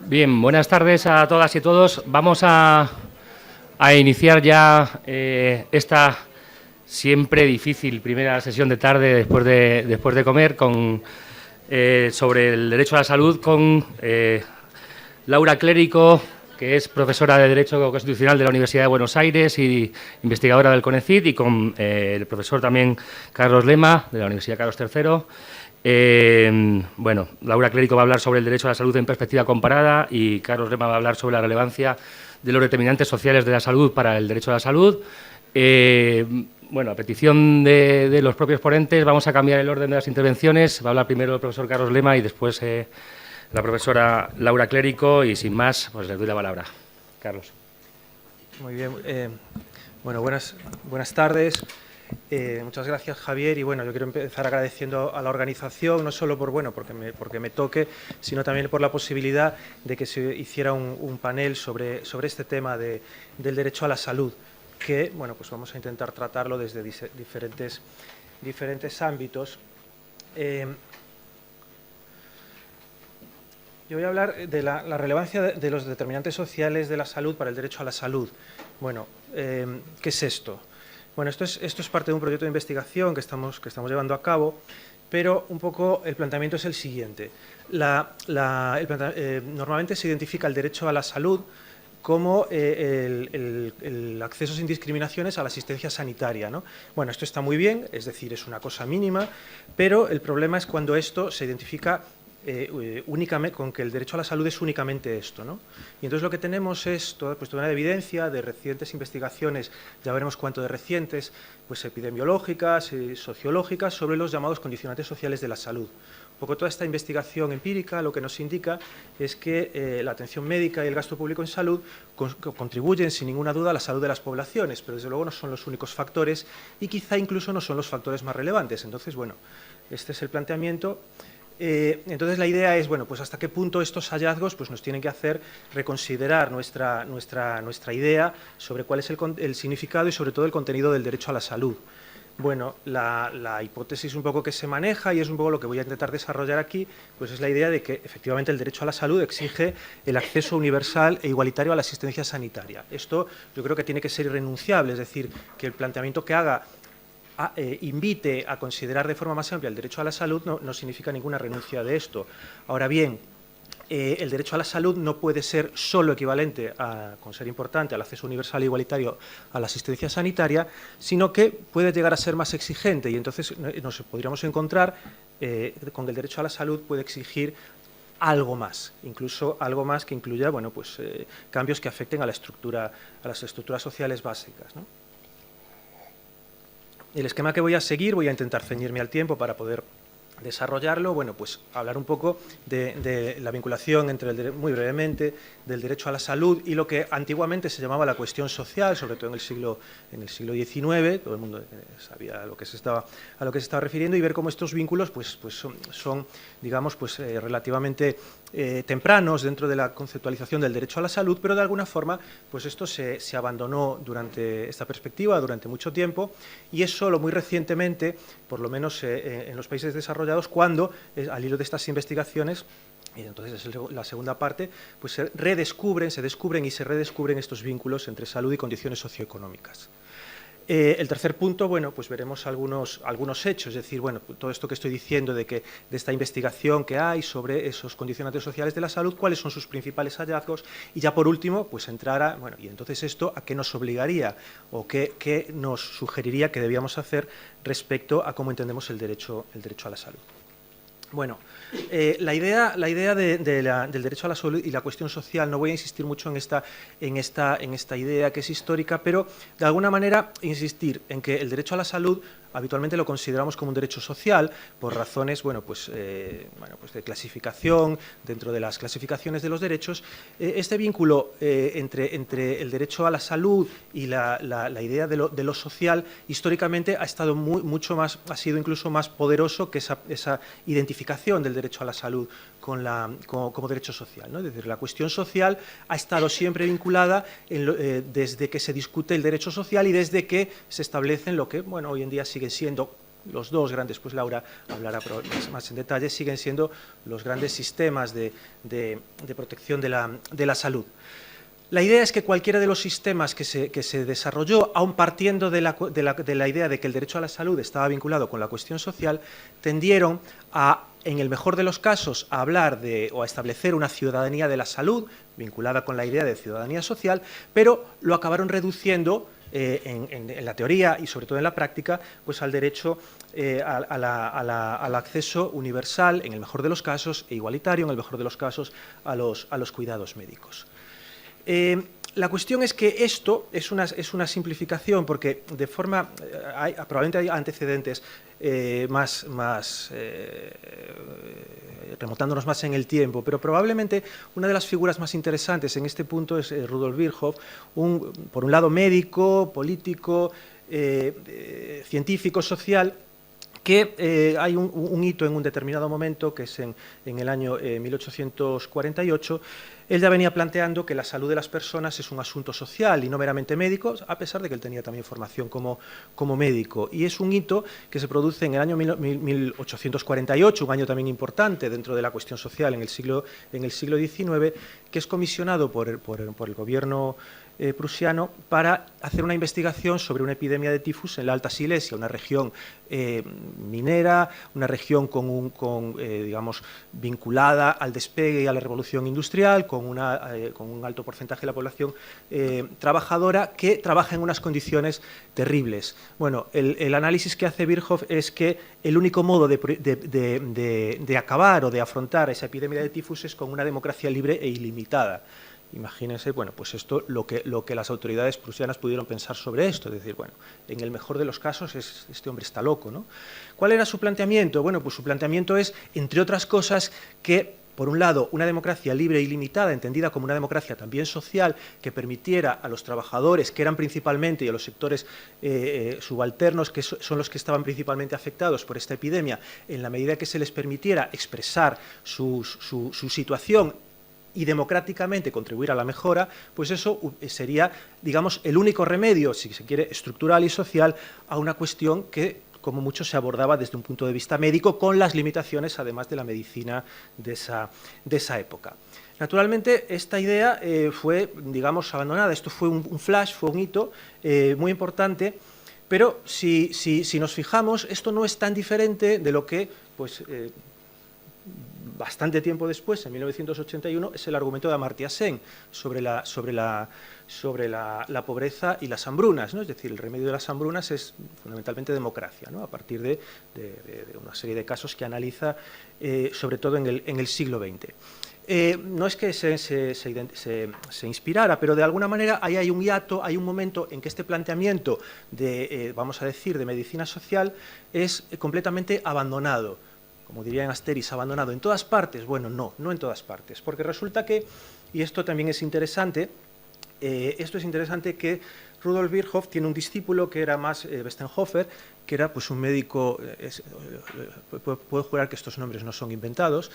Bien, buenas tardes a todas y todos. Vamos a iniciar ya esta siempre difícil primera sesión de tarde después de comer sobre el derecho a la salud con Laura Clérico, que es profesora de Derecho Constitucional de la Universidad de Buenos Aires y investigadora del CONECYT, y con el profesor también Carlos Lema, de la Universidad Carlos III. Bueno, Laura Clérico va a hablar sobre el derecho a la salud en perspectiva comparada y Carlos Lema va a hablar sobre la relevancia de los determinantes sociales de la salud para el derecho a la salud. Bueno, a petición de los propios ponentes vamos a cambiar el orden de las intervenciones. Va a hablar primero el profesor Carlos Lema y después la profesora Laura Clérico, y sin más, pues les doy la palabra. Carlos. Muy bien. Bueno, buenas tardes. Muchas gracias, Javier. Y bueno, yo quiero empezar agradeciendo a la organización, no solo porque me toque, sino también por la posibilidad de que se hiciera un panel sobre este tema del derecho a la salud, que bueno, pues vamos a intentar tratarlo desde diferentes ámbitos. Yo voy a hablar de la relevancia de los determinantes sociales de la salud para el derecho a la salud. Bueno, ¿qué es esto? Bueno, esto es parte de un proyecto de investigación que estamos llevando a cabo, pero un poco el planteamiento es el siguiente. Normalmente se identifica el derecho a la salud como el acceso sin discriminaciones a la asistencia sanitaria, ¿no? Bueno, esto está muy bien, es decir, es una cosa mínima, pero el problema es cuando esto se identifica únicamente con que el derecho a la salud es únicamente esto, ¿no? Y entonces lo que tenemos es toda una evidencia de recientes investigaciones, ya veremos cuánto de recientes, pues epidemiológicas y sociológicas, sobre los llamados condicionantes sociales de la salud. Un poco toda esta investigación empírica lo que nos indica es que la atención médica y el gasto público en salud contribuyen sin ninguna duda a la salud de las poblaciones, pero desde luego no son los únicos factores y quizá incluso no son los factores más relevantes. Entonces, bueno, este es el planteamiento. Entonces la idea es, bueno, pues hasta qué punto estos hallazgos pues nos tienen que hacer reconsiderar nuestra idea sobre cuál es el significado y sobre todo el contenido del derecho a la salud. Bueno, la hipótesis un poco que se maneja, y es un poco lo que voy a intentar desarrollar aquí, pues es la idea de que efectivamente el derecho a la salud exige el acceso universal e igualitario a la asistencia sanitaria. Esto yo creo que tiene que ser irrenunciable, es decir, que el planteamiento que haga invite a considerar de forma más amplia el derecho a la salud no significa ninguna renuncia de esto. Ahora bien, el derecho a la salud no puede ser solo equivalente, con ser importante, al acceso universal e igualitario a la asistencia sanitaria, sino que puede llegar a ser más exigente, y entonces nos podríamos encontrar con que el derecho a la salud puede exigir algo más, incluso algo más que incluya, bueno, pues, cambios que afecten a las estructuras sociales básicas, ¿no? El esquema que voy a seguir, voy a intentar ceñirme al tiempo para poder desarrollarlo. Bueno, pues hablar un poco de la vinculación muy brevemente, del derecho a la salud y lo que antiguamente se llamaba la cuestión social, sobre todo en el siglo XIX, todo el mundo sabía a lo que se estaba refiriendo, y ver cómo estos vínculos pues son digamos, pues relativamente tempranos dentro de la conceptualización del derecho a la salud, pero de alguna forma pues esto se abandonó durante esta perspectiva durante mucho tiempo, y es solo muy recientemente, por lo menos en los países desarrollados, cuando al hilo de estas investigaciones, y entonces es la segunda parte, pues se descubren y se redescubren estos vínculos entre salud y condiciones socioeconómicas. El tercer punto, bueno, pues veremos algunos hechos, es decir, bueno, todo esto que estoy diciendo de esta investigación que hay sobre esos condicionantes sociales de la salud, cuáles son sus principales hallazgos, y ya por último, pues entrar a, bueno, y entonces esto a qué nos obligaría o qué nos sugeriría que debíamos hacer respecto a cómo entendemos el derecho a la salud. Bueno, la idea del derecho a la salud y la cuestión social, no voy a insistir mucho en esta idea que es histórica, pero de alguna manera insistir en que el derecho a la salud habitualmente lo consideramos como un derecho social por razones, pues de clasificación, dentro de las clasificaciones de los derechos. Este vínculo entre el derecho a la salud y la idea de lo social, históricamente ha sido incluso más poderoso que esa identificación del derecho a la salud como derecho social, ¿no? Es decir, la cuestión social ha estado siempre vinculada desde que se discute el derecho social y desde que se establecen lo que, bueno, hoy en día siguen siendo los dos grandes, pues Laura hablará más en detalle, siguen siendo los grandes sistemas de protección de la salud. La idea es que cualquiera de los sistemas que se desarrolló, aun partiendo de la idea de que el derecho a la salud estaba vinculado con la cuestión social, tendieron a, en el mejor de los casos, a hablar o a establecer una ciudadanía de la salud, vinculada con la idea de ciudadanía social, pero lo acabaron reduciendo en la teoría y sobre todo en la práctica, pues al derecho al acceso universal, en el mejor de los casos, e igualitario, en el mejor de los casos, a los cuidados médicos. La cuestión es que esto es una simplificación, porque de forma probablemente hay antecedentes remontándonos más en el tiempo, pero probablemente una de las figuras más interesantes en este punto es Rudolf Virchow, por un lado médico, político, científico, social, que hay un hito en un determinado momento, que es en el año 1848, él ya venía planteando que la salud de las personas es un asunto social y no meramente médico, a pesar de que él tenía también formación como médico. Y es un hito que se produce en el año 1848, un año también importante dentro de la cuestión social en el siglo XIX, que es comisionado por el gobierno prusiano para hacer una investigación sobre una epidemia de tifus en la Alta Silesia, una región minera, una región digamos, vinculada al despegue y a la revolución industrial, con un alto porcentaje de la población trabajadora que trabaja en unas condiciones terribles. Bueno, el análisis que hace Virchow es que el único modo de acabar o de afrontar esa epidemia de tifus es con una democracia libre e ilimitada. Imagínense, bueno, pues esto lo que las autoridades prusianas pudieron pensar sobre esto, es decir, bueno, en el mejor de los casos este hombre está loco, ¿no? ¿Cuál era su planteamiento? Bueno, pues su planteamiento es, entre otras cosas, que por un lado, una democracia libre e ilimitada, entendida como una democracia también social, que permitiera a los trabajadores, que eran principalmente, y a los sectores subalternos, que son los que estaban principalmente afectados por esta epidemia, en la medida que se les permitiera expresar su situación y democráticamente contribuir a la mejora, pues eso sería, digamos, el único remedio, si se quiere, estructural y social, a una cuestión que, como mucho, se abordaba desde un punto de vista médico, con las limitaciones, además, de la medicina de esa época. Naturalmente, esta idea fue, digamos, abandonada. Esto fue un flash, fue un hito muy importante, pero si nos fijamos, esto no es tan diferente de lo que, pues, bastante tiempo después, en 1981, es el argumento de Amartya Sen sobre la pobreza y las hambrunas, ¿no? Es decir, el remedio de las hambrunas es fundamentalmente democracia, ¿no? A partir de una serie de casos que analiza, sobre todo en el siglo XX. No es que se inspirara, pero de alguna manera ahí hay un hiato, hay un momento en que este planteamiento vamos a decir, de medicina social es completamente abandonado. Como diría en Asterix, abandonado en todas partes. Bueno, no en todas partes, porque resulta que, y esto también es interesante, que Rudolf Virchow tiene un discípulo que era más Westenhofer, que era, pues, un médico, puedo jurar que estos nombres no son inventados,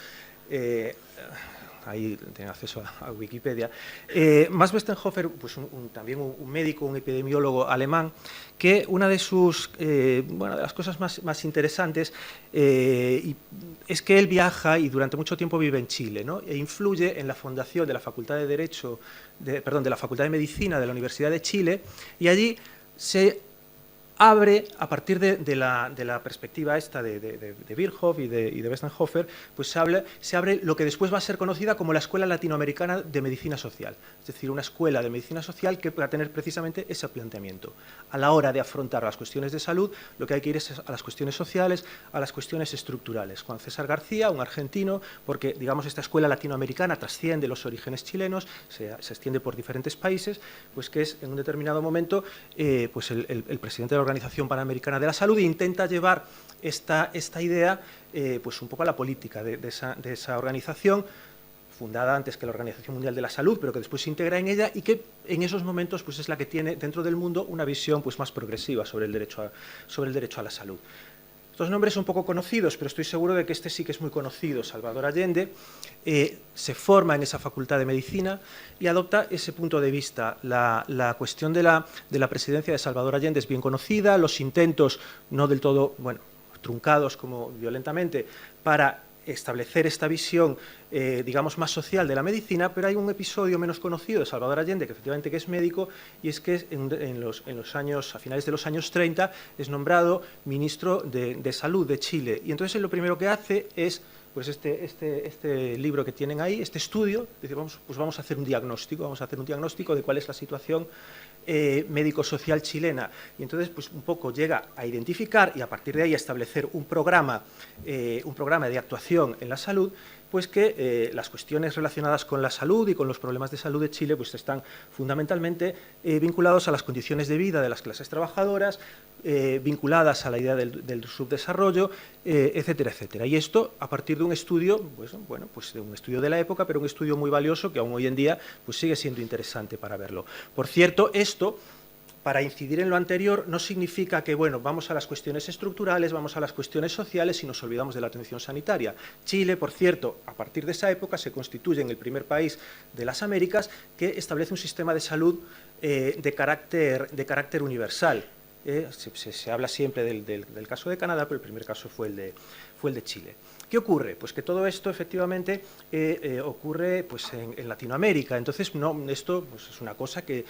ahí tienen acceso a Wikipedia. Más Westenhofer, pues también un médico, un epidemiólogo alemán, que una de de las cosas más interesantes es que él viaja y durante mucho tiempo vive en Chile, ¿no? E influye en la fundación de la Facultad de de la Facultad de Medicina de la Universidad de Chile, y allí se abre, a partir de la perspectiva esta de Virchow y de Westenhofer, pues se abre lo que después va a ser conocida como la Escuela Latinoamericana de Medicina Social, es decir, una escuela de medicina social que va a tener precisamente ese planteamiento. A la hora de afrontar las cuestiones de salud, lo que hay que ir es a las cuestiones sociales, a las cuestiones estructurales. Juan César García, un argentino, porque, digamos, esta escuela latinoamericana trasciende los orígenes chilenos, se extiende por diferentes países, pues que es, en un determinado momento, pues el presidente de la Organización Panamericana de la Salud, e intenta llevar esta idea pues un poco a la política de esa organización, fundada antes que la Organización Mundial de la Salud, pero que después se integra en ella, y que en esos momentos, pues, es la que tiene dentro del mundo una visión, pues, más progresiva sobre el derecho a la salud. Estos nombres son poco conocidos, pero estoy seguro de que este sí que es muy conocido. Salvador Allende se forma en esa Facultad de Medicina y adopta ese punto de vista. La cuestión de la presidencia de Salvador Allende es bien conocida, los intentos no del todo, bueno, truncados como violentamente para establecer esta visión, digamos, más social de la medicina, pero hay un episodio menos conocido de Salvador Allende, que efectivamente que es médico, y es que a finales de los años 30, es nombrado ministro de Salud de Chile. Y entonces él lo primero que hace es, pues este libro que tienen ahí, este estudio, dice, vamos a hacer un diagnóstico, de cuál es la situación médico-social chilena. Y entonces, pues un poco llega a identificar y a partir de ahí a establecer un programa de actuación en la salud, pues que las cuestiones relacionadas con la salud y con los problemas de salud de Chile pues están fundamentalmente vinculados a las condiciones de vida de las clases trabajadoras, vinculadas a la idea del subdesarrollo, etcétera, etcétera. Y esto a partir de un estudio, pues, bueno, pues de un estudio de la época, pero un estudio muy valioso que aún hoy en día pues sigue siendo interesante para verlo. Por cierto, esto, para incidir en lo anterior, no significa que, bueno, vamos a las cuestiones estructurales, vamos a las cuestiones sociales y nos olvidamos de la atención sanitaria. Chile, por cierto, a partir de esa época se constituye en el primer país de las Américas que establece un sistema de salud de carácter universal. Se habla siempre del caso de Canadá, pero el primer caso fue el de Chile. ¿Qué ocurre? Pues que todo esto efectivamente ocurre pues, en Latinoamérica. Entonces, esto pues, es una cosa que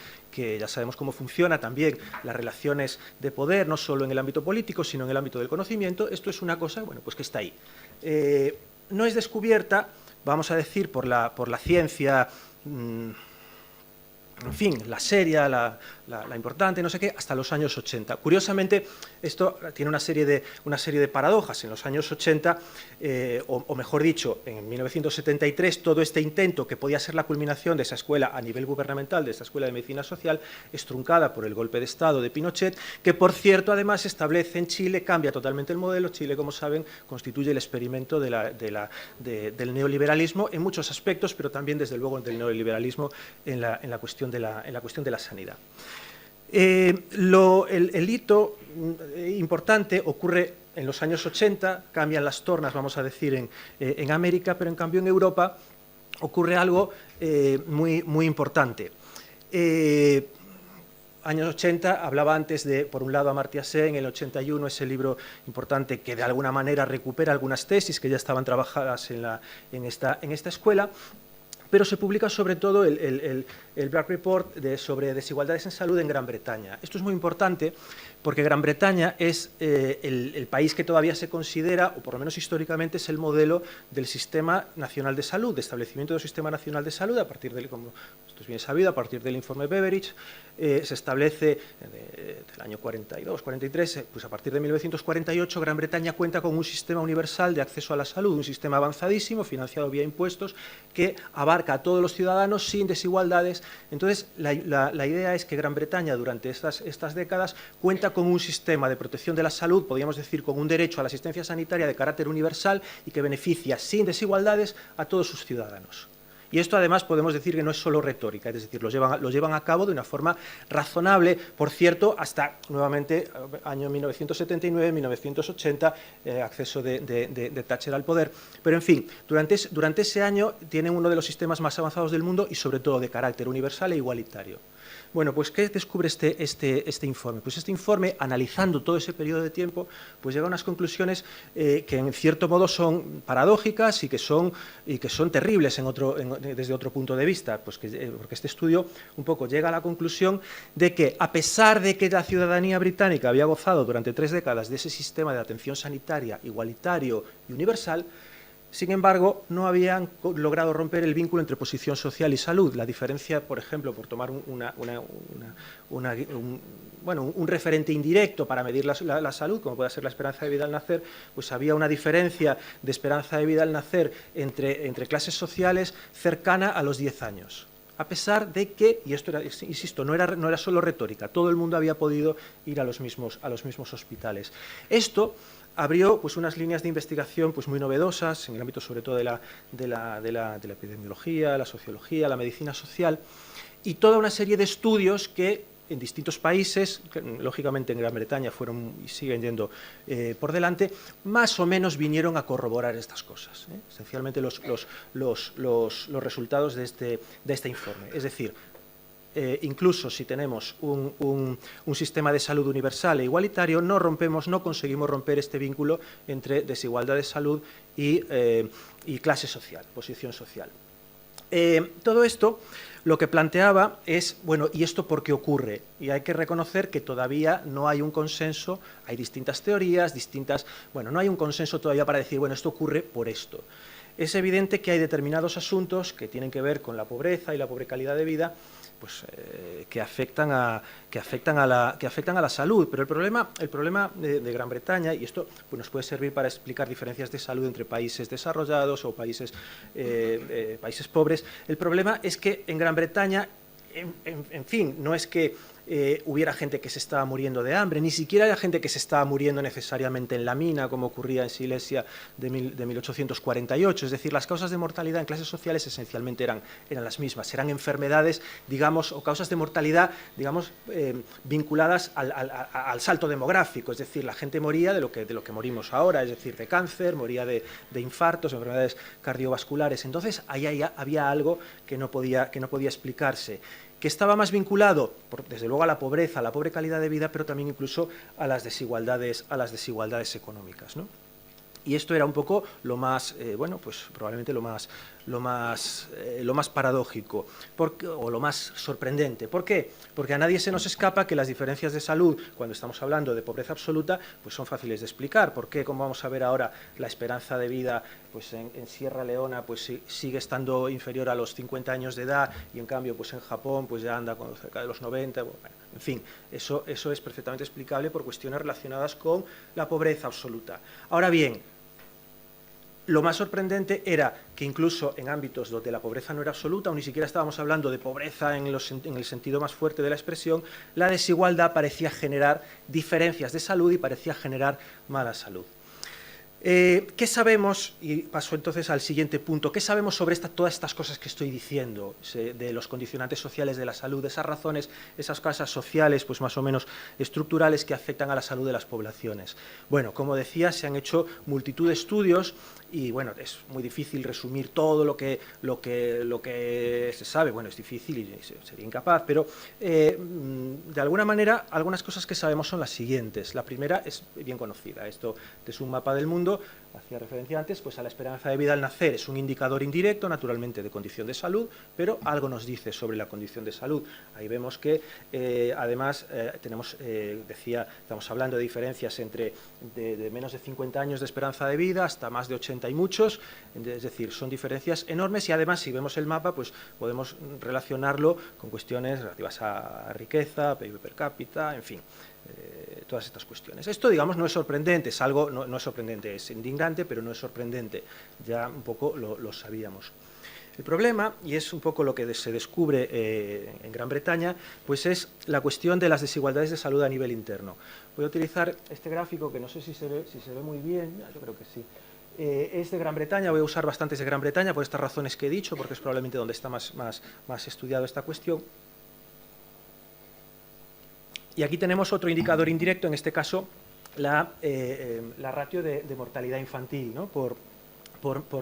ya sabemos cómo funciona también las relaciones de poder, no solo en el ámbito político, sino en el ámbito del conocimiento. Esto es una cosa, bueno, pues que está ahí. No es descubierta, vamos a decir, por la ciencia, en fin, la seria, la importante, no sé qué, hasta los años 80. Curiosamente, esto tiene una serie de paradojas. En los años 80, o mejor dicho, en 1973, todo este intento que podía ser la culminación de esa escuela a nivel gubernamental, de esta escuela de medicina social, es truncada por el golpe de Estado de Pinochet, que, por cierto, además establece en Chile, cambia totalmente el modelo. Chile, como saben, constituye el experimento del neoliberalismo en muchos aspectos, pero también, desde luego, del neoliberalismo en la cuestión de la sanidad. El hito importante ocurre en los años 80, cambian las tornas, vamos a decir, en América, pero en cambio en Europa ocurre algo muy importante. Años 80, hablaba antes de, por un lado, Amartya Sen, en el 81, ese libro importante que de alguna manera recupera algunas tesis que ya estaban trabajadas en esta escuela, pero se publica sobre todo el Black Report sobre desigualdades en salud en Gran Bretaña. Esto es muy importante porque Gran Bretaña es el país que todavía se considera, o por lo menos históricamente, es el modelo del Sistema Nacional de Salud, de establecimiento del Sistema Nacional de Salud, a partir del, como esto es bien sabido, a partir del informe Beveridge, se establece del año 42, 43, pues a partir de 1948, Gran Bretaña cuenta con un sistema universal de acceso a la salud, un sistema avanzadísimo, financiado vía impuestos, que abarca a todos los ciudadanos sin desigualdades. Entonces, la idea es que Gran Bretaña, durante estas décadas, cuenta con un sistema de protección de la salud, podríamos decir, con un derecho a la asistencia sanitaria de carácter universal y que beneficia sin desigualdades a todos sus ciudadanos. Y esto, además, podemos decir que no es solo retórica, es decir, lo llevan a cabo de una forma razonable, por cierto, hasta, nuevamente, año 1979, 1980, acceso de Thatcher al poder. Pero, en fin, durante ese año tienen uno de los sistemas más avanzados del mundo y, sobre todo, de carácter universal e igualitario. Bueno, pues, ¿qué descubre este informe? Pues este informe, analizando todo ese periodo de tiempo, pues llega a unas conclusiones que, en cierto modo, son paradójicas y que son terribles desde otro punto de vista, pues porque este estudio un poco llega a la conclusión de que, a pesar de que la ciudadanía británica había gozado durante 3 décadas de ese sistema de atención sanitaria igualitario y universal, sin embargo, no habían logrado romper el vínculo entre posición social y salud. La diferencia, por ejemplo, por tomar un referente indirecto para medir la salud, como puede ser la esperanza de vida al nacer, pues había una diferencia de esperanza de vida al nacer entre clases sociales cercana a los 10 años. A pesar de que, y esto era, insisto, no era solo retórica, todo el mundo había podido ir a los mismos hospitales. Esto abrió pues unas líneas de investigación pues muy novedosas en el ámbito, sobre todo, de la epidemiología, la sociología, la medicina social, y toda una serie de estudios que en distintos países, que, lógicamente en Gran Bretaña fueron y siguen yendo por delante, más o menos vinieron a corroborar estas cosas, esencialmente los resultados de este informe. Es decir, incluso si tenemos un sistema de salud universal e igualitario, no conseguimos romper este vínculo entre desigualdad de salud y clase social, posición social. Todo esto lo que planteaba es, bueno, ¿y esto por qué ocurre? Y hay que reconocer que todavía no hay un consenso, hay distintas teorías, no hay un consenso todavía para decir, bueno, esto ocurre por esto. Es evidente que hay determinados asuntos que tienen que ver con la pobreza y la pobre calidad de vida, pues, que afectan a la salud. Pero el problema de Gran Bretaña, y esto pues, nos puede servir para explicar diferencias de salud entre países desarrollados o países pobres, el problema es que en Gran Bretaña, en fin, no es que hubiera gente que se estaba muriendo de hambre, ni siquiera había gente que se estaba muriendo necesariamente en la mina, como ocurría en Silesia de 1848. Es decir, las causas de mortalidad en clases sociales esencialmente eran las mismas, eran enfermedades, digamos, o causas de mortalidad, digamos, vinculadas al salto demográfico. Es decir, la gente moría de lo que morimos ahora, es decir, de cáncer, moría de infartos, enfermedades cardiovasculares. Entonces, ahí había algo que no podía explicarse, que estaba más vinculado, desde luego, a la pobreza, a la pobre calidad de vida, pero también incluso a las desigualdades económicas, ¿no? Y esto era un poco lo más, pues probablemente lo más paradójico, o lo más sorprendente. ¿Por qué? Porque a nadie se nos escapa que las diferencias de salud, cuando estamos hablando de pobreza absoluta, pues son fáciles de explicar. ¿Por qué? Como vamos a ver ahora, la esperanza de vida pues en Sierra Leona pues sigue estando inferior a los 50 años de edad, y en cambio pues en Japón pues ya anda cerca de los 90. Bueno, en fin, eso es perfectamente explicable por cuestiones relacionadas con la pobreza absoluta. Ahora bien, lo más sorprendente era que incluso en ámbitos donde la pobreza no era absoluta, o ni siquiera estábamos hablando de pobreza en el sentido más fuerte de la expresión, la desigualdad parecía generar diferencias de salud y parecía generar mala salud. ¿Qué sabemos? Y paso entonces al siguiente punto. ¿Qué sabemos sobre todas estas cosas que estoy diciendo, de los condicionantes sociales de la salud, de esas razones, esas causas sociales pues más o menos estructurales que afectan a la salud de las poblaciones? Bueno, como decía, se han hecho multitud de estudios y bueno, es muy difícil resumir todo lo que se sabe. Bueno, es difícil y sería incapaz, pero de alguna manera algunas cosas que sabemos son las siguientes. La primera es bien conocida. Esto es un mapa del mundo, hacía referencia antes pues a la esperanza de vida al nacer. Es un indicador indirecto, naturalmente, de condición de salud, pero algo nos dice sobre la condición de salud. Ahí vemos que además tenemos, estamos hablando de diferencias entre de menos de 50 años de esperanza de vida hasta más de 80 y muchos, es decir, son diferencias enormes, y además si vemos el mapa pues podemos relacionarlo con cuestiones relativas a riqueza, PIB per cápita, en fin, todas estas cuestiones. Esto, digamos, no es sorprendente, es algo, no es sorprendente, es indignante, pero no es sorprendente, ya un poco lo sabíamos. El problema, y es un poco lo que se descubre en Gran Bretaña, pues es la cuestión de las desigualdades de salud a nivel interno. Voy a utilizar este gráfico, que no sé si se ve muy bien, yo creo que sí. Es de Gran Bretaña, voy a usar bastantes de Gran Bretaña por estas razones que he dicho, porque es probablemente donde está más estudiado esta cuestión. Y aquí tenemos otro indicador indirecto, en este caso la ratio de mortalidad infantil, ¿no? por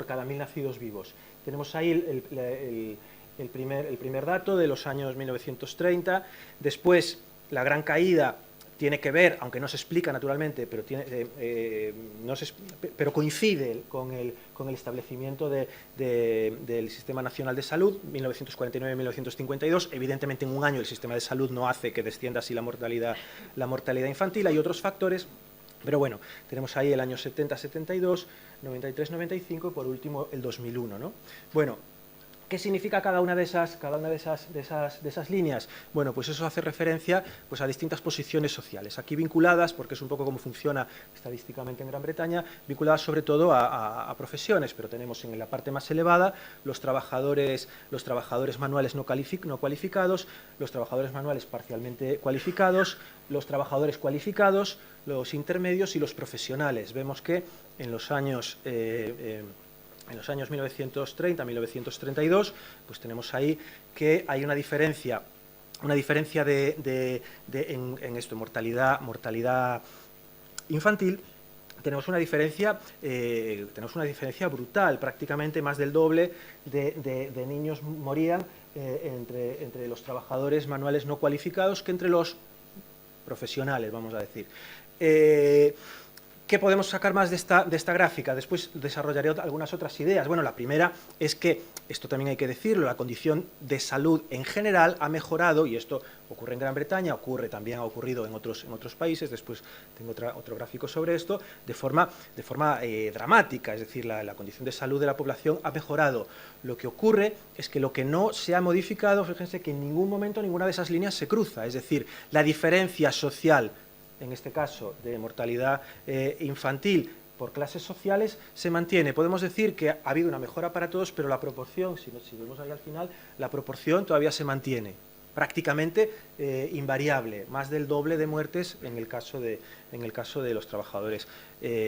cada 1000 nacidos vivos. Tenemos ahí el primer dato de los años 1930, después la gran caída tiene que ver, aunque no se explica naturalmente, pero, pero coincide con el establecimiento del Sistema Nacional de Salud, 1949-1952. Evidentemente, en un año el sistema de salud no hace que descienda así la mortalidad infantil. Hay otros factores, pero bueno, tenemos ahí el año 70-72, 93-95 y por último el 2001, ¿no? Bueno, ¿qué significa cada una de esas líneas? Bueno, pues eso hace referencia pues, a distintas posiciones sociales, aquí vinculadas, porque es un poco como funciona estadísticamente en Gran Bretaña, vinculadas sobre todo a profesiones, pero tenemos en la parte más elevada los trabajadores manuales no cualificados, los trabajadores manuales parcialmente cualificados, los trabajadores cualificados, los intermedios y los profesionales. Vemos que en los años 1930-1932, pues tenemos ahí que hay una diferencia en esto, mortalidad infantil, tenemos una diferencia brutal, prácticamente más del doble de niños morían entre los trabajadores manuales no cualificados que entre los profesionales, vamos a decir. ¿Qué podemos sacar más de esta gráfica? Después desarrollaré algunas otras ideas. Bueno, la primera es que, esto también hay que decirlo, la condición de salud en general ha mejorado, y esto ocurre en Gran Bretaña, también ha ocurrido en otros países, después tengo otro gráfico sobre esto, de forma dramática, es decir, la condición de salud de la población ha mejorado. Lo que ocurre es que lo que no se ha modificado, fíjense que en ningún momento ninguna de esas líneas se cruza, es decir, la diferencia social, en este caso de mortalidad infantil por clases sociales, se mantiene. Podemos decir que ha habido una mejora para todos, pero la proporción, si vemos ahí al final, la proporción todavía se mantiene, prácticamente invariable, más del doble de muertes en el caso de los trabajadores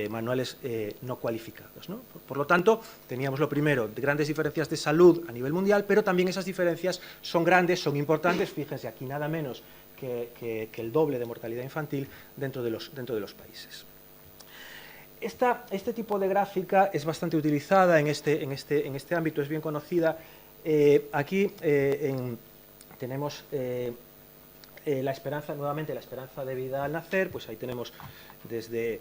manuales no cualificados, ¿no? Por lo tanto, teníamos lo primero, grandes diferencias de salud a nivel mundial, pero también esas diferencias son grandes, son importantes, fíjense aquí nada menos que el doble de mortalidad infantil dentro de los países. Este tipo de gráfica es bastante utilizada en este ámbito, es bien conocida. Aquí tenemos la esperanza de vida al nacer, pues ahí tenemos desde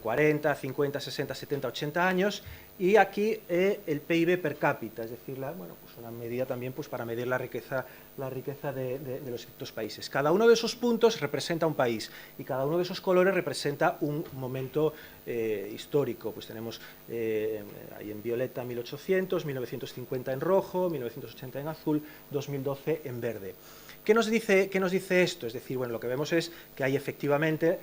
40, 50, 60, 70, 80 años, y aquí el PIB per cápita, es decir, pues una medida también pues para medir la riqueza de los distintos países. Cada uno de esos puntos representa un país y cada uno de esos colores representa un momento histórico. Pues tenemos ahí en violeta 1800, 1950 en rojo, 1980 en azul, 2012 en verde. ¿Qué nos dice esto? Es decir, bueno, lo que vemos es que hay efectivamente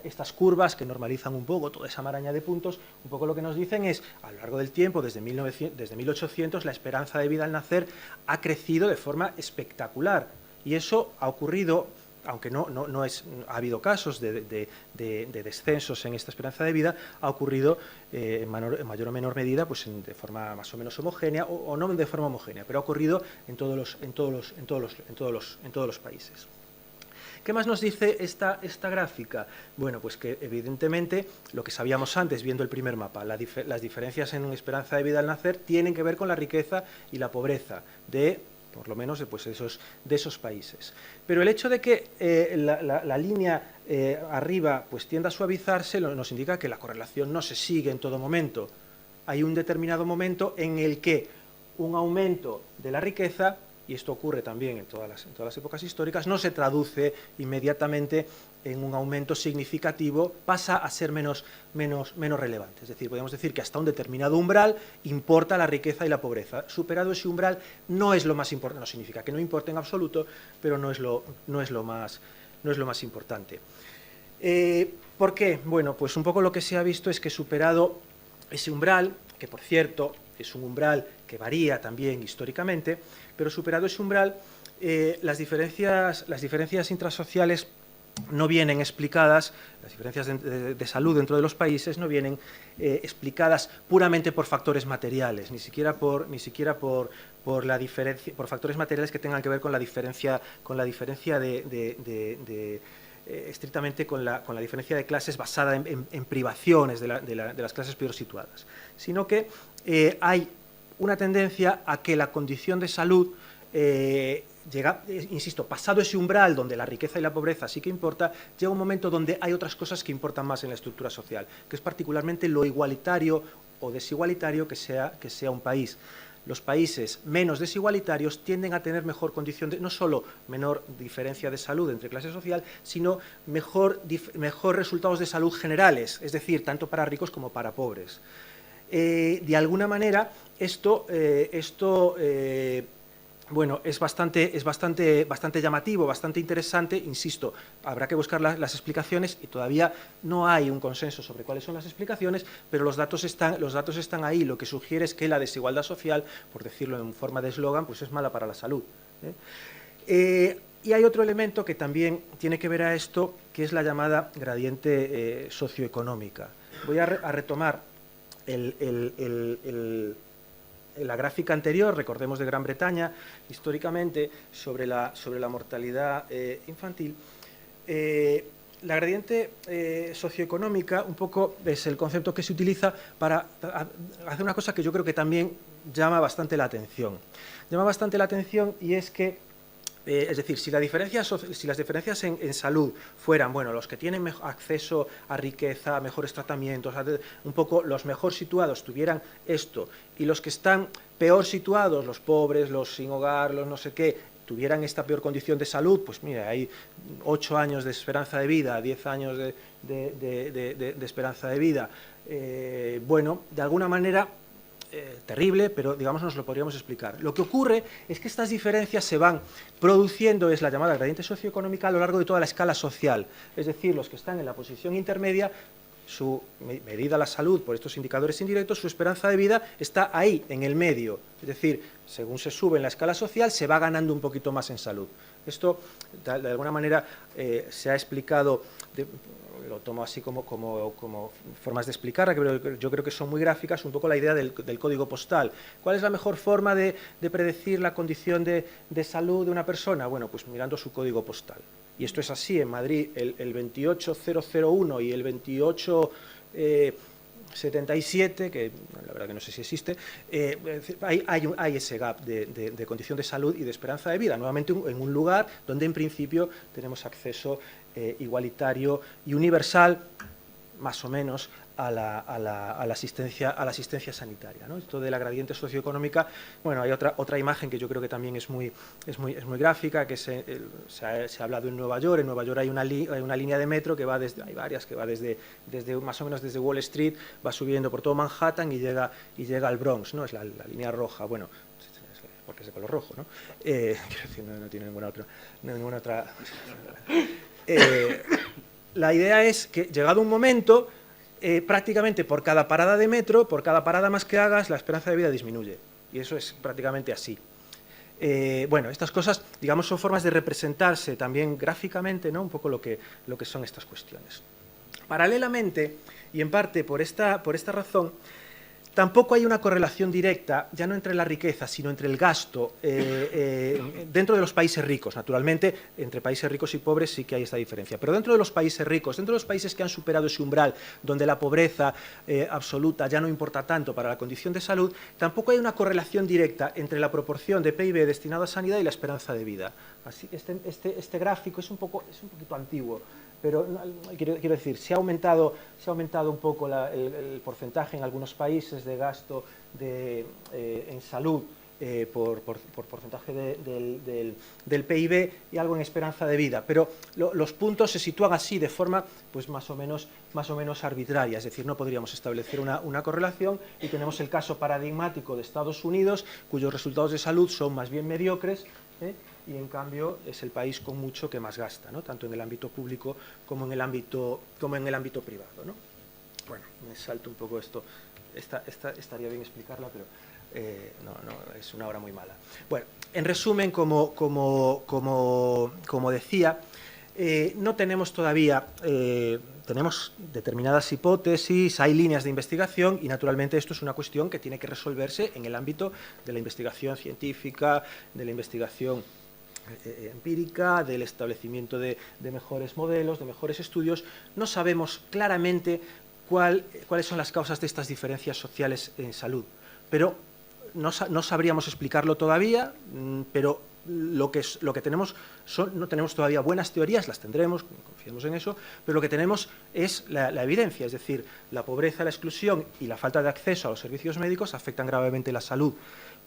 estas curvas que normalizan un poco toda esa maraña de puntos. Un poco lo que nos dicen es, a lo largo del tiempo, desde 1800, la esperanza de vida al nacer ha crecido de forma espectacular. Y eso ha ocurrido, aunque ha habido casos de descensos en esta esperanza de vida, ha ocurrido en mayor o menor medida pues de forma más o menos homogénea, o no de forma homogénea, pero ha ocurrido en todos los países. ¿Qué más nos dice esta gráfica? Bueno, pues que evidentemente lo que sabíamos antes, viendo el primer mapa, las diferencias en esperanza de vida al nacer tienen que ver con la riqueza y la pobreza por lo menos de esos países. Pero el hecho de que la línea arriba pues tienda a suavizarse nos indica que la correlación no se sigue en todo momento. Hay un determinado momento en el que un aumento de la riqueza, y esto ocurre también en todas las épocas históricas, no se traduce inmediatamente en un aumento significativo, pasa a ser menos relevante. Es decir, podemos decir que hasta un determinado umbral importa la riqueza y la pobreza. Superado ese umbral no es lo más importante, no significa que no importe en absoluto, pero no es lo más importante. ¿Por qué? Bueno, pues un poco lo que se ha visto es que superado ese umbral, que por cierto es un umbral que varía también históricamente, pero superado ese umbral, las diferencias intrasociales no vienen explicadas, las diferencias de salud dentro de los países no vienen explicadas puramente por factores materiales, ni siquiera por factores materiales que tengan que ver con la diferencia estrictamente con la diferencia de clases basada en privaciones de las clases peor situadas, sino que hay una tendencia a que la condición de salud insisto, pasado ese umbral donde la riqueza y la pobreza sí que importa, llega un momento donde hay otras cosas que importan más en la estructura social, que es particularmente lo igualitario o desigualitario que sea un país. Los países menos desigualitarios tienden a tener mejor condición, no solo menor diferencia de salud entre clases social, sino mejor resultados de salud generales, es decir, tanto para ricos como para pobres. De alguna manera, esto bueno, es bastante llamativo, bastante interesante. Insisto, habrá que buscar las explicaciones y todavía no hay un consenso sobre cuáles son las explicaciones, pero los datos están ahí. Lo que sugiere es que la desigualdad social, por decirlo en forma de eslogan, pues es mala para la salud. Y hay otro elemento que también tiene que ver a esto, que es la llamada gradiente socioeconómica. Voy a retomar la gráfica anterior, recordemos de Gran Bretaña, históricamente, sobre la mortalidad infantil. la gradiente socioeconómica un poco es el concepto que se utiliza para hacer una cosa que yo creo que también llama bastante la atención. Llama bastante la atención y es que, es decir, si las diferencias en salud fueran, bueno, los que tienen acceso a riqueza, a mejores tratamientos, un poco los mejor situados tuvieran esto, y los que están peor situados, los pobres, los sin hogar, los no sé qué, tuvieran esta peor condición de salud, pues mira, hay 8 años de esperanza de vida, 10 años de esperanza de vida. Bueno, de alguna manera terrible, pero digamos nos lo podríamos explicar. Lo que ocurre es que estas diferencias se van produciendo, es la llamada gradiente socioeconómica, a lo largo de toda la escala social, es decir, los que están en la posición intermedia, su medida la salud por estos indicadores indirectos, su esperanza de vida está ahí, en el medio, es decir, según se sube en la escala social, se va ganando un poquito más en salud. Esto, de alguna manera, se ha explicado, lo tomo así como formas de explicarla, que yo creo que son muy gráficas, un poco la idea del código postal. ¿Cuál es la mejor forma de predecir la condición de salud de una persona? Bueno, pues mirando su código postal. Y esto es así, en Madrid el 28001 y el 2877, que la verdad que no sé si existe, hay ese gap de condición de salud y de esperanza de vida, nuevamente en un lugar donde en principio tenemos acceso igualitario y universal, más o menos, a la asistencia sanitaria, ¿no? Esto de la gradiente socioeconómica, bueno, hay otra imagen que yo creo que también es muy gráfica, que se ha hablado en Nueva York. En Nueva York hay una línea de metro que va desde, hay varias, que va desde más o menos desde Wall Street, va subiendo por todo Manhattan y llega al Bronx, ¿no? Es la línea roja, bueno, porque es de color rojo, ¿no? Quiero decir, no tiene ninguna otra. La idea es que, llegado un momento, prácticamente por cada parada de metro, por cada parada más que hagas, la esperanza de vida disminuye. Y eso es prácticamente así. Bueno, estas cosas, digamos, son formas de representarse también gráficamente, ¿no? Un poco lo que son estas cuestiones. Paralelamente, y en parte por esta razón, tampoco hay una correlación directa, ya no entre la riqueza, sino entre el gasto dentro de los países ricos. Naturalmente, entre países ricos y pobres sí que hay esta diferencia. Pero dentro de los países ricos, dentro de los países que han superado ese umbral, donde la pobreza absoluta ya no importa tanto para la condición de salud, tampoco hay una correlación directa entre la proporción de PIB destinado a sanidad y la esperanza de vida. Así, este gráfico es un poquito antiguo, pero quiero decir, se ha aumentado un poco el porcentaje en algunos países de gasto en salud por porcentaje del PIB y algo en esperanza de vida, pero los puntos se sitúan así de forma pues más o menos arbitraria, es decir, no podríamos establecer una correlación, y tenemos el caso paradigmático de Estados Unidos, cuyos resultados de salud son más bien mediocres, y en cambio es el país con mucho que más gasta, ¿no? Tanto en el ámbito público como en el ámbito privado, ¿no? Bueno, me salto un poco esto, estaría bien explicarla, pero no, es una hora muy mala. Bueno, en resumen, como decía, no tenemos todavía, tenemos determinadas hipótesis, hay líneas de investigación, y naturalmente esto es una cuestión que tiene que resolverse en el ámbito de la investigación científica, de la investigación empírica, del establecimiento de mejores modelos, de mejores estudios. No sabemos claramente cuáles son las causas de estas diferencias sociales en salud, pero no sabríamos explicarlo todavía, pero lo que tenemos no tenemos todavía buenas teorías, las tendremos, confiemos en eso, pero lo que tenemos es la evidencia, es decir, la pobreza, la exclusión y la falta de acceso a los servicios médicos afectan gravemente la salud.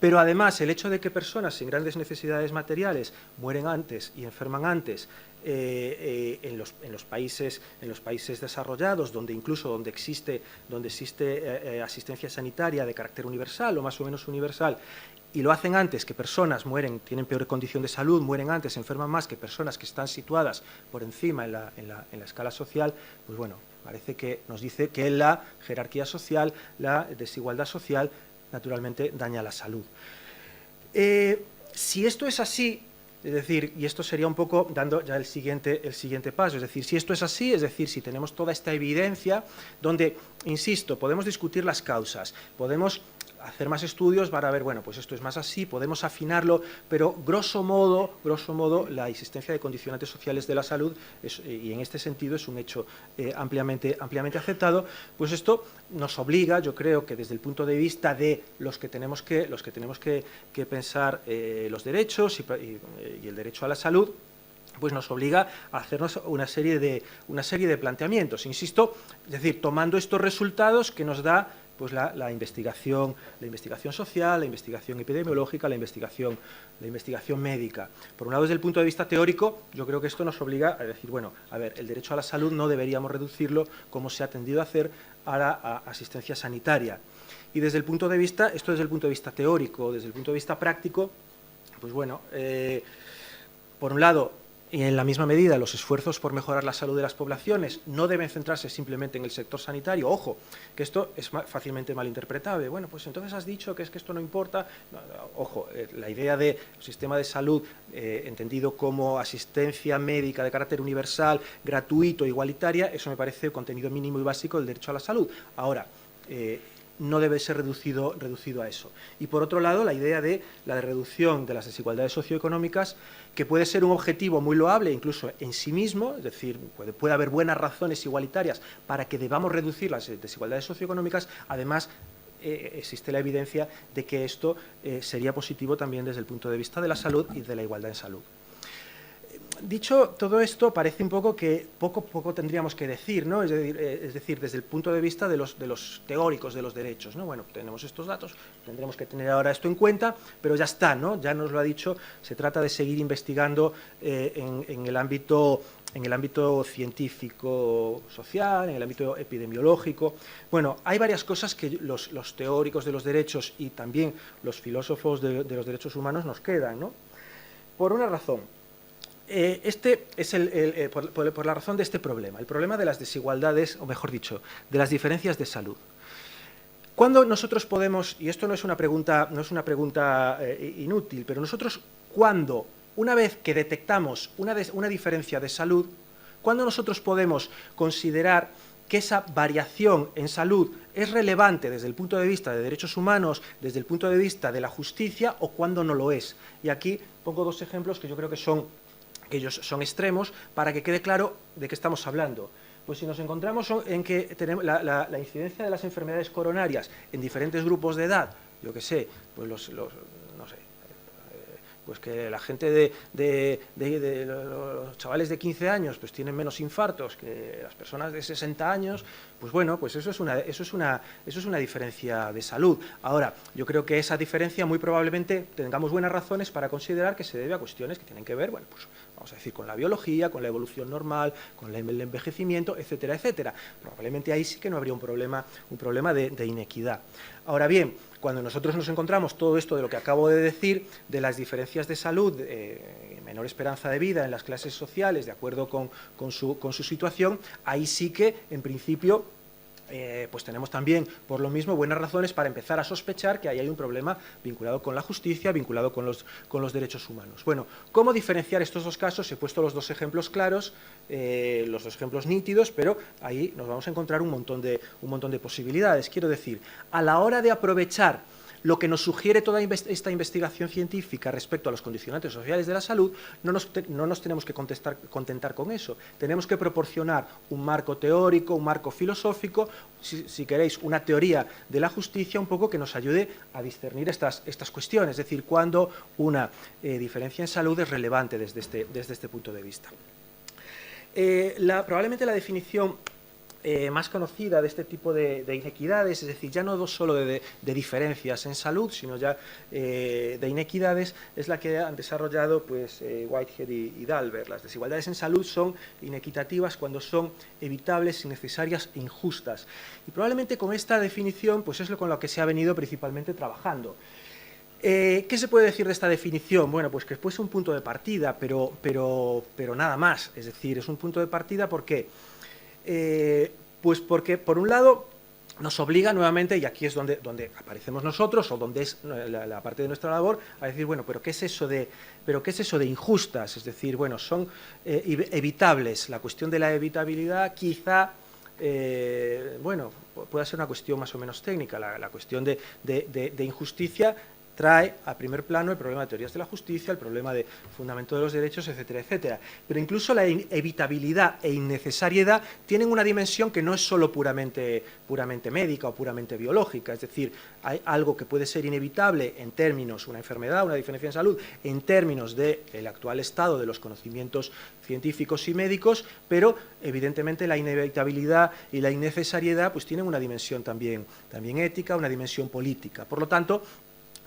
Pero además el hecho de que personas sin grandes necesidades materiales mueren antes y enferman antes en los países desarrollados, donde existe asistencia sanitaria de carácter universal o más o menos universal, y lo hacen antes, que personas tienen peor condición de salud, mueren antes, enferman más que personas que están situadas por encima en la escala social, pues bueno, parece que nos dice que la jerarquía social, la desigualdad social, naturalmente daña la salud. Si esto es así, es decir, y esto sería un poco dando ya el siguiente paso, es decir, si esto es así, es decir, si tenemos toda esta evidencia, donde, insisto, podemos discutir las causas, podemos hacer más estudios para ver, bueno, pues esto es más así, podemos afinarlo, pero grosso modo, la existencia de condicionantes sociales de la salud, y en este sentido es un hecho ampliamente aceptado, pues esto nos obliga, yo creo que desde el punto de vista de los que tenemos que pensar los derechos y el derecho a la salud, pues nos obliga a hacernos una serie de planteamientos, insisto, es decir, tomando estos resultados que nos da pues la investigación social, la investigación epidemiológica, la investigación médica. Por un lado, desde el punto de vista teórico, yo creo que esto nos obliga a decir, bueno, a ver, el derecho a la salud no deberíamos reducirlo como se ha tendido a hacer a la asistencia sanitaria. Y desde el punto de vista, esto desde el punto de vista teórico, desde el punto de vista práctico, pues bueno, por un lado, y en la misma medida, los esfuerzos por mejorar la salud de las poblaciones no deben centrarse simplemente en el sector sanitario. Ojo, que esto es fácilmente malinterpretable. Bueno, pues entonces has dicho que es que esto no importa. No, ojo, la idea del sistema de salud entendido como asistencia médica de carácter universal, gratuito, igualitaria, eso me parece contenido mínimo y básico del derecho a la salud. Ahora, no debe ser reducido a eso. Y por otro lado, la idea de la reducción de las desigualdades socioeconómicas, que puede ser un objetivo muy loable incluso en sí mismo, es decir, puede haber buenas razones igualitarias para que debamos reducir las desigualdades socioeconómicas. Además, existe la evidencia de que esto sería positivo también desde el punto de vista de la salud y de la igualdad en salud. Dicho todo esto, parece un poco que poco tendríamos que decir, ¿no? Es decir, desde el punto de vista de los teóricos de los derechos, ¿no? Bueno, tenemos estos datos, tendremos que tener ahora esto en cuenta, pero ya está, ¿no? Ya nos lo ha dicho, se trata de seguir investigando en el ámbito científico, social, en el ámbito epidemiológico. Bueno, hay varias cosas que los teóricos de los derechos y también los filósofos de los derechos humanos nos quedan, ¿no? Por una razón. Este es por la razón de este problema, el problema de las desigualdades, o mejor dicho, de las diferencias de salud. ¿Cuándo nosotros podemos, y esto no es una pregunta inútil, pero nosotros cuando, una vez que detectamos una diferencia de salud, ¿cuándo nosotros podemos considerar que esa variación en salud es relevante desde el punto de vista de derechos humanos, desde el punto de vista de la justicia, o cuándo no lo es? Y aquí pongo dos ejemplos que yo creo que ellos son extremos, para que quede claro de qué estamos hablando. Pues si nos encontramos en que tenemos la incidencia de las enfermedades coronarias en diferentes grupos de edad, yo qué sé, pues no sé, pues que la gente de los chavales de 15 años pues tienen menos infartos que las personas de 60 años, pues bueno, pues eso es una diferencia de salud. Ahora, yo creo que esa diferencia muy probablemente tengamos buenas razones para considerar que se debe a cuestiones que tienen que ver, bueno, pues vamos a decir, con la biología, con la evolución normal, con el envejecimiento, etcétera, etcétera. Probablemente ahí sí que no habría un problema de inequidad. Ahora bien, cuando nosotros nos encontramos todo esto de lo que acabo de decir, de las diferencias de salud, menor esperanza de vida en las clases sociales, de acuerdo con su situación, ahí sí que, en principio, pues tenemos también, por lo mismo, buenas razones para empezar a sospechar que ahí hay un problema vinculado con la justicia, vinculado con los derechos humanos. Bueno, ¿cómo diferenciar estos dos casos? He puesto los dos ejemplos claros, los dos ejemplos nítidos, pero ahí nos vamos a encontrar un montón de posibilidades. Quiero decir, a la hora de aprovechar lo que nos sugiere toda esta investigación científica respecto a los condicionantes sociales de la salud, no nos tenemos que contentar con eso. Tenemos que proporcionar un marco teórico, un marco filosófico, si queréis, una teoría de la justicia un poco que nos ayude a discernir estas cuestiones, es decir, cuando una diferencia en salud es relevante desde este punto de vista. Probablemente la definición más conocida de este tipo de inequidades, es decir, ya no solo de diferencias en salud, sino ya de inequidades, es la que han desarrollado pues, Whitehead y Dalbert. Las desigualdades en salud son inequitativas cuando son evitables, innecesarias e injustas. Y probablemente con esta definición pues, es con lo que se ha venido principalmente trabajando. ¿Qué se puede decir de esta definición? Bueno, pues que es un punto de partida, pero nada más. Es decir, es un punto de partida porque pues porque, por un lado, nos obliga nuevamente, y aquí es donde aparecemos nosotros, o donde es la parte de nuestra labor, a decir, bueno, ¿pero qué es eso de injustas? Es decir, bueno, son evitables. La cuestión de la evitabilidad quizá bueno, pueda ser una cuestión más o menos técnica. La cuestión de injusticia trae a primer plano el problema de teorías de la justicia, el problema de fundamento de los derechos, etcétera, etcétera. Pero incluso la inevitabilidad e innecesariedad tienen una dimensión que no es solo puramente médica o puramente biológica, es decir, hay algo que puede ser inevitable en términos, una enfermedad, una diferencia en salud, en términos del actual estado de los conocimientos científicos y médicos, pero evidentemente la inevitabilidad y la innecesariedad pues tienen una dimensión también ética, una dimensión política. Por lo tanto,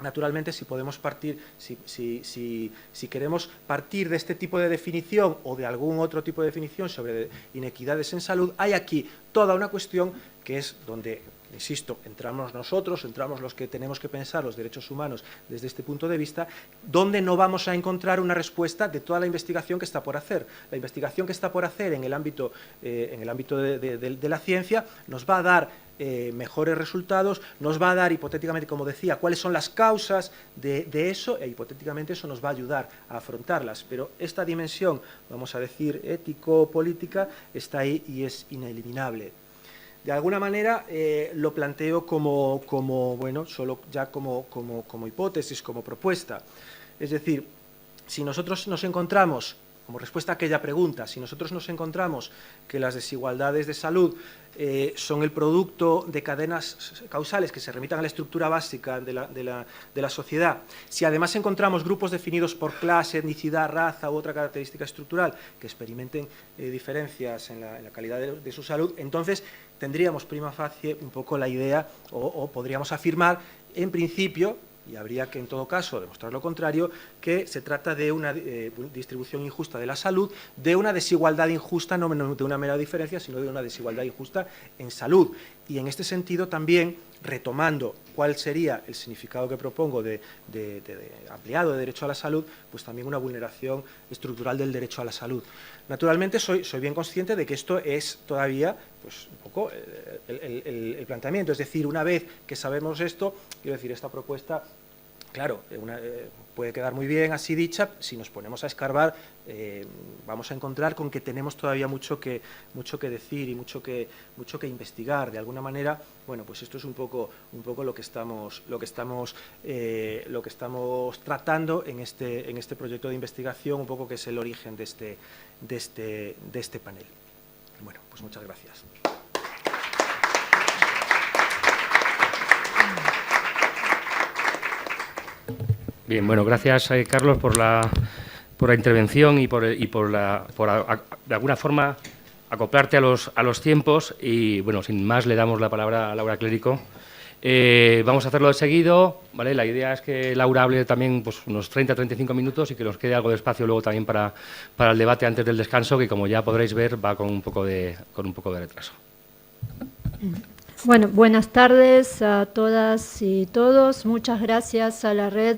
naturalmente, si podemos partir, si queremos partir de este tipo de definición o de algún otro tipo de definición sobre inequidades en salud, hay aquí toda una cuestión que es donde, insisto, entramos nosotros, entramos los que tenemos que pensar los derechos humanos desde este punto de vista, donde no vamos a encontrar una respuesta de toda la investigación que está por hacer. La investigación que está por hacer en el ámbito de la ciencia nos va a dar mejores resultados, nos va a dar hipotéticamente, como decía, cuáles son las causas de eso, e hipotéticamente eso nos va a ayudar a afrontarlas, pero esta dimensión, vamos a decir, ético-política, está ahí y es ineliminable. De alguna manera lo planteo como bueno, solo ya como hipótesis, como propuesta. Es decir, si nosotros nos encontramos, como respuesta a aquella pregunta, si nosotros nos encontramos que las desigualdades de salud son el producto de cadenas causales que se remitan a la estructura básica de la sociedad, si además encontramos grupos definidos por clase, etnicidad, raza u otra característica estructural que experimenten diferencias en la calidad de su salud, entonces tendríamos prima facie un poco la idea o podríamos afirmar en principio, y habría que en todo caso demostrar lo contrario, que se trata de una distribución injusta de la salud, de una desigualdad injusta, no de una mera diferencia, sino de una desigualdad injusta en salud. Y en este sentido también, retomando cuál sería el significado que propongo de ampliado de derecho a la salud, pues también una vulneración estructural del derecho a la salud. Naturalmente soy bien consciente de que esto es todavía pues, un poco el planteamiento, es decir, una vez que sabemos esto, quiero decir, esta propuesta, claro, puede quedar muy bien así dicha, si nos ponemos a escarbar vamos a encontrar con que tenemos todavía mucho que decir y mucho que investigar. De alguna manera, bueno, pues esto es un poco lo que estamos tratando en este proyecto de investigación, un poco que es el origen de este panel. Bueno, pues muchas gracias. Bien, bueno, gracias Carlos por la intervención y por de alguna forma acoplarte a los tiempos y bueno, sin más le damos la palabra a Laura Clérico. Vamos a hacerlo de seguido, ¿vale? La idea es que Laura hable también pues, unos 30-35 minutos y que nos quede algo de espacio luego también para el debate antes del descanso, que como ya podréis ver va con un poco de retraso. Bueno, buenas tardes a todas y todos. Muchas gracias a la Red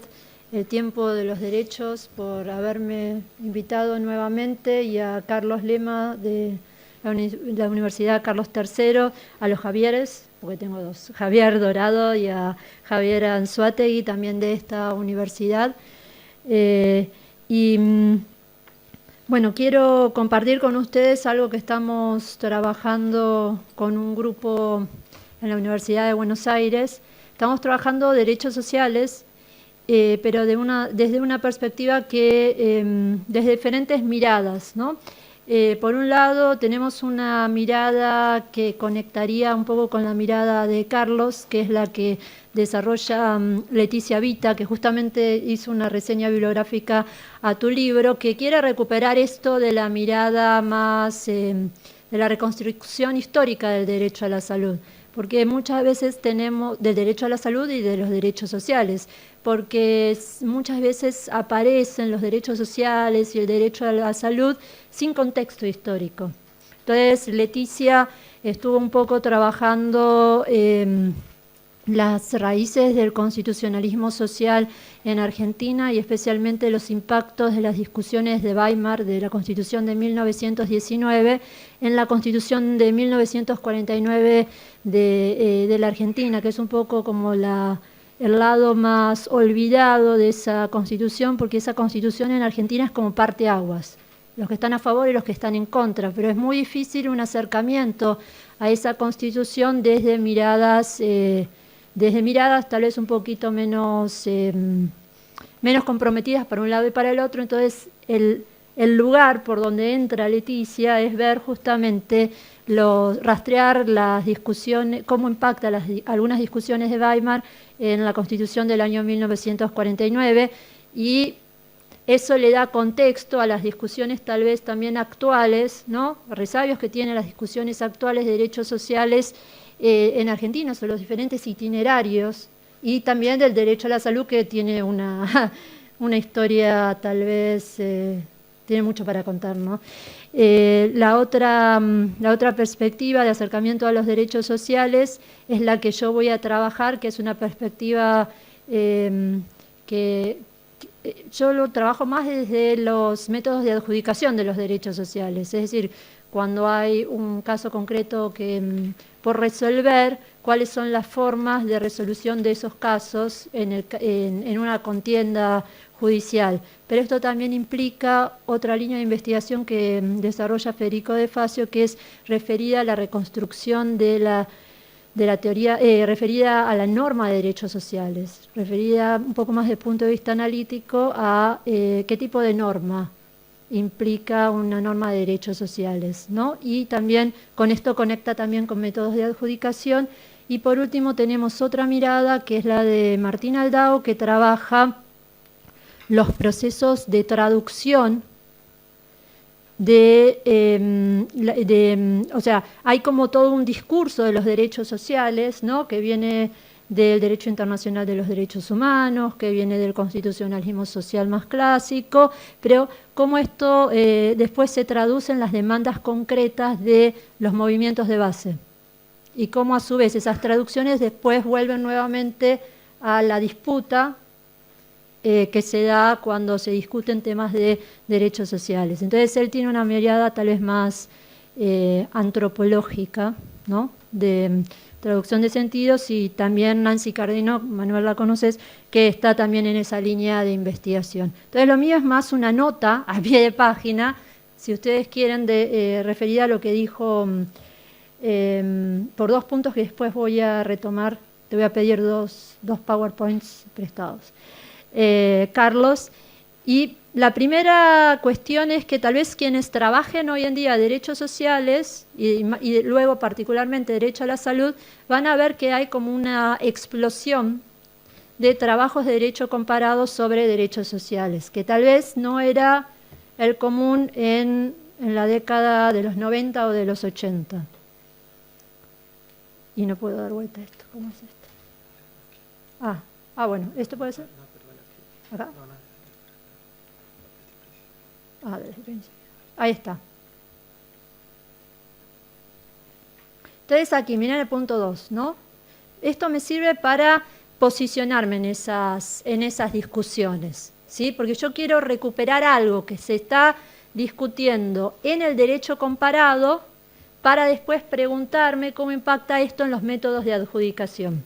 El Tiempo de los Derechos por haberme invitado nuevamente y a Carlos Lema de la Universidad Carlos III, a los Javieres, porque tengo dos, Javier Dorado y a Javier Anzuategui, también de esta universidad. Bueno, quiero compartir con ustedes algo que estamos trabajando con un grupo en la Universidad de Buenos Aires. Estamos trabajando derechos sociales, pero desde una perspectiva que desde diferentes miradas, ¿no? Por un lado, tenemos una mirada que conectaría un poco con la mirada de Carlos, que es la que desarrolla Leticia Vita, que justamente hizo una reseña bibliográfica a tu libro, que quiere recuperar esto de la mirada más de la reconstrucción histórica del derecho a la salud, porque muchas veces tenemos del derecho a la salud y de los derechos sociales, porque muchas veces aparecen los derechos sociales y el derecho a la salud sin contexto histórico. Entonces, Leticia estuvo un poco trabajando las raíces del constitucionalismo social en Argentina y especialmente los impactos de las discusiones de Weimar, de la Constitución de 1919, en la Constitución de 1949 de la Argentina, que es un poco como el lado más olvidado de esa Constitución, porque esa Constitución en Argentina es como parteaguas, los que están a favor y los que están en contra, pero es muy difícil un acercamiento a esa Constitución desde miradas tal vez un poquito menos comprometidas para un lado y para el otro. Entonces, el lugar por donde entra Leticia es ver justamente rastrear las discusiones, cómo impacta algunas discusiones de Weimar en la Constitución del año 1949, y eso le da contexto a las discusiones tal vez también actuales, ¿no? Resabios que tienen las discusiones actuales de derechos sociales en Argentina sobre los diferentes itinerarios, y también del derecho a la salud, que tiene una historia tal vez, tiene mucho para contar, ¿no? La otra perspectiva de acercamiento a los derechos sociales es la que yo voy a trabajar, que es una perspectiva que yo lo trabajo más desde los métodos de adjudicación de los derechos sociales, es decir, cuando hay un caso concreto por resolver, cuáles son las formas de resolución de esos casos en una contienda judicial. Pero esto también implica otra línea de investigación que desarrolla Federico De Facio, que es referida a la reconstrucción de la teoría, referida a la norma de derechos sociales, referida un poco más desde el punto de vista analítico a qué tipo de norma implica una norma de derechos sociales, ¿no? Y también con esto conecta también con métodos de adjudicación. Y por último tenemos otra mirada, que es la de Martín Aldao, que trabaja los procesos de traducción o sea, hay como todo un discurso de los derechos sociales, ¿no? Que viene del derecho internacional de los derechos humanos, que viene del constitucionalismo social más clásico, pero cómo esto después se traduce en las demandas concretas de los movimientos de base, y cómo a su vez esas traducciones después vuelven nuevamente a la disputa que se da cuando se discuten temas de derechos sociales. Entonces él tiene una mirada tal vez más antropológica, ¿no? De traducción de sentidos, y también Nancy Cardino, Manuel la conoces, que está también en esa línea de investigación. Entonces lo mío es más una nota a pie de página, si ustedes quieren, referida a lo que dijo, por dos puntos que después voy a retomar. Te voy a pedir dos PowerPoints prestados, Carlos. Y la primera cuestión es que tal vez quienes trabajen hoy en día derechos sociales y luego particularmente derecho a la salud, van a ver que hay como una explosión de trabajos de derecho comparado sobre derechos sociales, que tal vez no era el común en la década de los 90 o de los 80. Y no puedo dar vuelta a esto. ¿Cómo es esto? Bueno, ¿esto puede ser? ¿Acá? Desde el principio. Ahí está. Entonces aquí, miren el punto 2, ¿no? Esto me sirve para posicionarme en esas discusiones, ¿sí? Porque yo quiero recuperar algo que se está discutiendo en el derecho comparado, para después preguntarme cómo impacta esto en los métodos de adjudicación.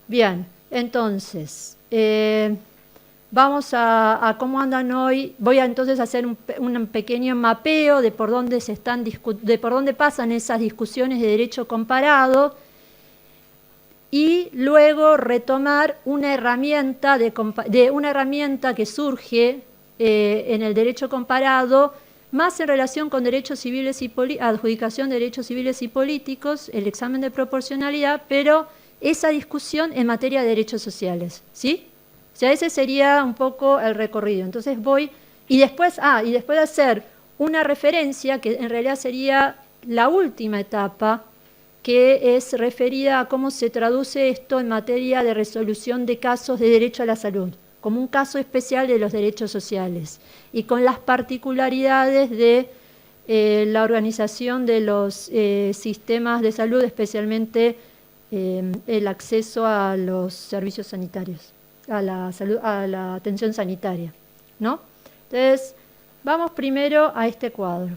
Bien, entonces, vamos a cómo andan hoy. Voy a entonces hacer un pequeño mapeo de por dónde pasan esas discusiones de derecho comparado, y luego retomar una herramienta que surge en el derecho comparado, más en relación con derechos civiles y adjudicación de derechos civiles y políticos, el examen de proporcionalidad, pero esa discusión en materia de derechos sociales, ¿sí? O sea, ese sería un poco el recorrido. Entonces voy, y después de hacer una referencia, que en realidad sería la última etapa, que es referida a cómo se traduce esto en materia de resolución de casos de derecho a la salud, como un caso especial de los derechos sociales, y con las particularidades de la organización de los sistemas de salud, especialmente el acceso a los servicios sanitarios, a la atención sanitaria, ¿no? Entonces, vamos primero a este cuadro.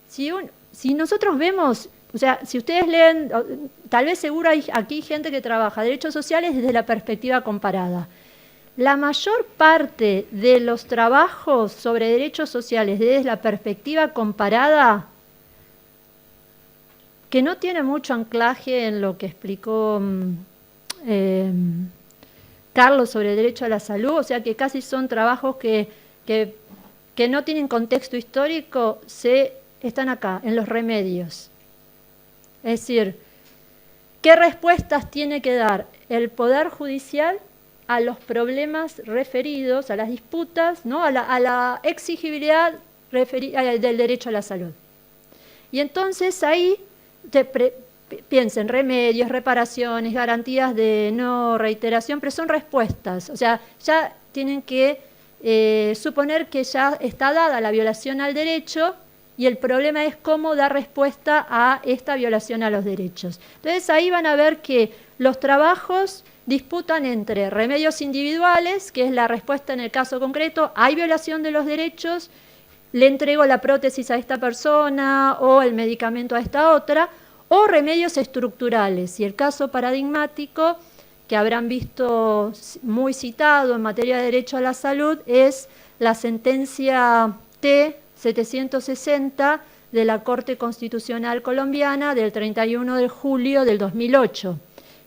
Si nosotros vemos, o sea, si ustedes leen, tal vez seguro hay aquí gente que trabaja derechos sociales desde la perspectiva comparada. la mayor parte de los trabajos sobre derechos sociales desde la perspectiva comparada, que no tiene mucho anclaje en lo que explicó Carlos sobre el derecho a la salud, o sea que casi son trabajos que no tienen contexto histórico, están acá, en los remedios. Es decir, ¿qué respuestas tiene que dar el Poder Judicial a los problemas referidos, a las disputas, ¿no? a la exigibilidad del derecho a la salud? Y entonces ahí piensen, remedios, reparaciones, garantías de no reiteración, pero son respuestas. O sea, ya tienen que suponer que ya está dada la violación al derecho y el problema es cómo dar respuesta a esta violación a los derechos. Entonces ahí van a ver que los trabajos disputan entre remedios individuales, que es la respuesta en el caso concreto, hay violación de los derechos, le entrego la prótesis a esta persona o el medicamento a esta otra, o remedios estructurales. Y el caso paradigmático, que habrán visto muy citado en materia de derecho a la salud, es la sentencia T-760 de la Corte Constitucional Colombiana del 31 de julio del 2008.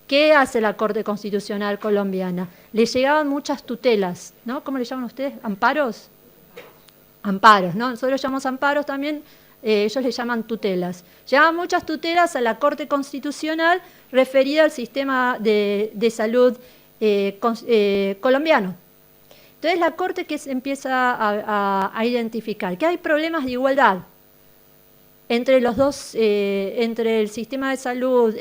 ¿Qué hace la Corte Constitucional Colombiana? Le llegaban muchas tutelas, ¿no? ¿Cómo le llaman ustedes? ¿Amparos? Amparos, ¿no? Nosotros llamamos amparos también, ellos le llaman tutelas. Llegaban muchas tutelas a la Corte Constitucional referida al sistema de salud colombiano. Entonces la Corte que se empieza a identificar que hay problemas de igualdad entre los dos, entre el sistema de salud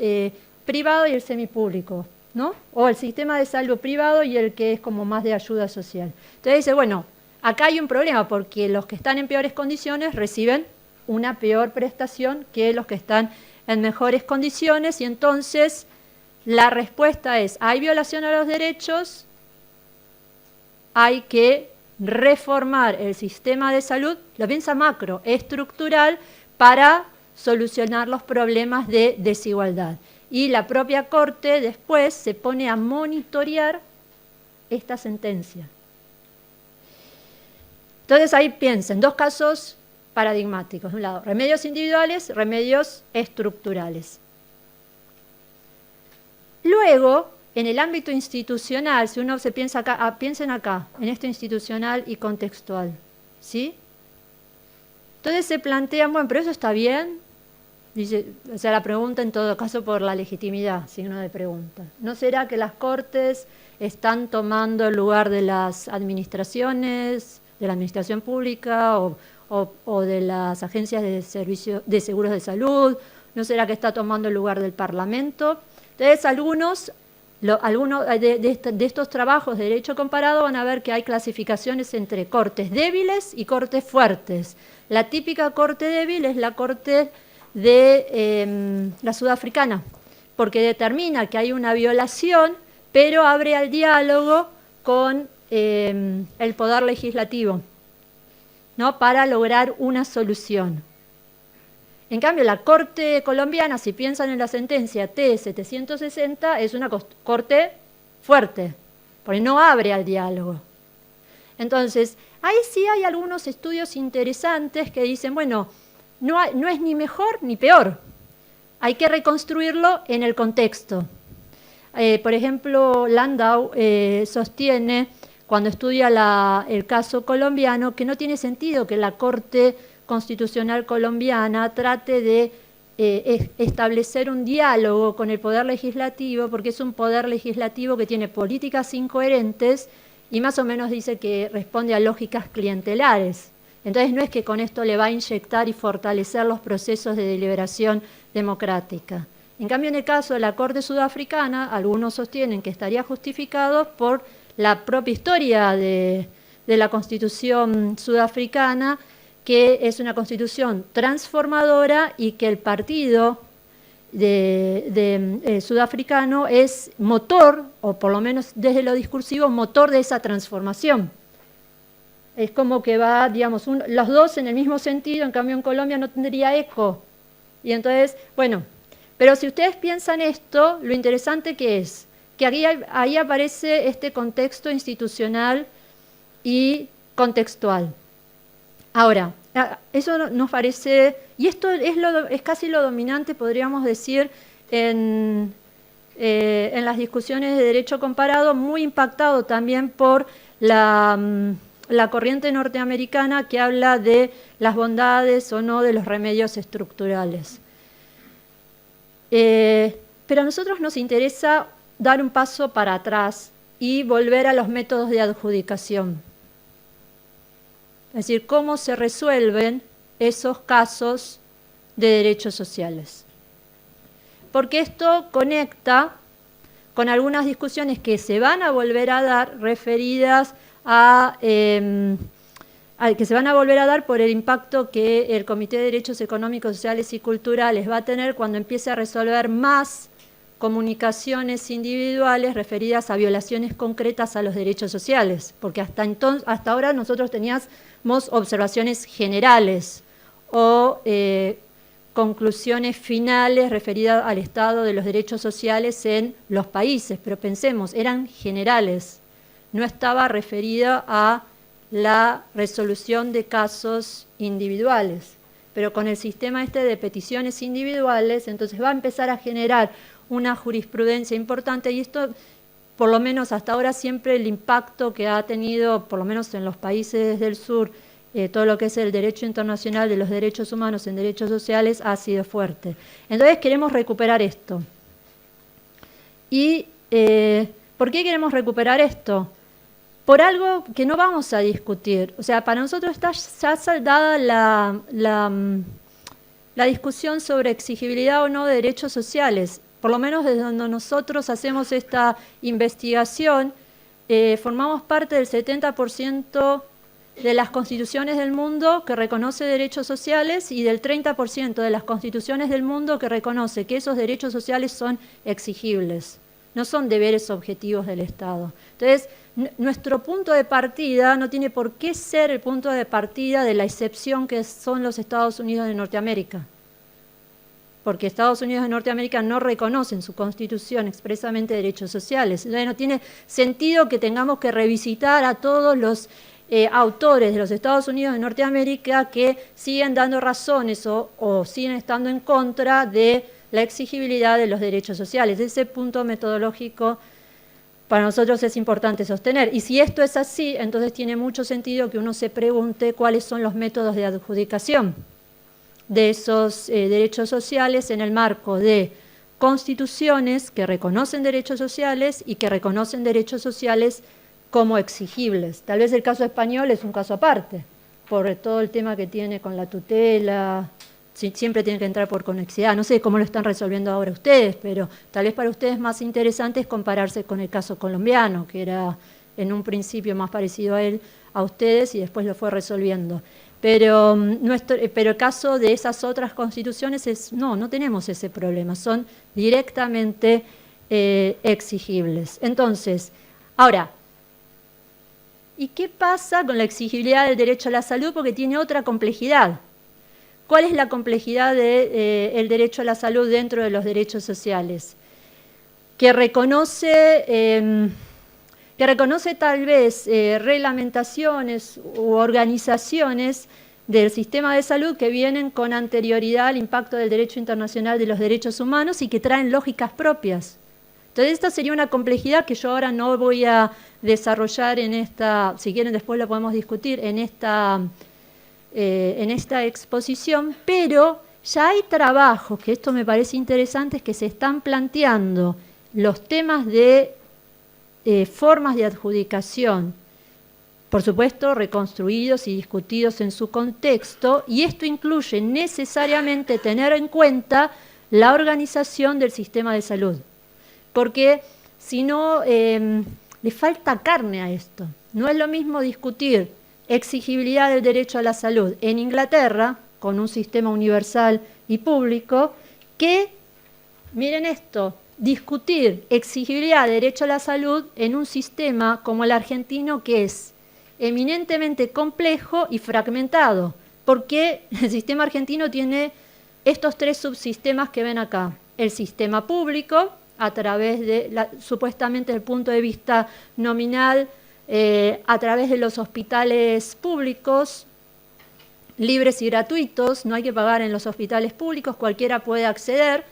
privado y el semipúblico, ¿no? O el sistema de salud privado y el que es como más de ayuda social. Entonces dice, bueno, acá hay un problema porque los que están en peores condiciones reciben una peor prestación que los que están en mejores condiciones y entonces la respuesta es, hay violación a los derechos, hay que reformar el sistema de salud, lo piensa macro, estructural, para solucionar los problemas de desigualdad. Y la propia Corte después se pone a monitorear esta sentencia. Entonces ahí piensen, dos casos paradigmáticos. De un lado, remedios individuales, remedios estructurales. Luego, en el ámbito institucional, si uno se piensa acá, piensen acá, en esto institucional y contextual, ¿sí? Entonces se plantean, bueno, pero eso está bien. Dice, o sea, la pregunta en todo caso por la legitimidad, signo de pregunta. ¿No será que las Cortes están tomando el lugar de las administraciones, de la administración pública o de las agencias de seguros de salud? ¿No será que está tomando el lugar del Parlamento? Entonces algunos de estos trabajos de derecho comparado van a ver que hay clasificaciones entre cortes débiles y cortes fuertes. La típica corte débil es la corte de la sudafricana, porque determina que hay una violación, pero abre al diálogo con el poder legislativo, ¿no? Para lograr una solución. En cambio, la Corte colombiana, si piensan en la sentencia T-760, es una corte fuerte, porque no abre al diálogo. Entonces, ahí sí hay algunos estudios interesantes que dicen, bueno, no es ni mejor ni peor, hay que reconstruirlo en el contexto. Por ejemplo, Landau sostiene, cuando estudia el caso colombiano, que no tiene sentido que la Corte Constitucional colombiana trate de establecer un diálogo con el Poder Legislativo, porque es un Poder Legislativo que tiene políticas incoherentes y más o menos dice que responde a lógicas clientelares. Entonces no es que con esto le va a inyectar y fortalecer los procesos de deliberación democrática. En cambio, en el caso de la Corte Sudafricana, algunos sostienen que estaría justificado por la propia historia de la Constitución sudafricana, que es una constitución transformadora y que el partido sudafricano es motor, o por lo menos desde lo discursivo, motor de esa transformación. Es como que va, digamos, los dos en el mismo sentido, en cambio en Colombia no tendría eco. Y entonces, bueno, pero si ustedes piensan esto, lo interesante que es que ahí aparece este contexto institucional y contextual. Ahora, eso nos parece, y esto es casi lo dominante, podríamos decir, en las discusiones de derecho comparado, muy impactado también por la corriente norteamericana que habla de las bondades o no de los remedios estructurales. Pero a nosotros nos interesa dar un paso para atrás y volver a los métodos de adjudicación. Es decir, cómo se resuelven esos casos de derechos sociales. Porque esto conecta con algunas discusiones que se van a volver a dar referidas que se van a volver a dar por el impacto que el Comité de Derechos Económicos, Sociales y Culturales va a tener cuando empiece a resolver más comunicaciones individuales referidas a violaciones concretas a los derechos sociales, porque hasta ahora nosotros teníamos observaciones generales o conclusiones finales referidas al estado de los derechos sociales en los países, pero pensemos, eran generales, no estaba referida a la resolución de casos individuales, pero con el sistema de peticiones individuales, entonces va a empezar a generar una jurisprudencia importante, y esto, por lo menos hasta ahora, siempre el impacto que ha tenido, por lo menos en los países del sur, todo lo que es el derecho internacional de los derechos humanos en derechos sociales, ha sido fuerte. Entonces queremos recuperar esto. ¿Y por qué queremos recuperar esto? Por algo que no vamos a discutir. O sea, para nosotros está ya saldada la discusión sobre exigibilidad o no de derechos sociales. Por lo menos desde donde nosotros hacemos esta investigación, formamos parte del 70% de las constituciones del mundo que reconoce derechos sociales y del 30% de las constituciones del mundo que reconoce que esos derechos sociales son exigibles, no son deberes objetivos del Estado. Entonces, nuestro punto de partida no tiene por qué ser el punto de partida de la excepción que son los Estados Unidos de Norteamérica, porque Estados Unidos de Norteamérica no reconoce en su Constitución expresamente derechos sociales. Entonces no tiene sentido que tengamos que revisitar a todos los autores de los Estados Unidos de Norteamérica que siguen dando razones o siguen estando en contra de la exigibilidad de los derechos sociales. Ese punto metodológico para nosotros es importante sostener. Y si esto es así, entonces tiene mucho sentido que uno se pregunte cuáles son los métodos de adjudicación de esos derechos sociales en el marco de constituciones que reconocen derechos sociales y que reconocen derechos sociales como exigibles. Tal vez el caso español es un caso aparte, por todo el tema que tiene con la tutela, siempre tiene que entrar por conexidad. No sé cómo lo están resolviendo ahora ustedes, pero tal vez para ustedes más interesante es compararse con el caso colombiano, que era en un principio más parecido a ustedes y después lo fue resolviendo. Pero el caso de esas otras constituciones es, no tenemos ese problema, son directamente exigibles. Entonces, ahora, ¿y qué pasa con la exigibilidad del derecho a la salud? Porque tiene otra complejidad. ¿Cuál es la complejidad del derecho a la salud dentro de los derechos sociales? Que reconoce tal vez reglamentaciones u organizaciones del sistema de salud que vienen con anterioridad al impacto del derecho internacional de los derechos humanos y que traen lógicas propias. Entonces esta sería una complejidad que yo ahora no voy a desarrollar en esta, si quieren después la podemos discutir en esta exposición, pero ya hay trabajos, que esto me parece interesante, que se están planteando los temas de formas de adjudicación, por supuesto reconstruidos y discutidos en su contexto, y esto incluye necesariamente tener en cuenta la organización del sistema de salud, porque si no, le falta carne a esto. No es lo mismo discutir exigibilidad del derecho a la salud en Inglaterra, con un sistema universal y público, que, miren esto, discutir exigibilidad de derecho a la salud en un sistema como el argentino, que es eminentemente complejo y fragmentado, porque el sistema argentino tiene estos tres subsistemas que ven acá: el sistema público, a través de, supuestamente desde el punto de vista nominal, a través de los hospitales públicos, libres y gratuitos, no hay que pagar en los hospitales públicos, cualquiera puede acceder.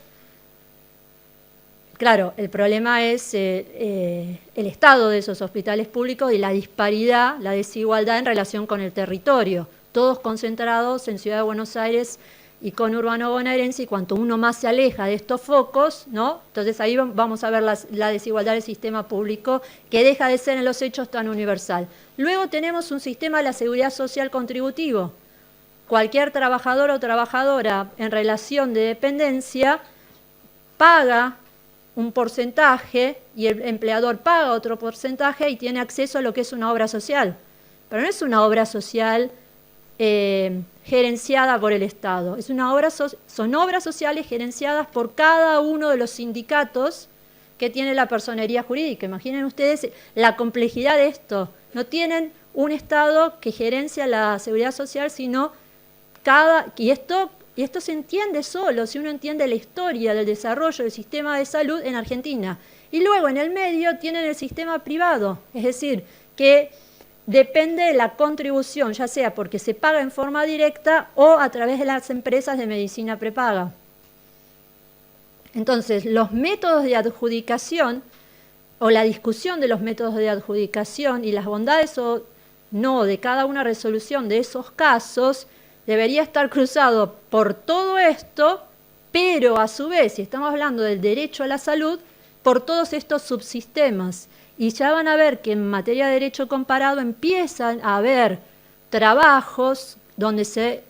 Claro, el problema es el estado de esos hospitales públicos y la disparidad, la desigualdad en relación con el territorio, todos concentrados en Ciudad de Buenos Aires y conurbano bonaerense, y cuanto uno más se aleja de estos focos, ¿no? Entonces ahí vamos a ver la desigualdad del sistema público, que deja de ser en los hechos tan universal. Luego tenemos un sistema de la seguridad social contributivo. Cualquier trabajador o trabajadora en relación de dependencia paga un porcentaje y el empleador paga otro porcentaje y tiene acceso a lo que es una obra social. Pero no es una obra social gerenciada por el Estado. Es una obra son obras sociales gerenciadas por cada uno de los sindicatos que tiene la personería jurídica. Imaginen ustedes la complejidad de esto. No tienen un Estado que gerencia la seguridad social, sino y esto se entiende solo si uno entiende la historia del desarrollo del sistema de salud en Argentina. Y luego en el medio tienen el sistema privado, es decir, que depende de la contribución, ya sea porque se paga en forma directa o a través de las empresas de medicina prepaga. Entonces, los métodos de adjudicación o la discusión de los métodos de adjudicación y las bondades o no de cada una resolución de esos casos debería estar cruzado por todo esto, pero a su vez, si estamos hablando del derecho a la salud, por todos estos subsistemas. Y ya van a ver que en materia de derecho comparado empiezan a haber trabajos donde se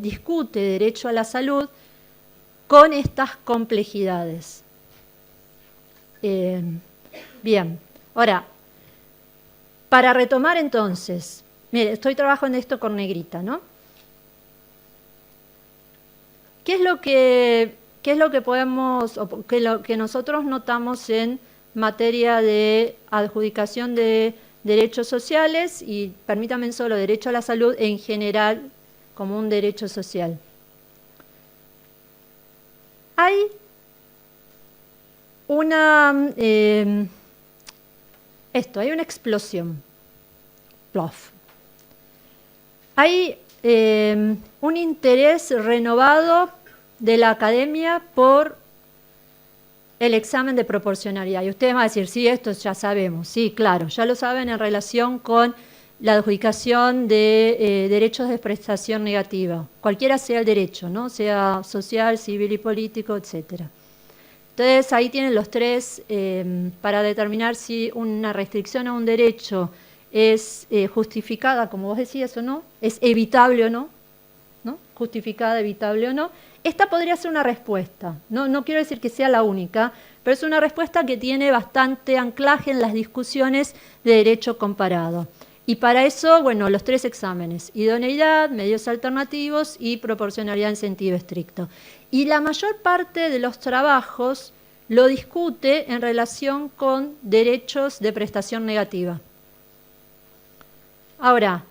discute derecho a la salud con estas complejidades. Bien, ahora, para retomar entonces, mire, estoy trabajando en esto con negrita, ¿no? ¿Qué es lo que podemos, o que nosotros notamos en materia de adjudicación de derechos sociales y, permítanme solo, derecho a la salud en general como un derecho social? Hay hay una explosión. Plof. Hay un interés renovado de la academia por el examen de proporcionalidad. Y ustedes van a decir, sí, esto ya sabemos. Sí, claro, ya lo saben en relación con la adjudicación de derechos de prestación negativa. Cualquiera sea el derecho, ¿no? Sea social, civil y político, etc. Entonces, ahí tienen los tres para determinar si una restricción a un derecho es justificada, como vos decías, o no, es evitable o no, ¿no? Justificada, evitable o no. Esta podría ser una respuesta, no quiero decir que sea la única, pero es una respuesta que tiene bastante anclaje en las discusiones de derecho comparado. Y para eso, bueno, los tres exámenes: idoneidad, medios alternativos y proporcionalidad en sentido estricto. Y la mayor parte de los trabajos lo discute en relación con derechos de prestación negativa. Ahora,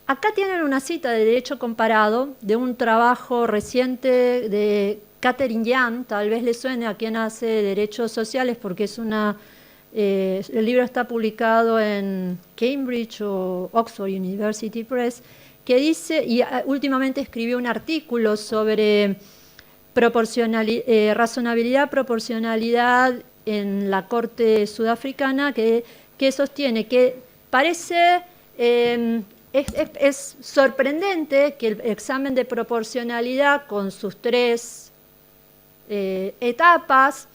acá tienen una cita de derecho comparado de un trabajo reciente de Catherine Young, tal vez le suene a quien hace derechos sociales porque es el libro está publicado en Cambridge o Oxford University Press, que dice, y últimamente escribió un artículo sobre razonabilidad, proporcionalidad en la Corte Sudafricana, que sostiene que parece... Es sorprendente que el examen de proporcionalidad con sus tres etapas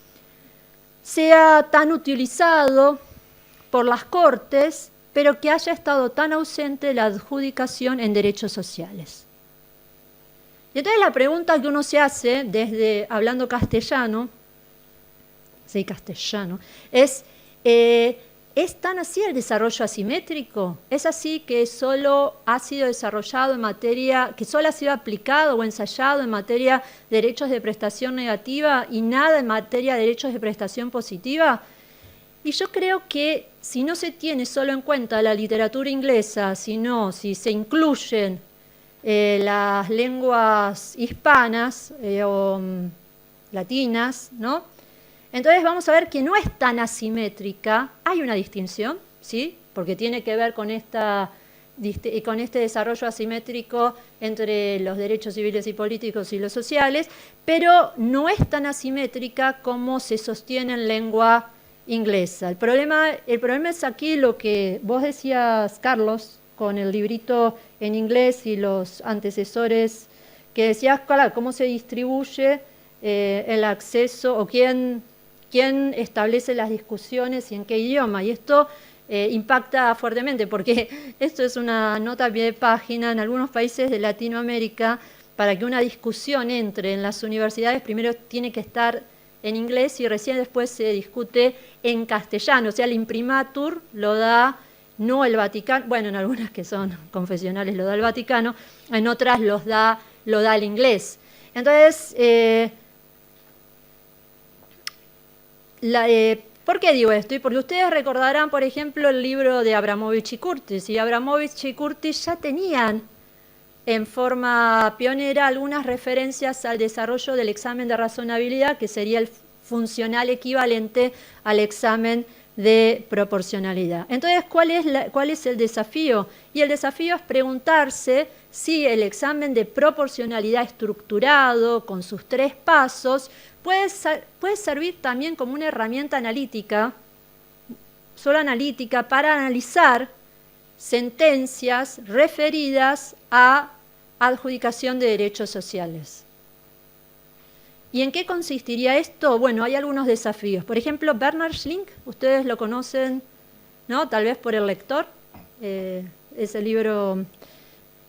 sea tan utilizado por las Cortes, pero que haya estado tan ausente la adjudicación en derechos sociales. Y entonces la pregunta que uno se hace, desde hablando castellano, sí, castellano, ¿es tan así el desarrollo asimétrico? ¿Es así que solo ha sido desarrollado en materia, que solo ha sido aplicado o ensayado en materia de derechos de prestación negativa y nada en materia de derechos de prestación positiva? Y yo creo que si no se tiene solo en cuenta la literatura inglesa, sino si se incluyen las lenguas hispanas o latinas, ¿no? Entonces vamos a ver que no es tan asimétrica, hay una distinción, ¿sí? Porque tiene que ver con este desarrollo asimétrico entre los derechos civiles y políticos y los sociales, pero no es tan asimétrica como se sostiene en lengua inglesa. El problema es aquí lo que vos decías, Carlos, con el librito en inglés y los antecesores, que decías, claro, cómo se distribuye el acceso o quién establece las discusiones y en qué idioma. Y esto impacta fuertemente, porque esto es una nota a pie de página en algunos países de Latinoamérica. Para que una discusión entre en las universidades, primero tiene que estar en inglés y recién después se discute en castellano. O sea, el imprimatur lo da no el Vaticano, bueno, en algunas que son confesionales lo da el Vaticano, en otras lo da el inglés. Entonces, ¿por qué digo esto? Porque ustedes recordarán, por ejemplo, el libro de Abramovich y Curtis. Y Abramovich y Curtis ya tenían en forma pionera algunas referencias al desarrollo del examen de razonabilidad, que sería el funcional equivalente al examen de proporcionalidad. Entonces, ¿cuál es el desafío? Y el desafío es preguntarse si el examen de proporcionalidad estructurado, con sus 3 pasos, puede servir también como una herramienta analítica, solo analítica, para analizar sentencias referidas a adjudicación de derechos sociales. ¿Y en qué consistiría esto? Bueno, hay algunos desafíos. Por ejemplo, Bernhard Schlink, ustedes lo conocen, ¿no? Tal vez por el lector, ese libro,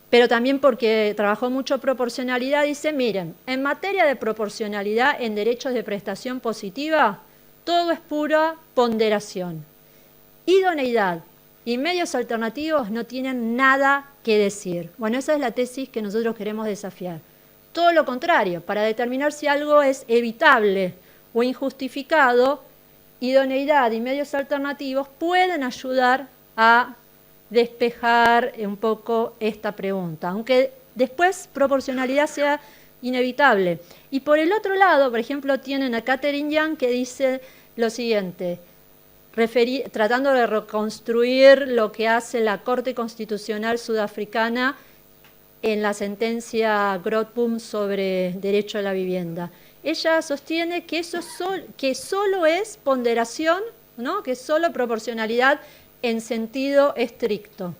pero también porque trabajó mucho proporcionalidad. Dice, miren, en materia de proporcionalidad en derechos de prestación positiva, todo es pura ponderación. Idoneidad y medios alternativos no tienen nada que decir. Bueno, esa es la tesis que nosotros queremos desafiar. Todo lo contrario, para determinar si algo es evitable o injustificado, idoneidad y medios alternativos pueden ayudar a despejar un poco esta pregunta, aunque después proporcionalidad sea inevitable. Y por el otro lado, por ejemplo, tienen a Catherine Young, que dice lo siguiente, tratando de reconstruir lo que hace la Corte Constitucional Sudafricana en la sentencia Grootboom sobre derecho a la vivienda. Ella sostiene que eso que solo es ponderación, ¿no? Que es solo proporcionalidad en sentido estricto.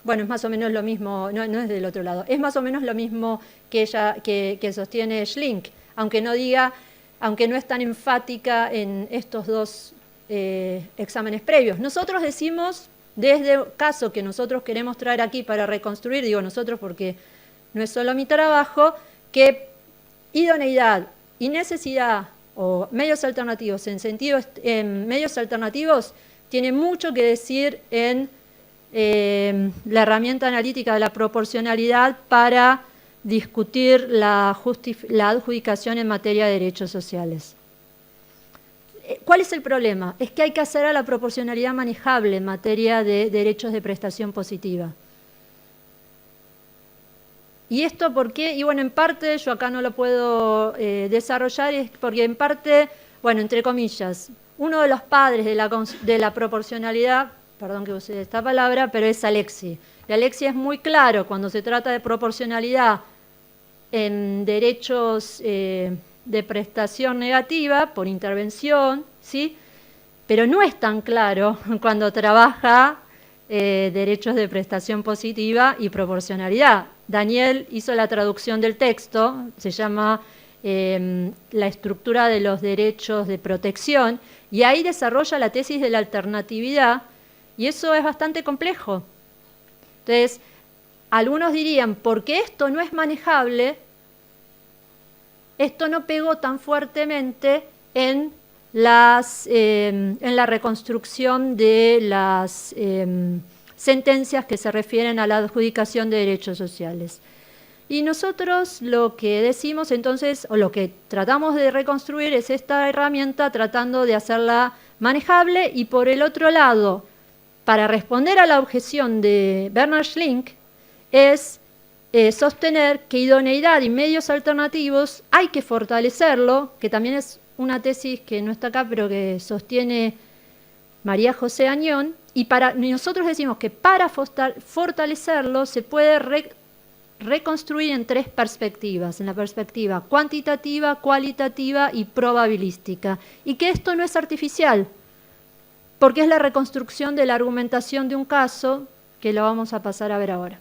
Bueno, es más o menos lo mismo, no es del otro lado, es más o menos lo mismo que sostiene Schlink, aunque no es tan enfática en estos 2 exámenes previos. Nosotros decimos, desde el caso que nosotros queremos traer aquí para reconstruir, digo nosotros porque no es solo mi trabajo, que idoneidad y necesidad o medios alternativos en medios alternativos tiene mucho que decir en la herramienta analítica de la proporcionalidad para discutir la adjudicación en materia de derechos sociales. ¿Cuál es el problema? Es que hay que hacer a la proporcionalidad manejable en materia de derechos de prestación positiva. ¿Y esto por qué? Y bueno, en parte, yo acá no lo puedo desarrollar, es porque en parte, bueno, entre comillas, uno de los padres de la proporcionalidad, perdón que use esta palabra, pero es Alexis. Y Alexis es muy claro cuando se trata de proporcionalidad en derechos de prestación negativa por intervención, ¿sí? Pero no es tan claro cuando trabaja derechos de prestación positiva y proporcionalidad. Daniel hizo la traducción del texto, se llama La estructura de los derechos de protección, y ahí desarrolla la tesis de la alternatividad, y eso es bastante complejo. Entonces, algunos dirían, porque esto no es manejable, esto no pegó tan fuertemente en la reconstrucción de las sentencias que se refieren a la adjudicación de derechos sociales. Y nosotros lo que decimos entonces, o lo que tratamos de reconstruir es esta herramienta tratando de hacerla manejable, y por el otro lado, para responder a la objeción de Bernhard Schlink, es sostener que idoneidad y medios alternativos hay que fortalecerlo, que también es una tesis que no está acá, pero que sostiene María José Añón, y nosotros decimos que para fortalecerlo se puede reconstruir en 3 perspectivas, en la perspectiva cuantitativa, cualitativa y probabilística, y que esto no es artificial, porque es la reconstrucción de la argumentación de un caso que lo vamos a pasar a ver ahora.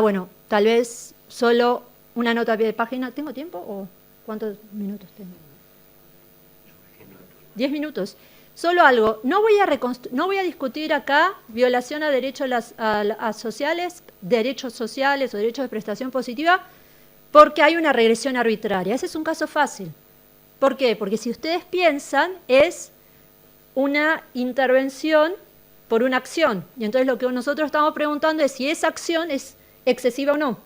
Bueno, tal vez solo una nota a pie de página. ¿Tengo tiempo o cuántos minutos tengo? 10 minutos. Solo algo, no voy a discutir acá violación a derechos sociales o derechos de prestación positiva, porque hay una regresión arbitraria. Ese es un caso fácil. ¿Por qué? Porque si ustedes piensan, es una intervención por una acción. Y entonces lo que nosotros estamos preguntando es si esa acción es excesiva o no,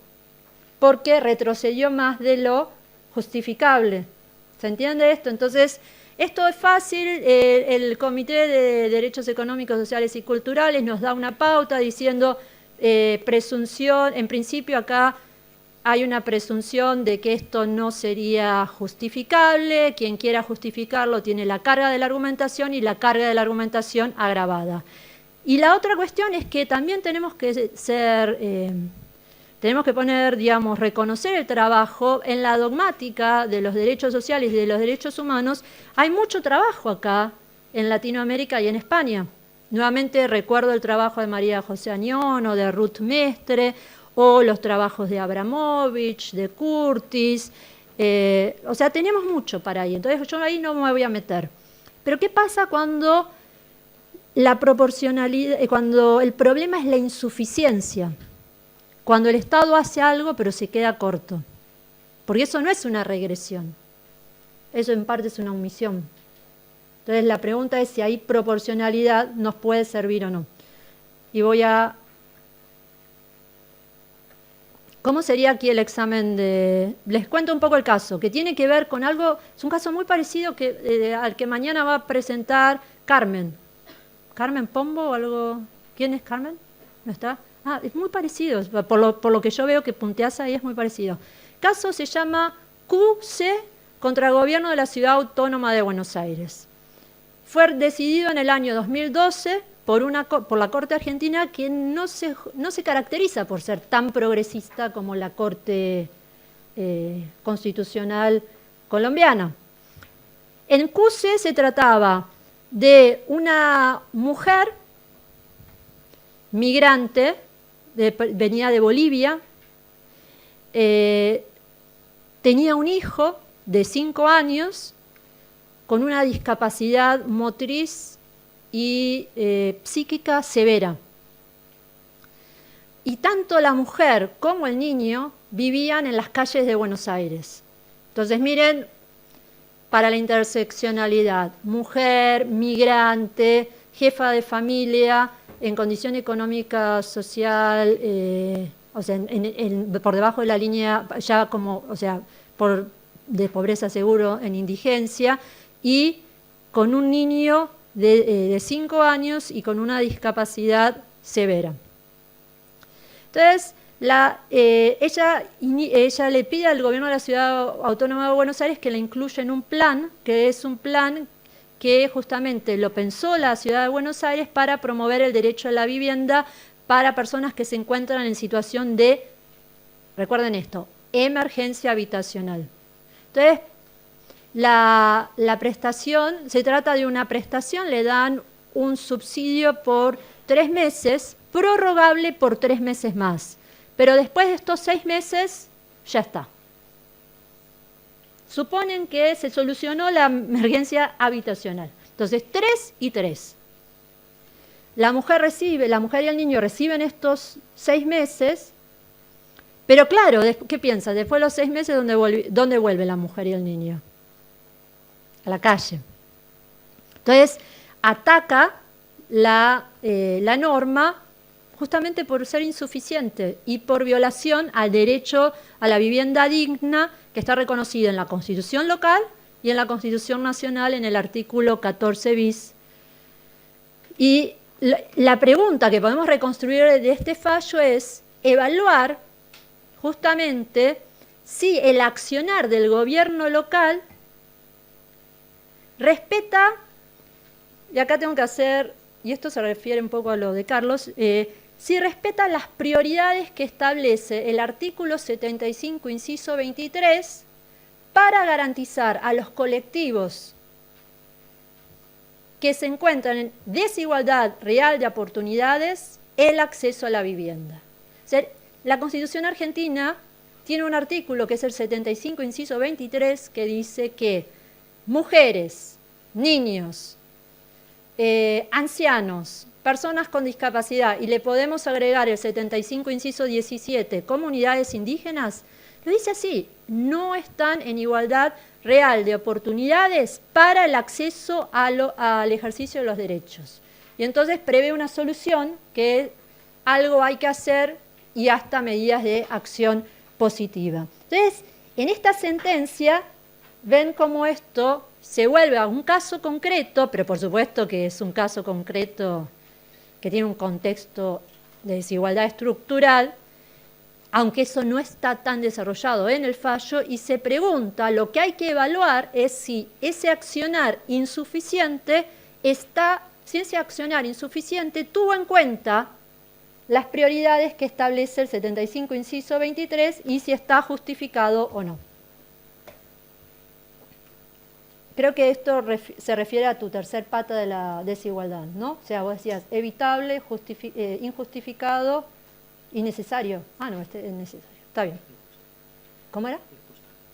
porque retrocedió más de lo justificable. ¿Se entiende esto? Entonces, esto es fácil. El Comité de Derechos Económicos, Sociales y Culturales nos da una pauta diciendo presunción. En principio acá hay una presunción de que esto no sería justificable. Quien quiera justificarlo tiene la carga de la argumentación y la carga de la argumentación agravada. Y la otra cuestión es que también tenemos que poner, digamos, reconocer el trabajo en la dogmática de los derechos sociales y de los derechos humanos. Hay mucho trabajo acá en Latinoamérica y en España. Nuevamente recuerdo el trabajo de María José Añón o de Ruth Mestre, o los trabajos de Abramovich, de Curtis. O sea, tenemos mucho para ahí. Entonces yo ahí no me voy a meter. Pero ¿qué pasa cuando la proporcionalidad, cuando el problema es la insuficiencia? Cuando el Estado hace algo pero se queda corto, porque eso no es una regresión, eso en parte es una omisión. Entonces la pregunta es si hay proporcionalidad, nos puede servir o no. Y ¿cómo sería aquí el examen de...? Les cuento un poco el caso, que tiene que ver con algo, es un caso muy parecido al que mañana va a presentar Carmen. ¿Carmen Pombo o algo? ¿Quién es Carmen? ¿No está? Es muy parecido, por lo que yo veo que punteás ahí es muy parecido. Caso se llama QC contra el gobierno de la Ciudad Autónoma de Buenos Aires. Fue decidido en el año 2012 por la Corte Argentina, que no se caracteriza por ser tan progresista como la Corte Constitucional colombiana. En QC se trataba de una mujer migrante, venía de Bolivia, tenía un hijo de 5 años con una discapacidad motriz y psíquica severa. Y tanto la mujer como el niño vivían en las calles de Buenos Aires. Entonces, miren, para la interseccionalidad, mujer, migrante, jefa de familia, en condición económica, social, o sea, por debajo de la línea, ya como, o sea, de pobreza seguro, en indigencia, y con un niño de 5 años y con una discapacidad severa. Entonces, ella le pide al gobierno de la Ciudad Autónoma de Buenos Aires que la incluya en un plan, que es un plan que justamente lo pensó la Ciudad de Buenos Aires para promover el derecho a la vivienda para personas que se encuentran en situación de, recuerden esto, emergencia habitacional. Entonces, la prestación, se trata de una prestación, le dan un subsidio por 3 meses, prorrogable por 3 meses más. Pero después de estos 6 meses, ya está. Suponen que se solucionó la emergencia habitacional. Entonces, 3 y 3. La mujer y el niño reciben estos 6 meses, pero claro, ¿qué piensa? Después de los 6 meses, ¿dónde vuelve la mujer y el niño? A la calle. Entonces, ataca la norma justamente por ser insuficiente y por violación al derecho a la vivienda digna, que está reconocido en la Constitución local y en la Constitución nacional en el artículo 14 bis. Y la pregunta que podemos reconstruir de este fallo es evaluar justamente si el accionar del gobierno local respeta, y acá tengo que hacer, y esto se refiere un poco a lo de Carlos, si respeta las prioridades que establece el artículo 75, inciso 23, para garantizar a los colectivos que se encuentran en desigualdad real de oportunidades el acceso a la vivienda. O sea, la Constitución argentina tiene un artículo que es el 75, inciso 23, que dice que mujeres, niños, ancianos, personas con discapacidad, y le podemos agregar el 75, inciso 17, comunidades indígenas, lo dice así, no están en igualdad real de oportunidades para el acceso al ejercicio de los derechos. Y entonces prevé una solución que algo hay que hacer y hasta medidas de acción positiva. Entonces, en esta sentencia, ven cómo esto se vuelve a un caso concreto, pero por supuesto que es un caso concreto que tiene un contexto de desigualdad estructural, aunque eso no está tan desarrollado en el fallo, y se pregunta, lo que hay que evaluar es si ese accionar insuficiente tuvo en cuenta las prioridades que establece el 75, inciso 23, y si está justificado o no. Creo que esto se refiere a tu tercer pata de la desigualdad, ¿no? O sea, vos decías evitable, injustificado, innecesario. Ah, no, este es necesario. Está bien. ¿Cómo era?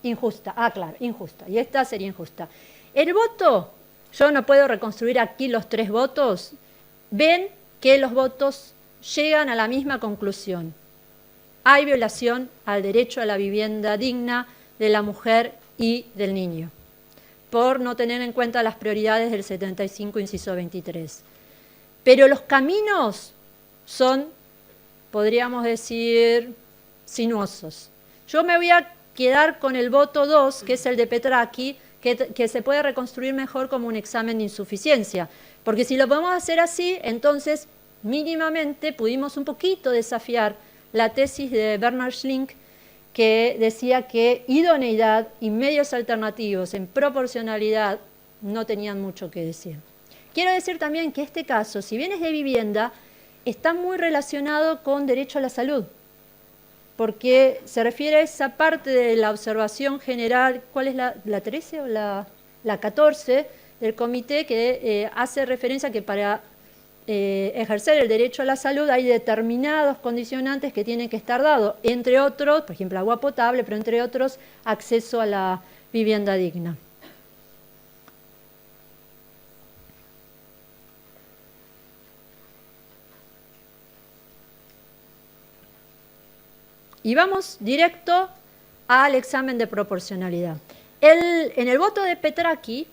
Injusta. Ah, claro, injusta. Y esta sería injusta. El voto, yo no puedo reconstruir aquí los 3 votos. Ven que los votos llegan a la misma conclusión. Hay violación al derecho a la vivienda digna de la mujer y del niño, por no tener en cuenta las prioridades del 75, inciso 23. Pero los caminos son, podríamos decir, sinuosos. Yo me voy a quedar con el voto 2, que es el de Petracchi, que se puede reconstruir mejor como un examen de insuficiencia. Porque si lo podemos hacer así, entonces mínimamente pudimos un poquito desafiar la tesis de Bernhard Schlink, que decía que idoneidad y medios alternativos en proporcionalidad no tenían mucho que decir. Quiero decir también que este caso, si bien es de vivienda, está muy relacionado con derecho a la salud, porque se refiere a esa parte de la observación general, ¿cuál es la 13 o la 14 del comité, que hace referencia a que para ejercer el derecho a la salud hay determinados condicionantes que tienen que estar dados, entre otros, por ejemplo, agua potable, pero entre otros, acceso a la vivienda digna. Y vamos directo al examen de proporcionalidad. En el voto de Petracchi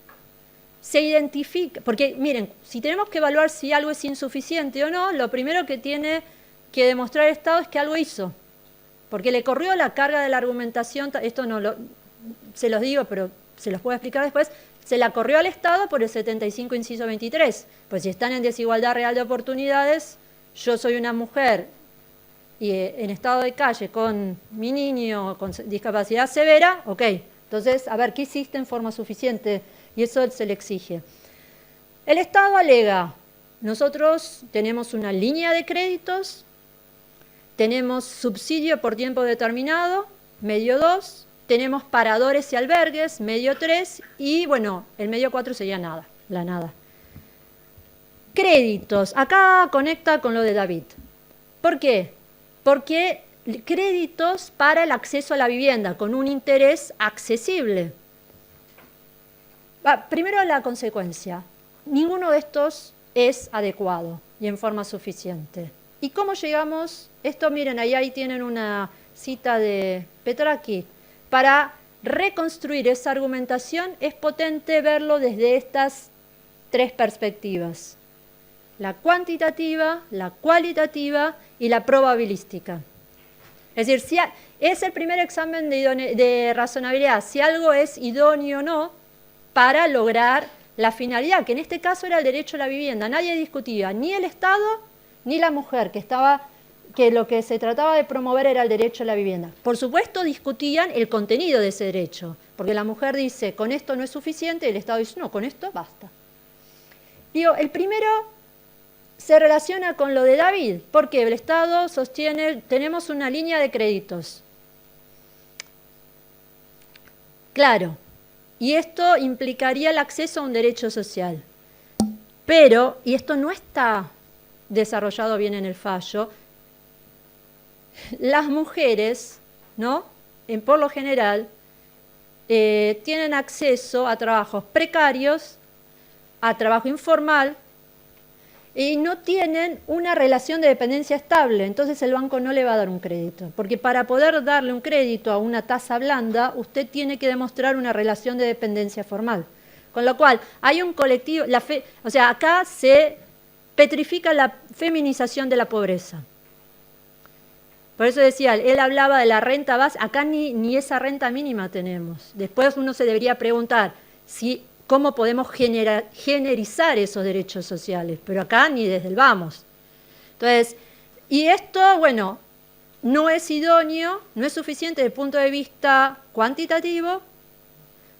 se identifica, porque miren, si tenemos que evaluar si algo es insuficiente o no, lo primero que tiene que demostrar el Estado es que algo hizo, porque le corrió la carga de la argumentación, esto se los digo, pero se los puedo explicar después, se la corrió al Estado por el 75, inciso 23, pues si están en desigualdad real de oportunidades, yo soy una mujer y en estado de calle con mi niño con discapacidad severa, ok, entonces, a ver, ¿qué hiciste en forma suficiente? Y eso se le exige. El Estado alega, nosotros tenemos una línea de créditos, tenemos subsidio por tiempo determinado, medio 2, tenemos paradores y albergues, medio 3, y bueno, el medio 4 sería nada, la nada. Créditos, acá conecta con lo de David. ¿Por qué? Porque créditos para el acceso a la vivienda con un interés accesible. Primero la consecuencia, ninguno de estos es adecuado y en forma suficiente. ¿Y cómo llegamos? Esto, miren, ahí tienen una cita de Petracchi. Para reconstruir esa argumentación es potente verlo desde estas 3 perspectivas: la cuantitativa, la cualitativa y la probabilística. Es decir, si es el primer examen de razonabilidad, si algo es idóneo o no, para lograr la finalidad, que en este caso era el derecho a la vivienda. Nadie discutía, ni el Estado ni la mujer, que que lo que se trataba de promover era el derecho a la vivienda. Por supuesto, discutían el contenido de ese derecho, porque la mujer dice, con esto no es suficiente, y el Estado dice, no, con esto basta. Digo, el primero se relaciona con lo de David, porque el Estado sostiene, tenemos una línea de créditos. Claro, y esto implicaría el acceso a un derecho social. Pero, y esto no está desarrollado bien en el fallo, las mujeres, ¿no? Por lo general, tienen acceso a trabajos precarios, a trabajo informal, y no tienen una relación de dependencia estable, entonces el banco no le va a dar un crédito, porque para poder darle un crédito a una tasa blanda, usted tiene que demostrar una relación de dependencia formal. Con lo cual, hay un colectivo, o sea, acá se petrifica la feminización de la pobreza. Por eso decía, él hablaba de la renta base, acá ni esa renta mínima tenemos. Después uno se debería preguntar cómo podemos generizar esos derechos sociales, pero acá ni desde el vamos. Entonces, y esto, bueno, no es idóneo, no es suficiente desde el punto de vista cuantitativo,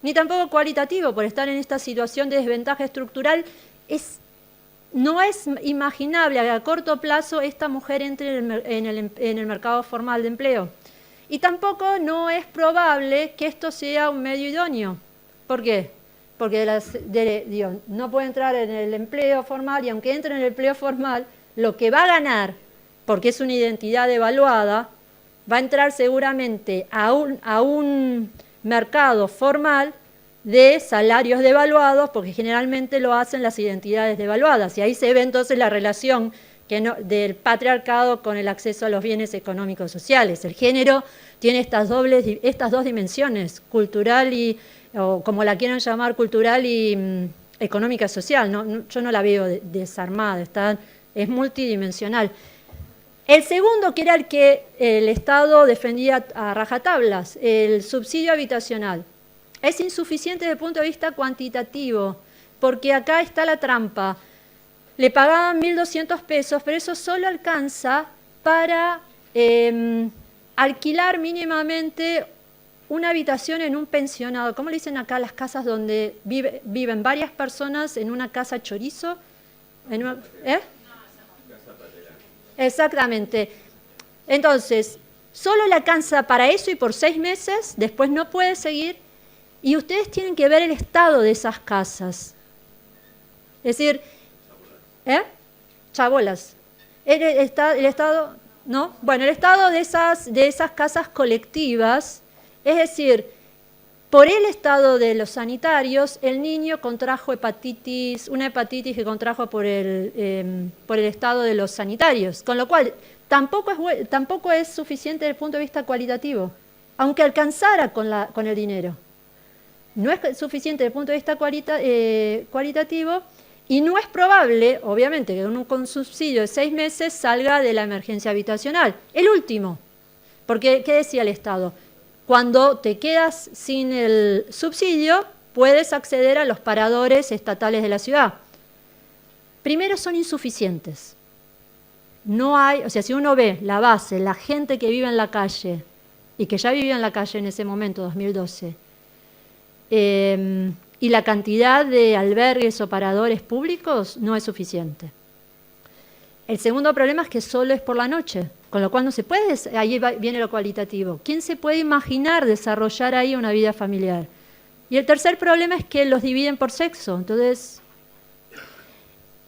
ni tampoco cualitativo, por estar en esta situación de desventaja estructural. No es imaginable que a corto plazo esta mujer entre en el mercado formal de empleo. Y tampoco no es probable que esto sea un medio idóneo. ¿Por qué? Porque no puede entrar en el empleo formal, y aunque entre en el empleo formal, lo que va a ganar, porque es una identidad devaluada, va a entrar seguramente a un mercado formal de salarios devaluados, porque generalmente lo hacen las identidades devaluadas, y ahí se ve entonces la relación del patriarcado con el acceso a los bienes económicos sociales. El género tiene estas dos dimensiones, cultural o como la quieran llamar, cultural y económica social. Yo no la veo desarmada, es multidimensional. El segundo, que era el que el Estado defendía a rajatablas, el subsidio habitacional. Es insuficiente desde el punto de vista cuantitativo, porque acá está la trampa. Le pagaban 1.200 pesos, pero eso solo alcanza para alquilar mínimamente una habitación en un pensionado. ¿Cómo le dicen acá las casas donde viven varias personas en una casa chorizo? Exactamente. Entonces, solo le alcanza para eso y por 6 meses, después no puede seguir. Y ustedes tienen que ver el estado de esas casas. Es decir, chabolas. El estado, ¿no? Bueno, el estado de esas casas colectivas, es decir, por el estado de los sanitarios, el niño contrajo una hepatitis que contrajo por el estado de los sanitarios, con lo cual tampoco es suficiente desde el punto de vista cualitativo, aunque alcanzara con el dinero. No es suficiente desde el punto de vista cualitativo, y no es probable, obviamente, que con un subsidio de 6 meses salga de la emergencia habitacional. El último, porque ¿qué decía el Estado? Cuando te quedas sin el subsidio, puedes acceder a los paradores estatales de la ciudad. Primero, son insuficientes. No hay, o sea, si uno ve la base, la gente que vive en la calle, y que ya vivía en la calle en ese momento, 2012, y la cantidad de albergues o paradores públicos no es suficiente. El segundo problema es que solo es por la noche, con lo cual no se puede, ahí viene lo cualitativo. ¿Quién se puede imaginar desarrollar ahí una vida familiar? Y el tercer problema es que los dividen por sexo, entonces.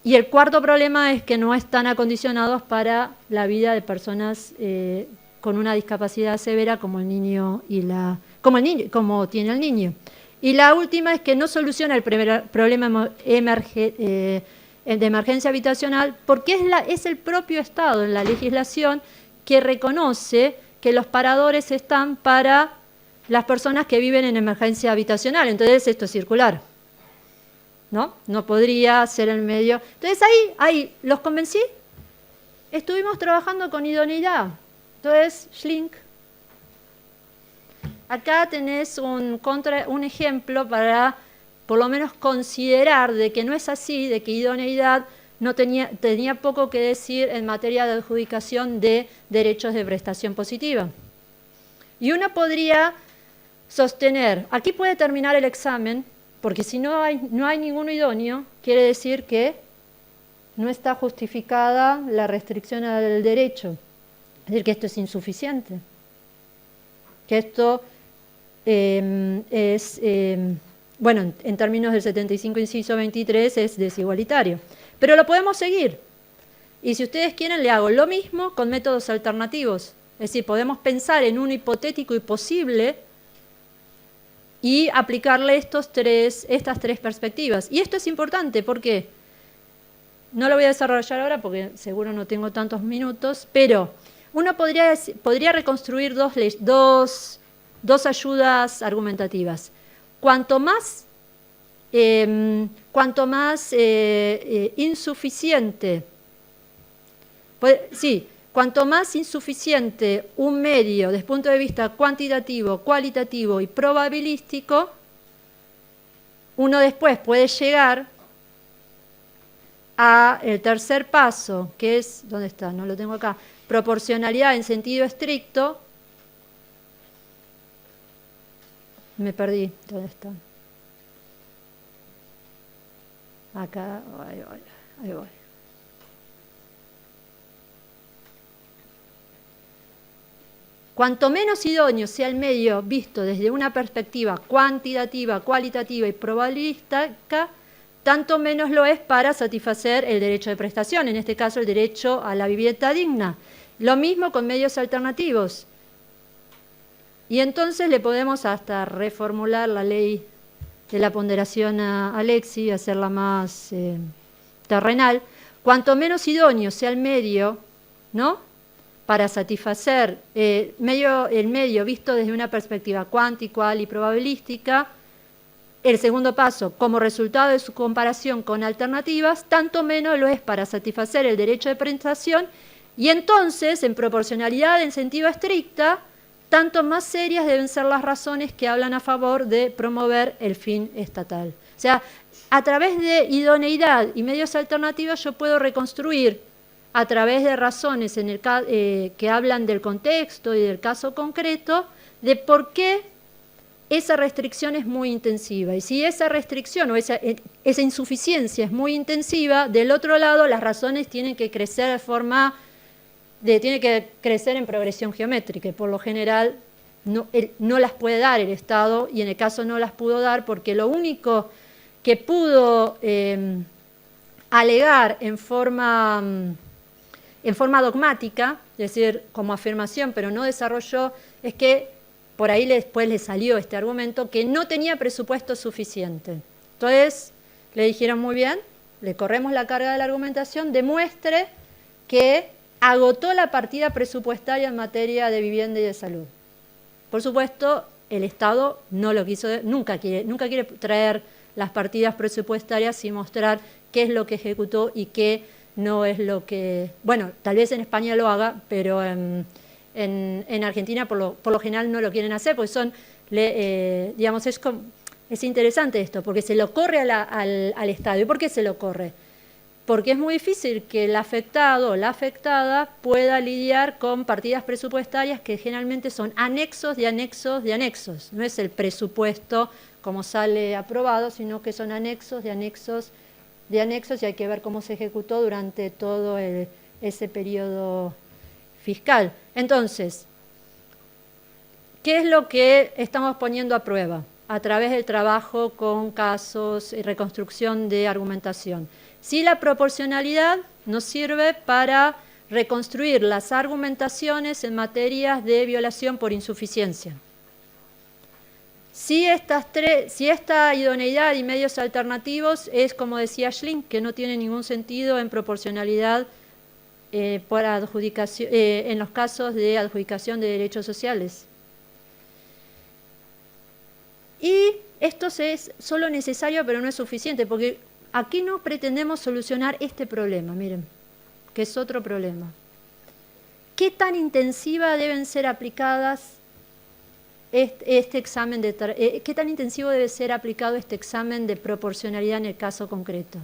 Y el cuarto problema es que no están acondicionados para la vida de personas con una discapacidad severa como como tiene el niño. Y la última es que no soluciona el problema de emergencia habitacional, porque es el propio Estado en la legislación que reconoce que los paradores están para las personas que viven en emergencia habitacional. Entonces esto es circular, ¿no? No podría ser el medio. Entonces ahí los convencí. Estuvimos trabajando con idoneidad. Entonces, Schlink. Acá tenés un ejemplo para por lo menos considerar de que no es así, de que idoneidad tenía poco que decir en materia de adjudicación de derechos de prestación positiva. Y uno podría sostener, aquí puede terminar el examen, porque si no hay ninguno idóneo, quiere decir que no está justificada la restricción al derecho. Es decir, que esto es insuficiente. Que esto bueno, en términos del 75, inciso 23, es desigualitario. Pero lo podemos seguir. Y si ustedes quieren, le hago lo mismo con métodos alternativos. Es decir, podemos pensar en uno hipotético y posible y aplicarle estas tres perspectivas. Y esto es importante porque, no lo voy a desarrollar ahora porque seguro no tengo tantos minutos, pero uno podría reconstruir dos ayudas argumentativas. Cuanto más insuficiente, cuanto más insuficiente un medio desde el punto de vista cuantitativo, cualitativo y probabilístico, uno después puede llegar al tercer paso, que es, ¿dónde está? No lo tengo acá, proporcionalidad en sentido estricto. Me perdí, ¿dónde está? Acá, ahí voy. Cuanto menos idóneo sea el medio visto desde una perspectiva cuantitativa, cualitativa y probabilística, tanto menos lo es para satisfacer el derecho de prestación, en este caso el derecho a la vivienda digna. Lo mismo con medios alternativos. Y entonces le podemos hasta reformular la ley de la ponderación a Alexi y hacerla más terrenal. Cuanto menos idóneo sea el medio, ¿no?, para satisfacer el medio visto desde una perspectiva cuanticual y probabilística, el segundo paso, como resultado de su comparación con alternativas, tanto menos lo es para satisfacer el derecho de prestación, y entonces, en proporcionalidad en sentido estricta, tanto más serias deben ser las razones que hablan a favor de promover el fin estatal. O sea, a través de idoneidad y medios alternativos yo puedo reconstruir, a través de razones que hablan del contexto y del caso concreto, de por qué esa restricción es muy intensiva. Y si esa restricción o esa insuficiencia es muy intensiva, del otro lado las razones tienen que crecer tiene que crecer en progresión geométrica, y por lo general no las puede dar el Estado, y en el caso no las pudo dar porque lo único que pudo alegar en forma dogmática, es decir, como afirmación, pero no desarrolló, es que por ahí después le salió este argumento, que no tenía presupuesto suficiente. Entonces le dijeron, muy bien, le corremos la carga de la argumentación, demuestre que agotó la partida presupuestaria en materia de vivienda y de salud. Por supuesto, el Estado no lo quiso, nunca quiere traer las partidas presupuestarias y mostrar qué es lo que ejecutó y qué no es lo que... Bueno, tal vez en España lo haga, pero en Argentina por lo general no lo quieren hacer, porque digamos, es interesante esto, porque se lo corre al Estado. ¿Y por qué se lo corre? Porque es muy difícil que el afectado o la afectada pueda lidiar con partidas presupuestarias que generalmente son anexos de anexos de anexos. No es el presupuesto como sale aprobado, sino que son anexos de anexos de anexos, y hay que ver cómo se ejecutó durante todo ese periodo fiscal. Entonces, ¿qué es lo que estamos poniendo a prueba? A través del trabajo con casos y reconstrucción de argumentación. Si la proporcionalidad nos sirve para reconstruir las argumentaciones en materias de violación por insuficiencia. Si esta idoneidad y medios alternativos es, como decía Schling, que no tiene ningún sentido en proporcionalidad por adjudicación, en los casos de adjudicación de derechos sociales. Y esto es solo necesario, pero no es suficiente, porque aquí no pretendemos solucionar este problema, miren, que es otro problema. ¿Qué tan intensiva deben ser aplicadas este examen qué tan intensivo debe ser aplicado este examen de proporcionalidad en el caso concreto?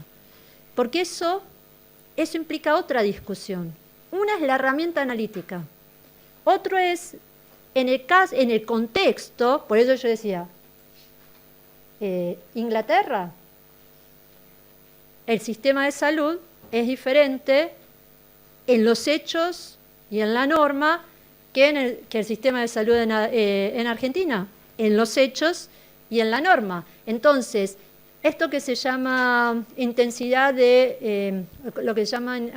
Porque eso eso implica otra discusión. Una es la herramienta analítica. Otro es, en el contexto, por eso yo decía, Inglaterra, el sistema de salud es diferente en los hechos y en la norma que el sistema de salud en Argentina, en los hechos y en la norma. Entonces, esto que se llama intensidad de, lo que llaman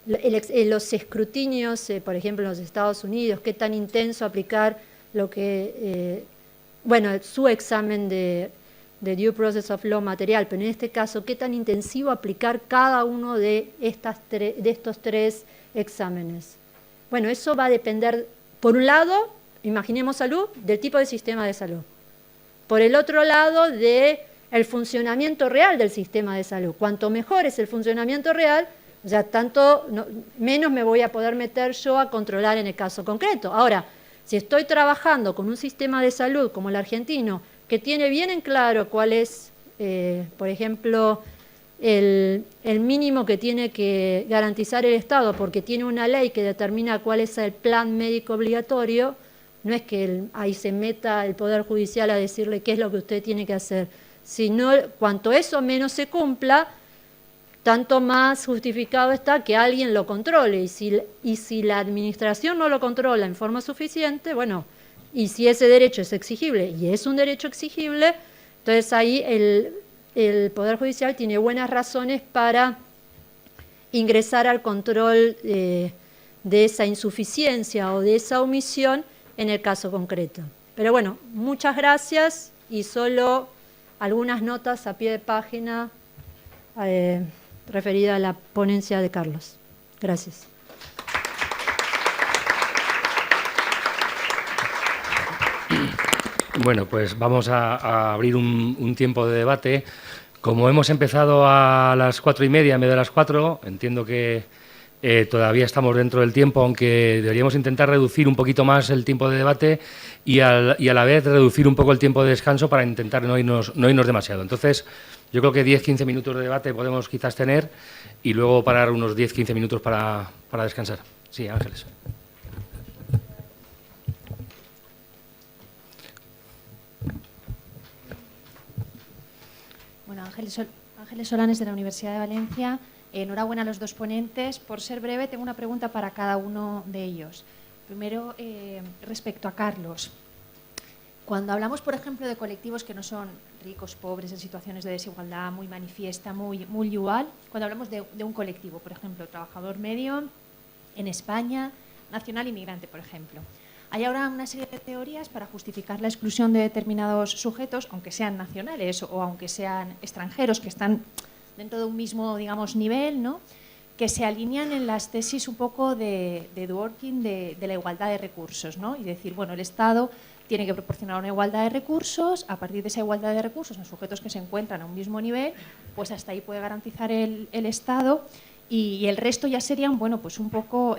los escrutinios, por ejemplo, en los Estados Unidos, qué tan intenso aplicar lo que, su examen de Due Process of Law material, pero en este caso, qué tan intensivo aplicar cada uno de estos tres exámenes. Bueno, eso va a depender, por un lado, imaginemos salud, del tipo de sistema de salud. Por el otro lado, del funcionamiento real del sistema de salud. Cuanto mejor es el funcionamiento real, ya menos me voy a poder meter yo a controlar en el caso concreto. Ahora, si estoy trabajando con un sistema de salud como el argentino, que tiene bien en claro cuál es, por ejemplo, el mínimo que tiene que garantizar el Estado, porque tiene una ley que determina cuál es el plan médico obligatorio, no es que ahí se meta el Poder Judicial a decirle qué es lo que usted tiene que hacer, sino cuanto eso menos se cumpla, tanto más justificado está que alguien lo controle. Y si la administración no lo controla en forma suficiente, bueno, y si ese derecho es exigible, y es un derecho exigible, entonces ahí el Poder Judicial tiene buenas razones para ingresar al control de esa insuficiencia o de esa omisión en el caso concreto. Pero bueno, muchas gracias y solo algunas notas a pie de página referida a la ponencia de Carlos. Gracias. Bueno, pues vamos a abrir un tiempo de debate. Como hemos empezado a las 4:30, en vez de las 4, entiendo que todavía estamos dentro del tiempo, aunque deberíamos intentar reducir un poquito más el tiempo de debate y a la vez reducir un poco el tiempo de descanso para intentar no irnos demasiado. Entonces, yo creo que 10-15 minutos de debate podemos quizás tener y luego parar unos 10-15 minutos para descansar. Sí, Ángeles. Bueno, Ángeles Solanes, de la Universidad de Valencia. Enhorabuena a los dos ponentes. Por ser breve, tengo una pregunta para cada uno de ellos. Primero, respecto a Carlos. Cuando hablamos, por ejemplo, de colectivos que no son ricos, pobres, en situaciones de desigualdad muy manifiesta, muy igual, cuando hablamos de un colectivo, por ejemplo, trabajador medio en España, nacional inmigrante, por ejemplo. Hay ahora una serie de teorías para justificar la exclusión de determinados sujetos, aunque sean nacionales o aunque sean extranjeros, que están dentro de un mismo, digamos, nivel, ¿no?, que se alinean en las tesis un poco de Dworkin de la igualdad de recursos, ¿no? Y decir, bueno, el Estado tiene que proporcionar una igualdad de recursos, a partir de esa igualdad de recursos en sujetos que se encuentran a un mismo nivel, pues hasta ahí puede garantizar el Estado. Y el resto ya serían, bueno, pues un poco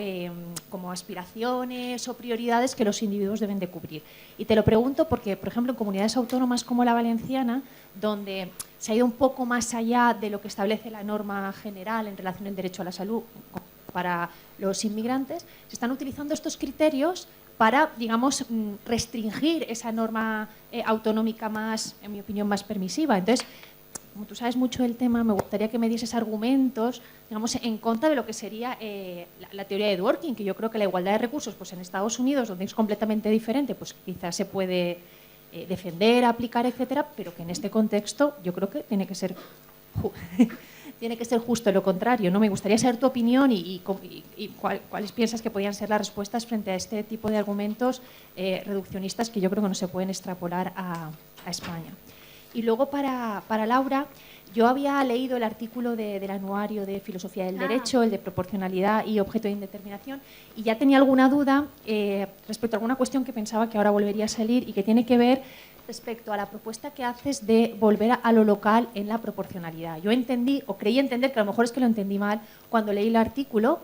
como aspiraciones o prioridades que los individuos deben de cubrir. Y te lo pregunto porque, por ejemplo, en comunidades autónomas como la valenciana, donde se ha ido un poco más allá de lo que establece la norma general en relación al derecho a la salud para los inmigrantes, se están utilizando estos criterios para, digamos, restringir esa norma autonómica más, en mi opinión, más permisiva. Entonces, como tú sabes mucho del tema, me gustaría que me dieses argumentos, digamos, en contra de lo que sería la teoría de Dworkin, que yo creo que la igualdad de recursos, pues en Estados Unidos, donde es completamente diferente, pues quizás se puede defender, aplicar, etcétera, pero que en este contexto yo creo que tiene que ser justo lo contrario, ¿no? Me gustaría saber tu opinión y cuáles piensas que podrían ser las respuestas frente a este tipo de argumentos reduccionistas que yo creo que no se pueden extrapolar a España. Y luego para Laura, yo había leído el artículo del anuario de Filosofía del Derecho, el de proporcionalidad y objeto de indeterminación, y ya tenía alguna duda respecto a alguna cuestión que pensaba que ahora volvería a salir y que tiene que ver respecto a la propuesta que haces de volver a lo local en la proporcionalidad. Yo entendí, o creí entender, que a lo mejor es que lo entendí mal cuando leí el artículo,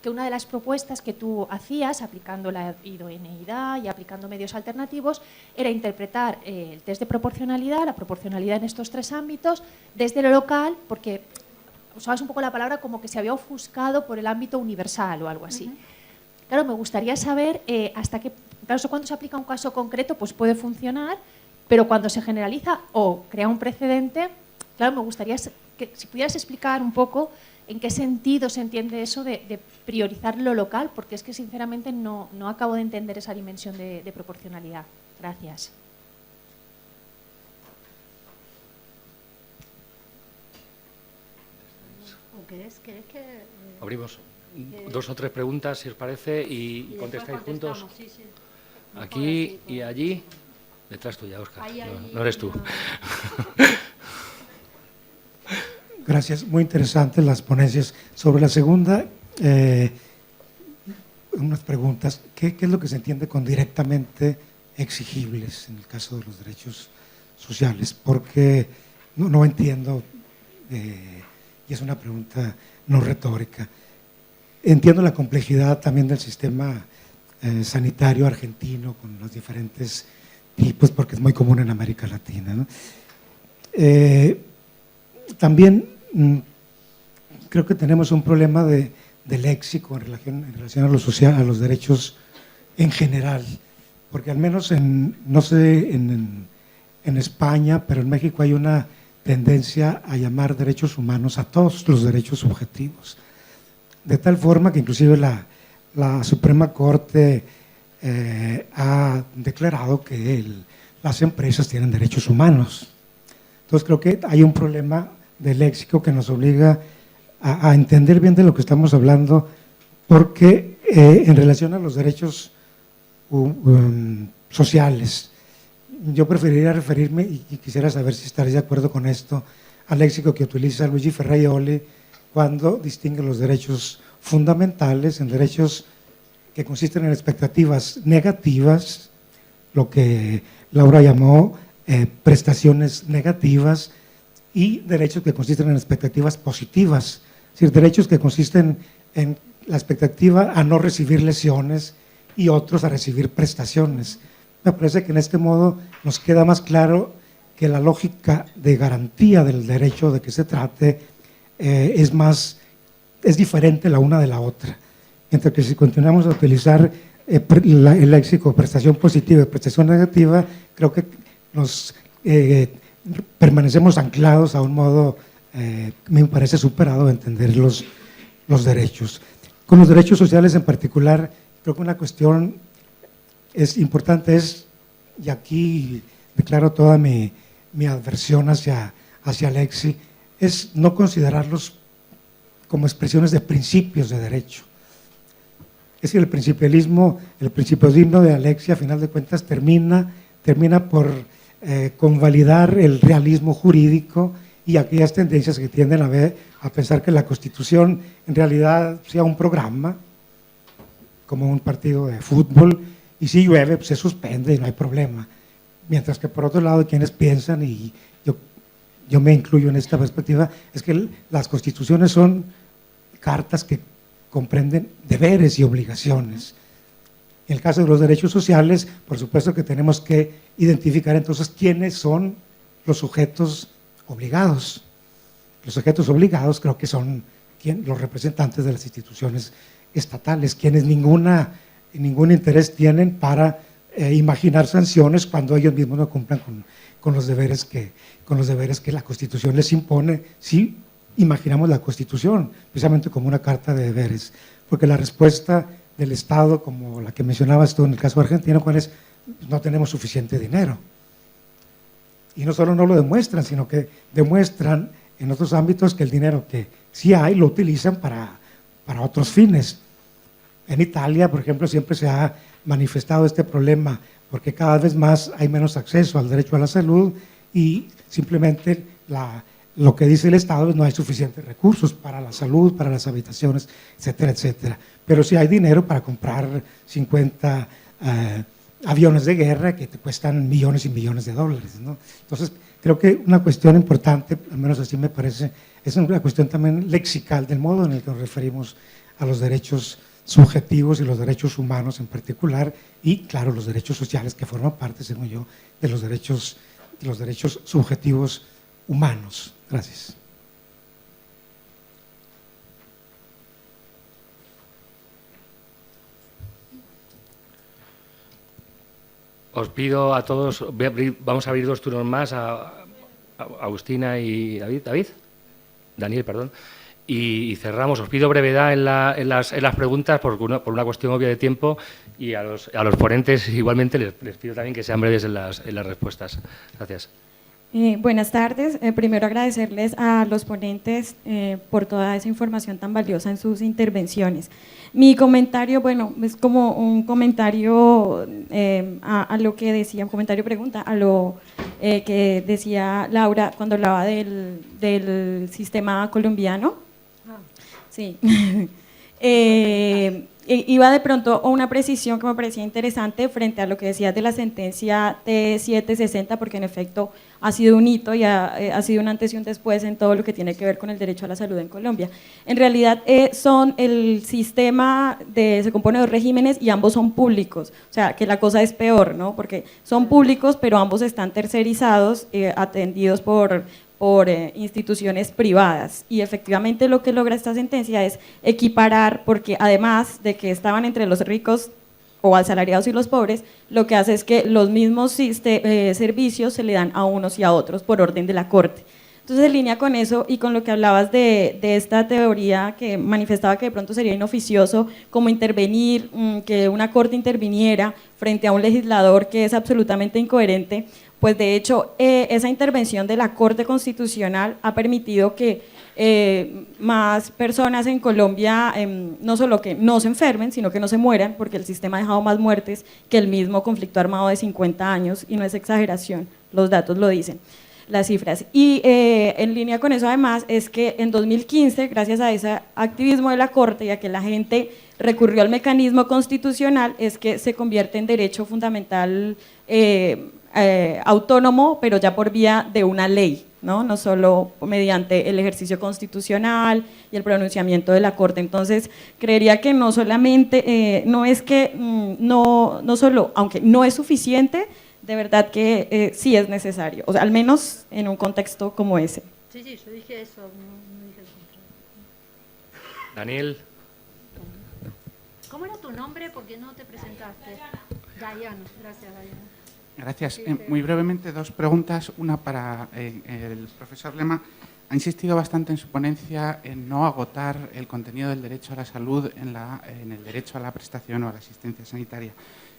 que una de las propuestas que tú hacías, aplicando la idoneidad y aplicando medios alternativos, era interpretar el test de proporcionalidad, la proporcionalidad en estos tres ámbitos, desde lo local, porque usabas un poco la palabra como que se había ofuscado por el ámbito universal o algo así. Claro, me gustaría saber hasta qué, claro, eso cuando se aplica a un caso concreto pues puede funcionar, pero cuando se generaliza o crea un precedente, claro, me gustaría que si pudieras explicar un poco en qué sentido se entiende eso de priorizar lo local, porque es que sinceramente no acabo de entender esa dimensión de proporcionalidad. Gracias. ¿Querés que Abrimos 2 o 3 preguntas, si os parece, y contestáis juntos. Sí, sí. Aquí y allí. Detrás tuya, Óscar. No eres tú. Gracias, muy interesantes las ponencias. Sobre la segunda, unas preguntas. ¿Qué es lo que se entiende con directamente exigibles en el caso de los derechos sociales? Porque no entiendo, y es una pregunta no retórica. Entiendo la complejidad también del sistema sanitario argentino con los diferentes tipos, porque es muy común en América Latina, ¿no? También creo que tenemos un problema de léxico en relación a lo social, a los derechos en general, porque al menos no sé en España, pero en México hay una tendencia a llamar derechos humanos a todos los derechos subjetivos, de tal forma que inclusive la Suprema Corte ha declarado que las empresas tienen derechos humanos. Entonces creo que hay un problema de léxico que nos obliga a entender bien de lo que estamos hablando, porque en relación a los derechos sociales, yo preferiría referirme, y quisiera saber si estaréis de acuerdo con esto, al léxico que utiliza Luigi Ferraioli cuando distingue los derechos fundamentales en derechos que consisten en expectativas negativas, lo que Laura llamó prestaciones negativas, y derechos que consisten en expectativas positivas, es decir, derechos que consisten en la expectativa a no recibir lesiones y otros a recibir prestaciones. Me parece que en este modo nos queda más claro que la lógica de garantía del derecho de que se trate es diferente la una de la otra. Mientras que si continuamos a utilizar el léxico prestación positiva y prestación negativa, creo que nos permanecemos anclados a un modo, me parece superado, de entender los derechos. Con los derechos sociales en particular, creo que una cuestión importante y aquí declaro toda mi adversión hacia Lexi, es no considerarlos como expresiones de principios de derecho. Es decir, el principialismo de Alexia, a final de cuentas, termina por convalidar el realismo jurídico y aquellas tendencias que tienden a pensar que la Constitución en realidad sea un programa, como un partido de fútbol, y si llueve, pues se suspende y no hay problema. Mientras que por otro lado, quienes piensan, y yo me incluyo en esta perspectiva, es que las constituciones son cartas que comprenden deberes y obligaciones. En el caso de los derechos sociales, por supuesto que tenemos que identificar entonces quiénes son los sujetos obligados. Los sujetos obligados creo que son los representantes de las instituciones estatales, quienes ningún interés tienen para imaginar sanciones cuando ellos mismos no cumplan con los deberes que la Constitución les impone. Si imaginamos la Constitución precisamente como una carta de deberes, porque la respuesta del Estado, como la que mencionabas tú en el caso argentino, ¿cuál es? No tenemos suficiente dinero. Y no solo no lo demuestran, sino que demuestran en otros ámbitos que el dinero que sí hay lo utilizan para otros fines. En Italia, por ejemplo, siempre se ha manifestado este problema porque cada vez más hay menos acceso al derecho a la salud y simplemente lo que dice el Estado es no hay suficientes recursos para la salud, para las habitaciones, etcétera, etcétera. Pero sí hay dinero para comprar 50 aviones de guerra que te cuestan millones y millones de dólares, ¿no? Entonces, creo que una cuestión importante, al menos así me parece, es una cuestión también lexical del modo en el que nos referimos a los derechos subjetivos y los derechos humanos en particular, y claro, los derechos sociales que forman parte, según yo, de los derechos subjetivos humanos. Gracias. Os pido a todos, vamos a abrir 2 turnos más, a Agustina y Daniel, perdón, y cerramos. Os pido brevedad en las preguntas por una cuestión obvia de tiempo, y a los ponentes igualmente les pido también que sean breves en las respuestas. Gracias. Buenas tardes. Primero agradecerles a los ponentes por toda esa información tan valiosa en sus intervenciones. Mi comentario, bueno, es como un comentario a lo que decía, un comentario pregunta, a lo que decía Laura cuando hablaba del sistema colombiano. Sí. Iba de pronto a una precisión que me parecía interesante frente a lo que decías de la sentencia T760, porque en efecto ha sido un hito y ha sido un antes y un después en todo lo que tiene que ver con el derecho a la salud en Colombia. En realidad el sistema se compone de 2 regímenes y ambos son públicos, o sea que la cosa es peor, ¿no? Porque son públicos pero ambos están tercerizados, atendidos por instituciones privadas, y efectivamente lo que logra esta sentencia es equiparar, porque además de que estaban entre los ricos o asalariados y los pobres, lo que hace es que los mismos servicios se le dan a unos y a otros por orden de la Corte. Entonces, en línea con eso y con lo que hablabas de esta teoría que manifestaba que de pronto sería inoficioso como intervenir, que una Corte interviniera frente a un legislador que es absolutamente incoherente, pues de hecho esa intervención de la Corte Constitucional ha permitido que más personas en Colombia no solo que no se enfermen, sino que no se mueran, porque el sistema ha dejado más muertes que el mismo conflicto armado de 50 años, y no es exageración, los datos lo dicen, las cifras. Y en línea con eso además es que en 2015, gracias a ese activismo de la Corte y a que la gente recurrió al mecanismo constitucional, es que se convierte en derecho fundamental autónomo, pero ya por vía de una ley, no solo mediante el ejercicio constitucional y el pronunciamiento de la Corte. Entonces, creería que no solamente, no es que, no solo, aunque no es suficiente, de verdad que sí es necesario, o sea, al menos en un contexto como ese. Sí, yo dije eso, no dije el contrario. Daniel. ¿Cómo era tu nombre? Porque no te presentaste. Dayana, gracias Dayana. Gracias. Muy brevemente, 2 preguntas. Una para el profesor Lema. Ha insistido bastante en su ponencia en no agotar el contenido del derecho a la salud en el derecho a la prestación o a la asistencia sanitaria.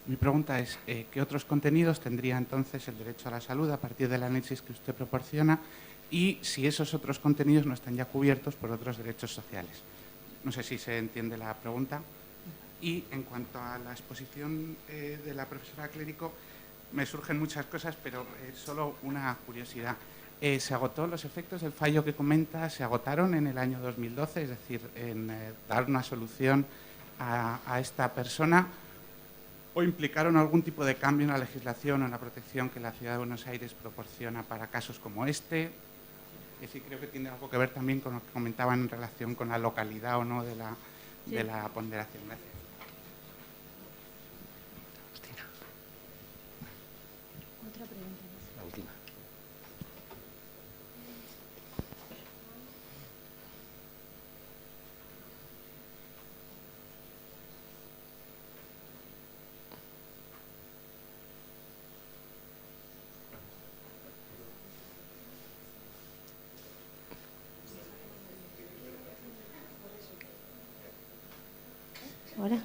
Mi pregunta es, ¿qué otros contenidos tendría entonces el derecho a la salud a partir del análisis que usted proporciona? Y si esos otros contenidos no están ya cubiertos por otros derechos sociales. No sé si se entiende la pregunta. Y en cuanto a la exposición de la profesora Clérico, me surgen muchas cosas, pero solo una curiosidad. ¿Se agotó los efectos del fallo que comenta? ¿Se agotaron en el año 2012? Es decir, en dar una solución a esta persona, ¿o implicaron algún tipo de cambio en la legislación o en la protección que la Ciudad de Buenos Aires proporciona para casos como este? Es decir, creo que tiene algo que ver también con lo que comentaban en relación con la localidad o no de la ponderación. Gracias. La última. Hola.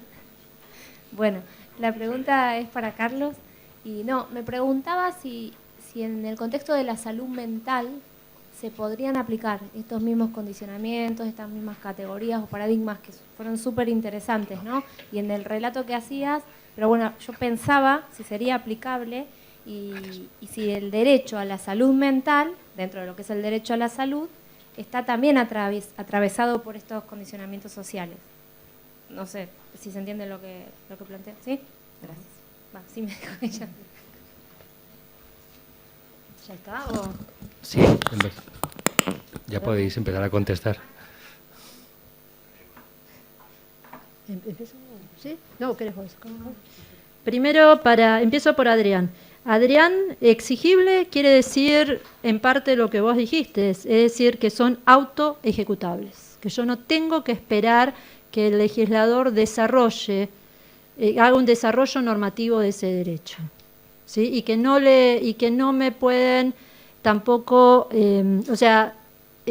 Bueno, la pregunta es para Carlos. Y no, me preguntaba si en el contexto de la salud mental se podrían aplicar estos mismos condicionamientos, estas mismas categorías o paradigmas que fueron súper interesantes, ¿no? Y en el relato que hacías, pero bueno, yo pensaba si sería aplicable y si el derecho a la salud mental, dentro de lo que es el derecho a la salud, está también atravesado por estos condicionamientos sociales. No sé si se entiende lo que plantea. ¿Sí? Gracias. Va, sí me dejo ella. ¿Ya está? ¿O? Sí, ya podéis empezar a contestar. ¿Empiezo? ¿Sí? No, ¿querés vos? Primero, empiezo por Adrián. Adrián, exigible quiere decir en parte lo que vos dijiste, es decir, que son autoejecutables, que yo no tengo que esperar que el legislador desarrolle, haga un desarrollo normativo de ese derecho. ¿sí? Y que no me pueden tampoco, o sea,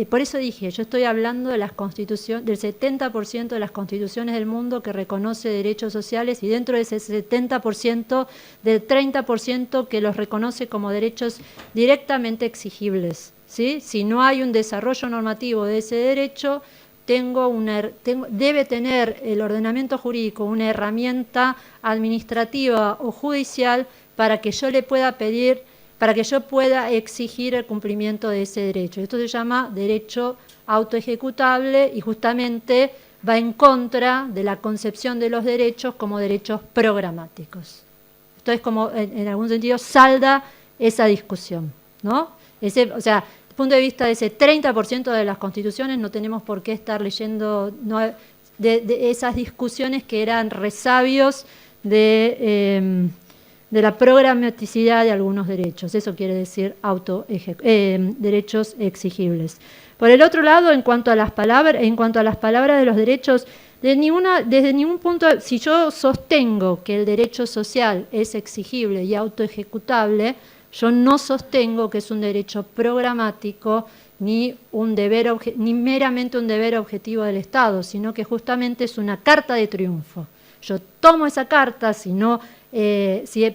por eso dije, yo estoy hablando de las constituciones, del 70% de las constituciones del mundo que reconoce derechos sociales, y dentro de ese 70%, del 30% que los reconoce como derechos directamente exigibles, ¿sí? Si no hay un desarrollo normativo de ese derecho, debe tener el ordenamiento jurídico una herramienta administrativa o judicial para que yo le pueda pedir, para que yo pueda exigir el cumplimiento de ese derecho. Esto se llama derecho autoejecutable y justamente va en contra de la concepción de los derechos como derechos programáticos. Entonces, como en algún sentido salda esa discusión, ¿no? O sea, desde el punto de vista de ese 30% de las constituciones, no tenemos por qué estar leyendo de esas discusiones que eran resabios de la programaticidad de algunos derechos. Eso quiere decir derechos exigibles. Por el otro lado, en cuanto a las palabras de los derechos, desde ningún punto, si yo sostengo que el derecho social es exigible y autoejecutable, yo no sostengo que es un derecho programático ni meramente un deber objetivo del Estado, sino que justamente es una carta de triunfo. Yo tomo esa carta, si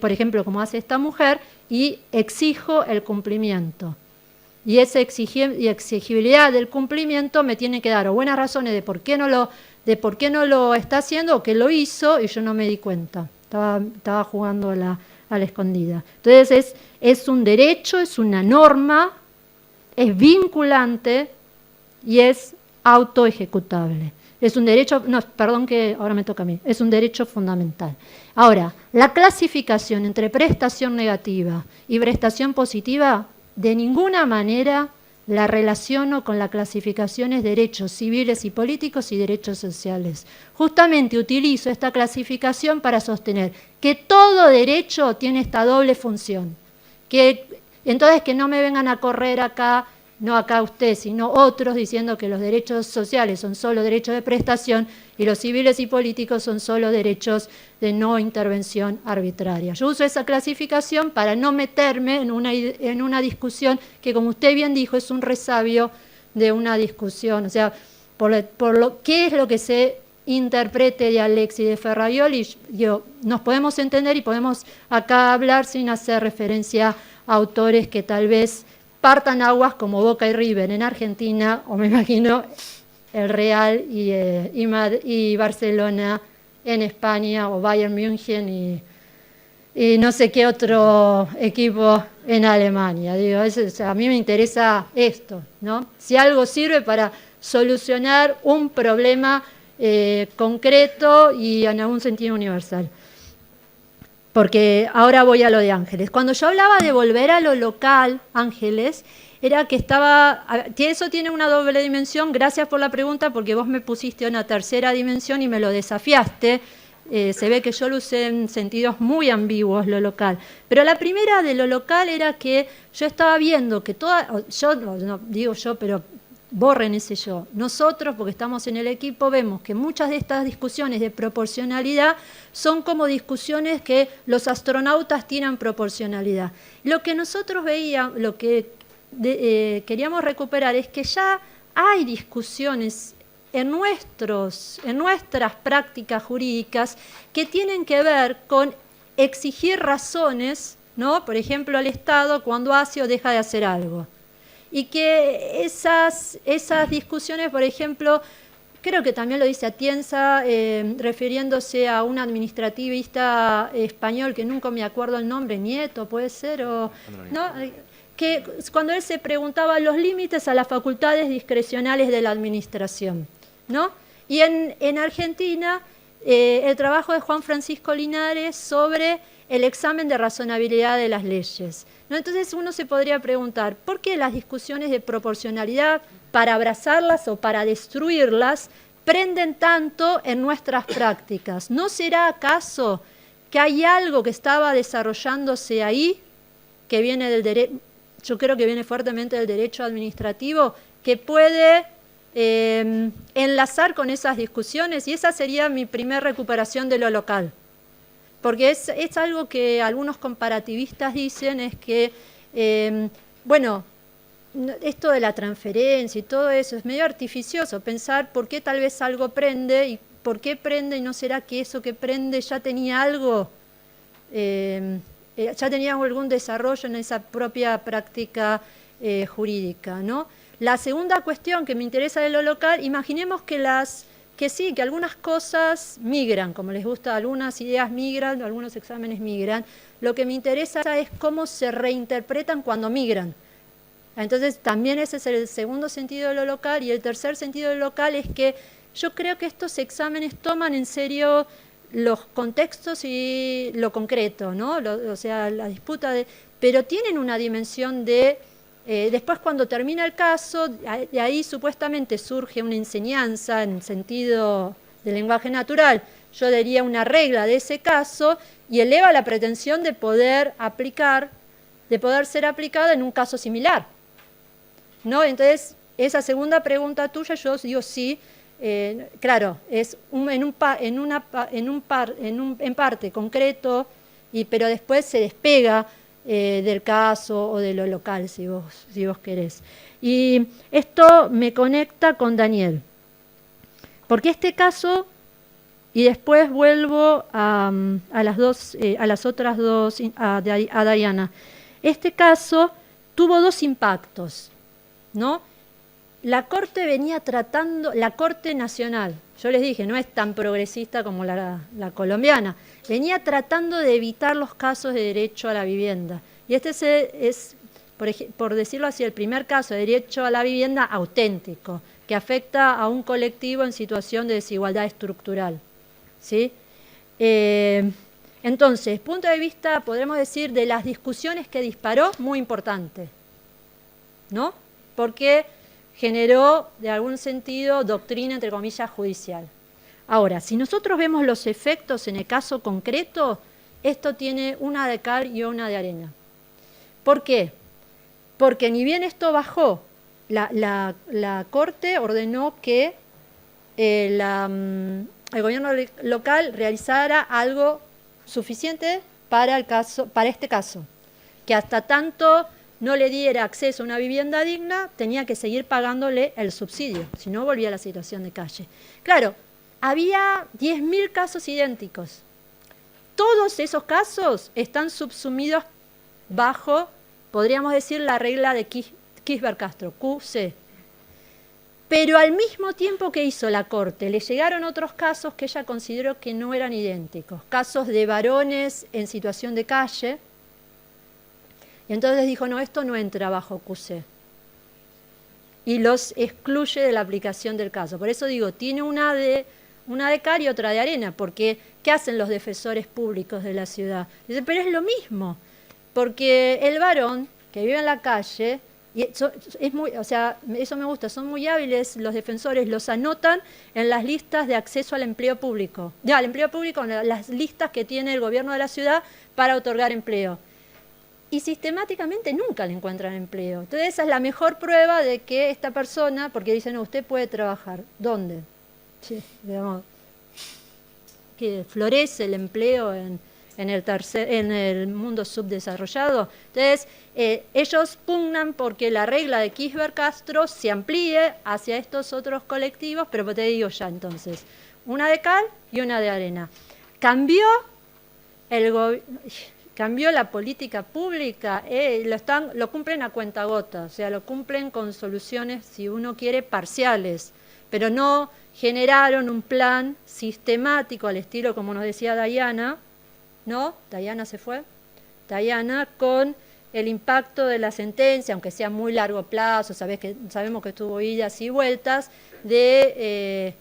por ejemplo, como hace esta mujer, y exijo el cumplimiento. Y esa exigibilidad del cumplimiento me tiene que dar o buenas razones de por qué no lo está haciendo, o que lo hizo y yo no me di cuenta. Estaba jugando a la escondida. Entonces es un derecho, es una norma, es vinculante y es autoejecutable. Es un derecho, perdón que ahora me toca a mí, es un derecho fundamental. Ahora, la clasificación entre prestación negativa y prestación positiva, de ninguna manera la relaciono con la clasificación de derechos civiles y políticos y derechos sociales. Justamente utilizo esta clasificación para sostener que todo derecho tiene esta doble función. Entonces que no me vengan a correr acá, no acá usted, sino otros, diciendo que los derechos sociales son solo derechos de prestación y los civiles y políticos son solo derechos de no intervención arbitraria. Yo uso esa clasificación para no meterme en una discusión que, como usted bien dijo, es un resabio de una discusión. O sea, ¿qué es lo que se interprete de Alexis de Ferraioli? Nos podemos entender y podemos acá hablar sin hacer referencia a autores que tal vez partan aguas como Boca y River en Argentina, o me imagino el Real y Barcelona en España, o Bayern München y no sé qué otro equipo en Alemania. A mí me interesa esto, ¿no? Si algo sirve para solucionar un problema concreto y en algún sentido universal. Porque ahora voy a lo de Ángeles. Cuando yo hablaba de volver a lo local, Ángeles, era que eso tiene una doble dimensión. Gracias por la pregunta, porque vos me pusiste una tercera dimensión y me lo desafiaste. Se ve que yo lo usé en sentidos muy ambiguos, lo local. Pero la primera de lo local era que yo estaba viendo que pero borren ese yo. Nosotros, porque estamos en el equipo, vemos que muchas de estas discusiones de proporcionalidad son como discusiones que los astronautas tiran proporcionalidad. Lo que nosotros veíamos, lo que queríamos recuperar es que ya hay discusiones en nuestras prácticas jurídicas que tienen que ver con exigir razones, ¿no? Por ejemplo, al Estado cuando hace o deja de hacer algo. Y que esas discusiones, por ejemplo, creo que también lo dice Atienza, refiriéndose a un administrativista español, que nunca me acuerdo el nombre, Nieto puede ser, ¿no? Que cuando él se preguntaba los límites a las facultades discrecionales de la administración, ¿no? Y en Argentina, el trabajo de Juan Francisco Linares sobre el examen de razonabilidad de las leyes, ¿no? Entonces uno se podría preguntar, ¿por qué las discusiones de proporcionalidad, para abrazarlas o para destruirlas, prenden tanto en nuestras prácticas? ¿No será acaso que hay algo que estaba desarrollándose ahí, que viene del derecho, yo creo que viene fuertemente del derecho administrativo, que puede enlazar con esas discusiones? Y esa sería mi primera recuperación de lo local. Porque es algo que algunos comparativistas dicen, es que, bueno, esto de la transferencia y todo eso es medio artificioso, pensar por qué tal vez algo prende y por qué prende y no será que eso que prende ya tenía algo, ya tenía algún desarrollo en esa propia práctica jurídica, ¿no? La segunda cuestión que me interesa de lo local, imaginemos que que algunas cosas migran, como les gusta, algunas ideas migran, algunos exámenes migran. Lo que me interesa es cómo se reinterpretan cuando migran. Entonces, también ese es el segundo sentido de lo local. Y el tercer sentido de lo local es que yo creo que estos exámenes toman en serio los contextos y lo concreto, ¿no? O sea, la disputa pero tienen una dimensión de... después, cuando termina el caso, de ahí supuestamente surge una enseñanza en sentido del lenguaje natural, yo diría una regla de ese caso, y eleva la pretensión de poder ser aplicada en un caso similar, ¿no? Entonces, esa segunda pregunta tuya, yo digo sí, claro, es en parte concreto, pero después se despega del caso o de lo local, si vos querés. Y esto me conecta con Daniel, porque este caso, y después vuelvo a las otras dos, a Diana. Este caso tuvo dos impactos, ¿no? La Corte venía tratando, la Corte Nacional, yo les dije, no es tan progresista como la colombiana, venía tratando de evitar los casos de derecho a la vivienda. Y este es, por decirlo así, el primer caso de derecho a la vivienda auténtico, que afecta a un colectivo en situación de desigualdad estructural, ¿sí? Entonces, punto de vista, podremos decir, de las discusiones que disparó, muy importante, ¿no? Porque generó, de algún sentido, doctrina, entre comillas, judicial. Ahora, si nosotros vemos los efectos en el caso concreto, esto tiene una de cal y una de arena. ¿Por qué? Porque ni bien esto bajó, la Corte ordenó que el gobierno local realizara algo suficiente para este caso, que hasta tanto no le diera acceso a una vivienda digna, tenía que seguir pagándole el subsidio, si no volvía a la situación de calle. Claro, había 10.000 casos idénticos. Todos esos casos están subsumidos bajo, podríamos decir, la regla de Kisber-Castro, QC. Pero al mismo tiempo que hizo la Corte, le llegaron otros casos que ella consideró que no eran idénticos, casos de varones en situación de calle. Y entonces dijo, no, esto no entra bajo QC. Y los excluye de la aplicación del caso. Por eso digo, tiene una de cal y otra de arena, porque ¿qué hacen los defensores públicos de la ciudad? Dicen, pero es lo mismo, porque el varón que vive en la calle, y eso me gusta, son muy hábiles los defensores, los anotan en las listas de acceso al empleo público. Ya, al empleo público, las listas que tiene el gobierno de la ciudad para otorgar empleo. Y sistemáticamente nunca le encuentran empleo. Entonces esa es la mejor prueba de que esta persona, porque dicen, no, usted puede trabajar. ¿Dónde? Sí, digamos, que florece el empleo en el mundo subdesarrollado. Entonces, ellos pugnan porque la regla de Kisber-Castro se amplíe hacia estos otros colectivos, pero te digo ya entonces, una de cal y una de arena. Cambió la política pública, lo cumplen a cuentagotas, o sea, lo cumplen con soluciones, si uno quiere, parciales, pero no generaron un plan sistemático al estilo, como nos decía Diana, ¿no? Diana se fue. Diana, con el impacto de la sentencia, aunque sea muy largo plazo, sabemos que tuvo idas y vueltas, de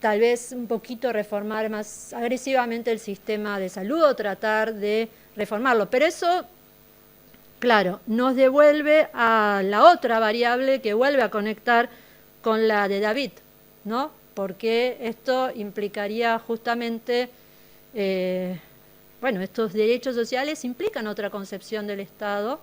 tal vez un poquito reformar más agresivamente el sistema de salud o tratar de reformarlo. Pero eso, claro, nos devuelve a la otra variable que vuelve a conectar con la de David, ¿no? Porque esto implicaría justamente, estos derechos sociales implican otra concepción del Estado,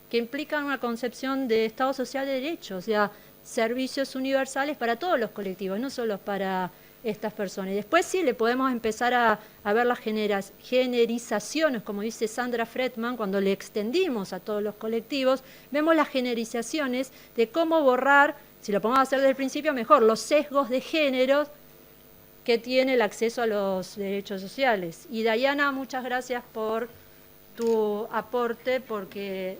que implican una concepción de Estado social de derechos, o sea, servicios universales para todos los colectivos, no solo para estas personas. Y después sí le podemos empezar a ver las generizaciones, como dice Sandra Fredman, cuando le extendimos a todos los colectivos, vemos las generizaciones de cómo borrar, si lo podemos hacer desde el principio mejor, los sesgos de género que tiene el acceso a los derechos sociales. Y Dayana, muchas gracias por tu aporte, porque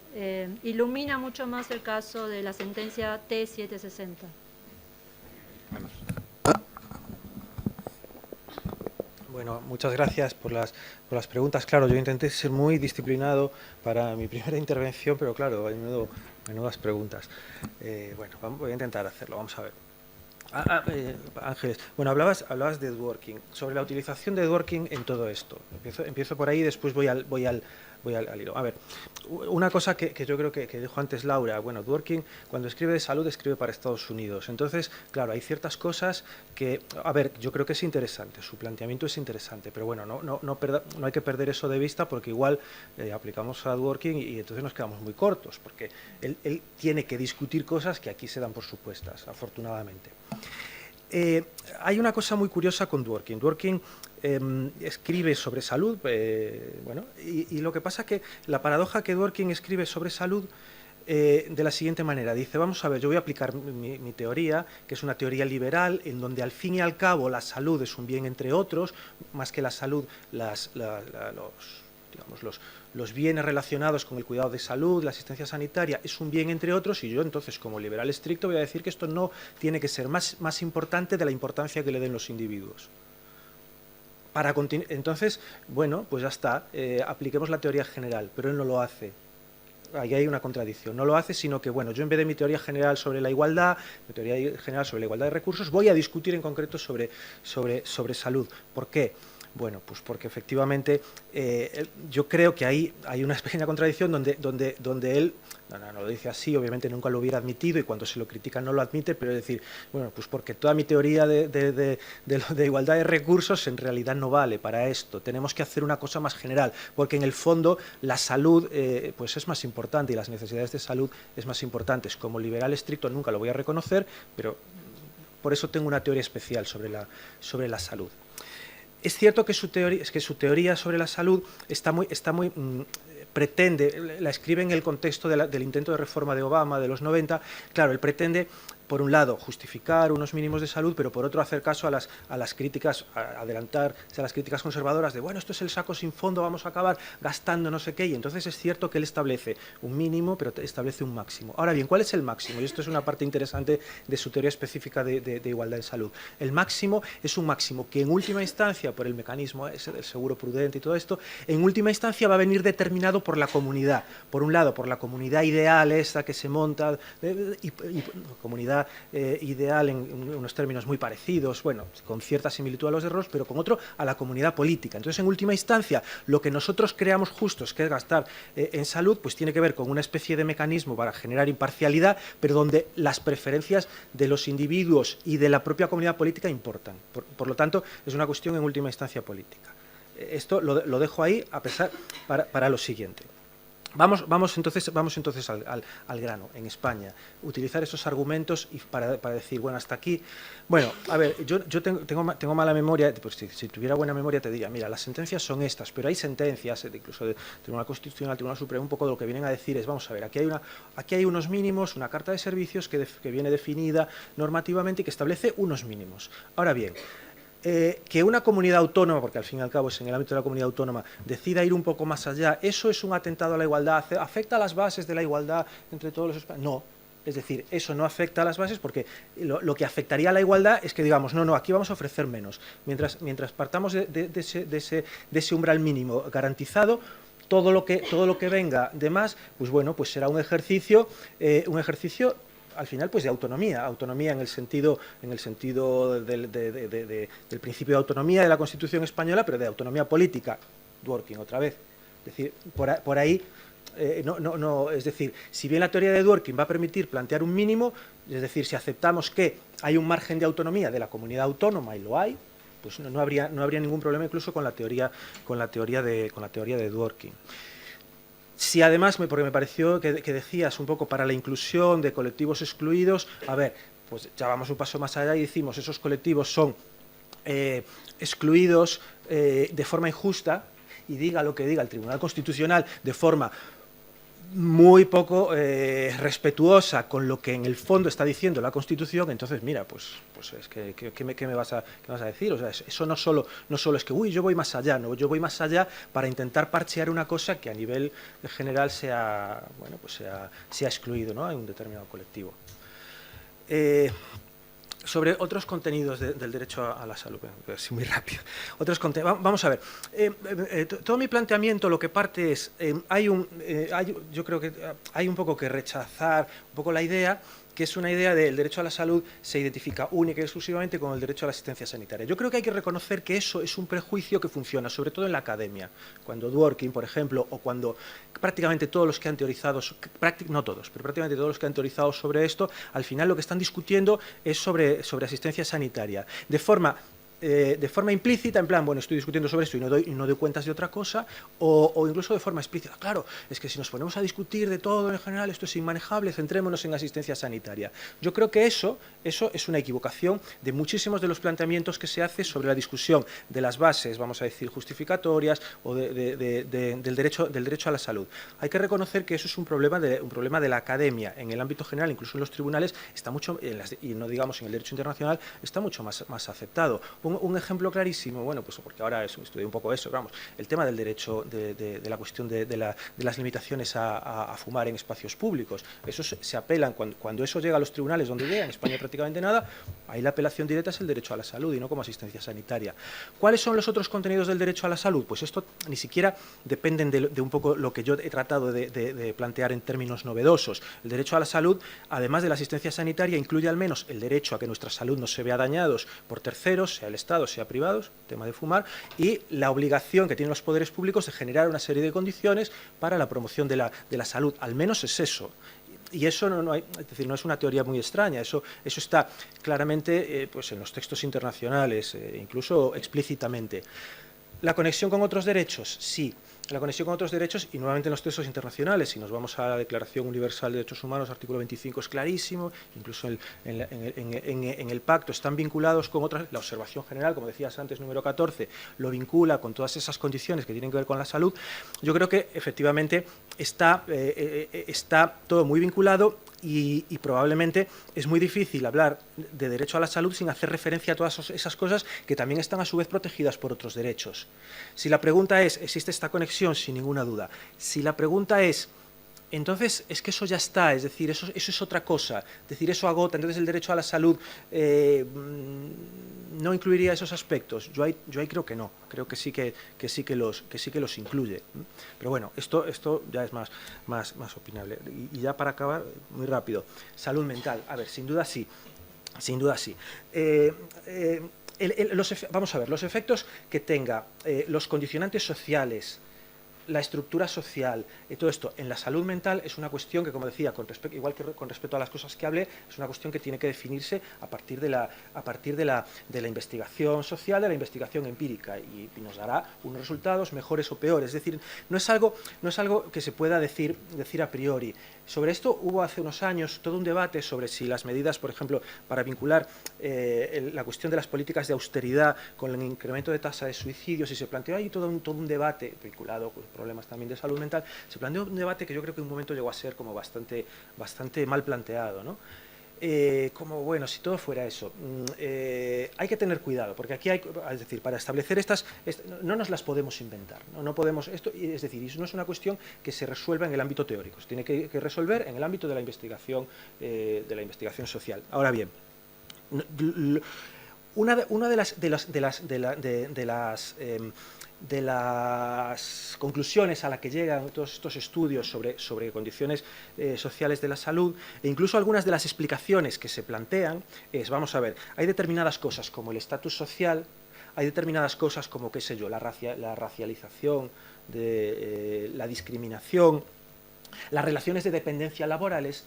ilumina mucho más el caso de la sentencia T760. Bueno, muchas gracias por las preguntas. Claro, yo intenté ser muy disciplinado para mi primera intervención, pero claro, hay menudas preguntas. Bueno, voy a intentar hacerlo, vamos a ver. Ángeles, bueno, hablabas de Edworking, sobre la utilización de Edworking en todo esto. Empiezo por ahí, después voy al hilo. A ver, una cosa que yo creo que dijo antes Laura, bueno, Edworking cuando escribe de salud escribe para Estados Unidos. Entonces, claro, hay ciertas cosas que, a ver, yo creo que es interesante, su planteamiento es interesante, pero bueno, no hay que perder eso de vista, porque igual aplicamos a Edworking y entonces nos quedamos muy cortos, porque él tiene que discutir cosas que aquí se dan por supuestas, afortunadamente. Hay una cosa muy curiosa con Dworkin. Dworkin escribe sobre salud, bueno, y lo que pasa que la paradoja que Dworkin escribe sobre salud de la siguiente manera. Dice, vamos a ver, yo voy a aplicar mi teoría, que es una teoría liberal, en donde al fin y al cabo la salud es un bien entre otros, más que la salud, los bienes relacionados con el cuidado de salud, la asistencia sanitaria, es un bien entre otros, y yo entonces como liberal estricto voy a decir que esto no tiene que ser más importante de la importancia que le den los individuos. Entonces, bueno, pues ya está, apliquemos la teoría general, pero él no lo hace. Ahí hay una contradicción, no lo hace, sino que, bueno, yo en vez de mi teoría general sobre la igualdad, mi teoría general sobre la igualdad de recursos, voy a discutir en concreto sobre salud. ¿Por qué? Bueno, pues porque efectivamente yo creo que ahí hay una pequeña contradicción donde él, no lo dice así, obviamente nunca lo hubiera admitido y cuando se lo critica no lo admite, pero es decir, bueno, pues porque toda mi teoría de igualdad de recursos en realidad no vale para esto, tenemos que hacer una cosa más general, porque en el fondo la salud pues es más importante y las necesidades de salud es más importantes. Como liberal estricto nunca lo voy a reconocer, pero por eso tengo una teoría especial sobre la salud. Es cierto que su teoría sobre la salud pretende, la escribe en el contexto del intento de reforma de Obama de los 90, claro, él pretende, por un lado, justificar unos mínimos de salud, pero por otro hacer caso a las críticas, adelantarse a las críticas conservadoras de, bueno, esto es el saco sin fondo, vamos a acabar gastando no sé qué, y entonces es cierto que él establece un mínimo, pero establece un máximo. Ahora bien, ¿cuál es el máximo? Y esto es una parte interesante de su teoría específica de igualdad en salud. El máximo es un máximo que en última instancia, por el mecanismo ese del seguro prudente y todo esto, en última instancia va a venir determinado por la comunidad. Por un lado, por la comunidad ideal esta que se monta, comunidad ideal en unos términos muy parecidos, bueno, con cierta similitud a los de Ross, pero con otro a la comunidad política. Entonces, en última instancia, lo que nosotros creamos justos, que es gastar en salud, pues tiene que ver con una especie de mecanismo para generar imparcialidad, pero donde las preferencias de los individuos y de la propia comunidad política importan. Por lo tanto, es una cuestión en última instancia política. Esto lo dejo ahí para lo siguiente. Vamos entonces al grano. En España, utilizar esos argumentos y para decir, bueno, hasta aquí. Bueno, a ver, yo tengo mala memoria, pues si tuviera buena memoria te diría, mira, las sentencias son estas, pero hay sentencias, incluso del Tribunal Constitucional, Tribunal Supremo, un poco de lo que vienen a decir es, vamos a ver, aquí hay unos mínimos, una carta de servicios que viene definida normativamente y que establece unos mínimos. Ahora bien, que una comunidad autónoma, porque al fin y al cabo es en el ámbito de la comunidad autónoma, decida ir un poco más allá, ¿eso es un atentado a la igualdad? ¿Afecta a las bases de la igualdad entre todos los españoles? No, es decir, eso no afecta a las bases porque lo que afectaría a la igualdad es que digamos, no, aquí vamos a ofrecer menos. Mientras partamos de ese umbral mínimo garantizado, todo lo que venga de más, pues bueno, pues será un ejercicio al final pues de autonomía en el sentido del principio de autonomía de la Constitución española, pero de autonomía política. Dworkin otra vez, es decir, por ahí es decir, si bien la teoría de Dworkin va a permitir plantear un mínimo, es decir, si aceptamos que hay un margen de autonomía de la comunidad autónoma y lo hay, pues no habría ningún problema incluso con la teoría de Dworkin. Si además, porque me pareció que decías un poco para la inclusión de colectivos excluidos, a ver, pues ya vamos un paso más allá y decimos esos colectivos son excluidos de forma injusta, y diga lo que diga el Tribunal Constitucional de forma muy poco respetuosa con lo que en el fondo está diciendo la Constitución, entonces mira, pues es que ¿qué me vas a decir? O sea, eso no solo es que, uy, yo voy más allá, no, yo voy más allá para intentar parchear una cosa que a nivel general sea excluido, ¿no? Hay un determinado colectivo. Sobre otros contenidos del derecho a la salud, así muy rápido. Vamos a ver, todo mi planteamiento lo que parte es, yo creo que hay un poco que rechazar un poco la idea, que es una idea del derecho a la salud se identifica única y exclusivamente con el derecho a la asistencia sanitaria. Yo creo que hay que reconocer que eso es un prejuicio que funciona, sobre todo en la academia. Cuando Dworkin, por ejemplo, o cuando prácticamente todos los que han teorizado, no todos, pero prácticamente todos los que han teorizado sobre esto, al final lo que están discutiendo es sobre asistencia sanitaria. De forma implícita, en plan, bueno, estoy discutiendo sobre esto y no doy cuentas de otra cosa, o incluso de forma explícita. Claro, es que si nos ponemos a discutir de todo en general, esto es inmanejable, centrémonos en asistencia sanitaria. Yo creo que eso es una equivocación de muchísimos de los planteamientos que se hace sobre la discusión de las bases, vamos a decir, justificatorias o del derecho a la salud. Hay que reconocer que eso es un problema de la academia. En el ámbito general, incluso en los tribunales, está mucho, y no digamos en el derecho internacional, está mucho más aceptado. Un ejemplo clarísimo, bueno, pues porque ahora estudié un poco eso, vamos, el tema del derecho, de la cuestión de las limitaciones a fumar en espacios públicos. Eso se apelan, cuando eso llega a los tribunales, donde llega, en España prácticamente nada, ahí la apelación directa es el derecho a la salud y no como asistencia sanitaria. ¿Cuáles son los otros contenidos del derecho a la salud? Pues esto ni siquiera dependen de un poco lo que yo he tratado de plantear en términos novedosos. El derecho a la salud, además de la asistencia sanitaria, incluye al menos el derecho a que nuestra salud no se vea dañados por terceros, sea el Estado, sea privados, tema de fumar, y la obligación que tienen los poderes públicos de generar una serie de condiciones para la promoción de la salud. Al menos es eso. Y eso es decir, no es una teoría muy extraña, eso está claramente pues en los textos internacionales, incluso explícitamente. ¿La conexión con otros derechos? Sí. La conexión con otros derechos, y nuevamente en los textos internacionales, si nos vamos a la Declaración Universal de Derechos Humanos, artículo 25 es clarísimo, incluso en el pacto están vinculados con otras, la observación general, como decías antes, número 14, lo vincula con todas esas condiciones que tienen que ver con la salud. Yo creo que efectivamente está todo muy vinculado y probablemente es muy difícil hablar de derecho a la salud sin hacer referencia a todas esas cosas que también están a su vez protegidas por otros derechos. Si la pregunta es, ¿existe esta conexión? Sin ninguna duda. Si la pregunta es, entonces es que eso ya está, es decir, eso es otra cosa, es decir, eso agota, entonces el derecho a la salud no incluiría esos aspectos. Yo ahí creo que no, creo que sí que los incluye. Pero bueno, esto ya es más opinable. Y ya para acabar, muy rápido, salud mental. A ver, sin duda sí. Vamos a ver, los efectos que tenga los condicionantes sociales, la estructura social, todo esto en la salud mental es una cuestión que, como decía, igual que con respecto a las cosas que hablé, es una cuestión que tiene que definirse a partir de la investigación social, de la investigación empírica, y nos dará unos resultados mejores o peores. Es decir, no es algo que se pueda decir a priori. Sobre esto hubo hace unos años todo un debate sobre si las medidas, por ejemplo, para vincular la cuestión de las políticas de austeridad con el incremento de tasa de suicidios, y se planteó ahí todo un debate vinculado con problemas también de salud mental. Se planteó un debate que yo creo que en un momento llegó a ser como bastante mal planteado, ¿no? Como, bueno, si todo fuera eso, hay que tener cuidado, porque aquí es decir, para establecer no nos las podemos inventar, no podemos, es decir, eso no es una cuestión que se resuelva en el ámbito teórico, se tiene que resolver en el ámbito de la investigación social. Ahora bien, una de las conclusiones a las que llegan todos estos estudios sobre condiciones sociales de la salud, e incluso algunas de las explicaciones que se plantean, vamos a ver, hay determinadas cosas como el estatus social, hay determinadas cosas como, qué sé yo, la racialización, la discriminación, las relaciones de dependencia laborales,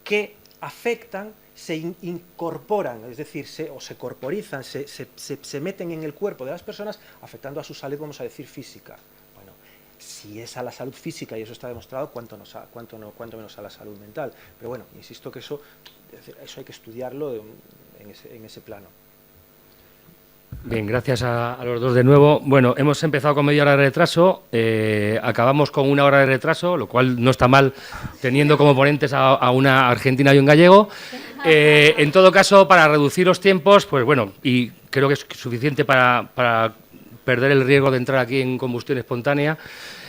que afectan, se incorporan, es decir, se corporizan, se meten en el cuerpo de las personas, afectando a su salud, vamos a decir, física. Bueno, si es a la salud física, y eso está demostrado, cuánto menos a la salud mental. Pero bueno, insisto que eso hay que estudiarlo en ese plano. Bien, gracias a los dos de nuevo. Bueno, hemos empezado con media hora de retraso, acabamos con 1 hora de retraso, lo cual no está mal teniendo como ponentes a una argentina y un gallego. En todo caso, para reducir los tiempos, pues bueno, y creo que es suficiente para perder el riesgo de entrar aquí en combustión espontánea.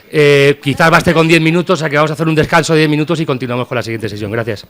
Quizás baste con 10 minutos, o sea que vamos a hacer un descanso de 10 minutos y continuamos con la siguiente sesión. Gracias.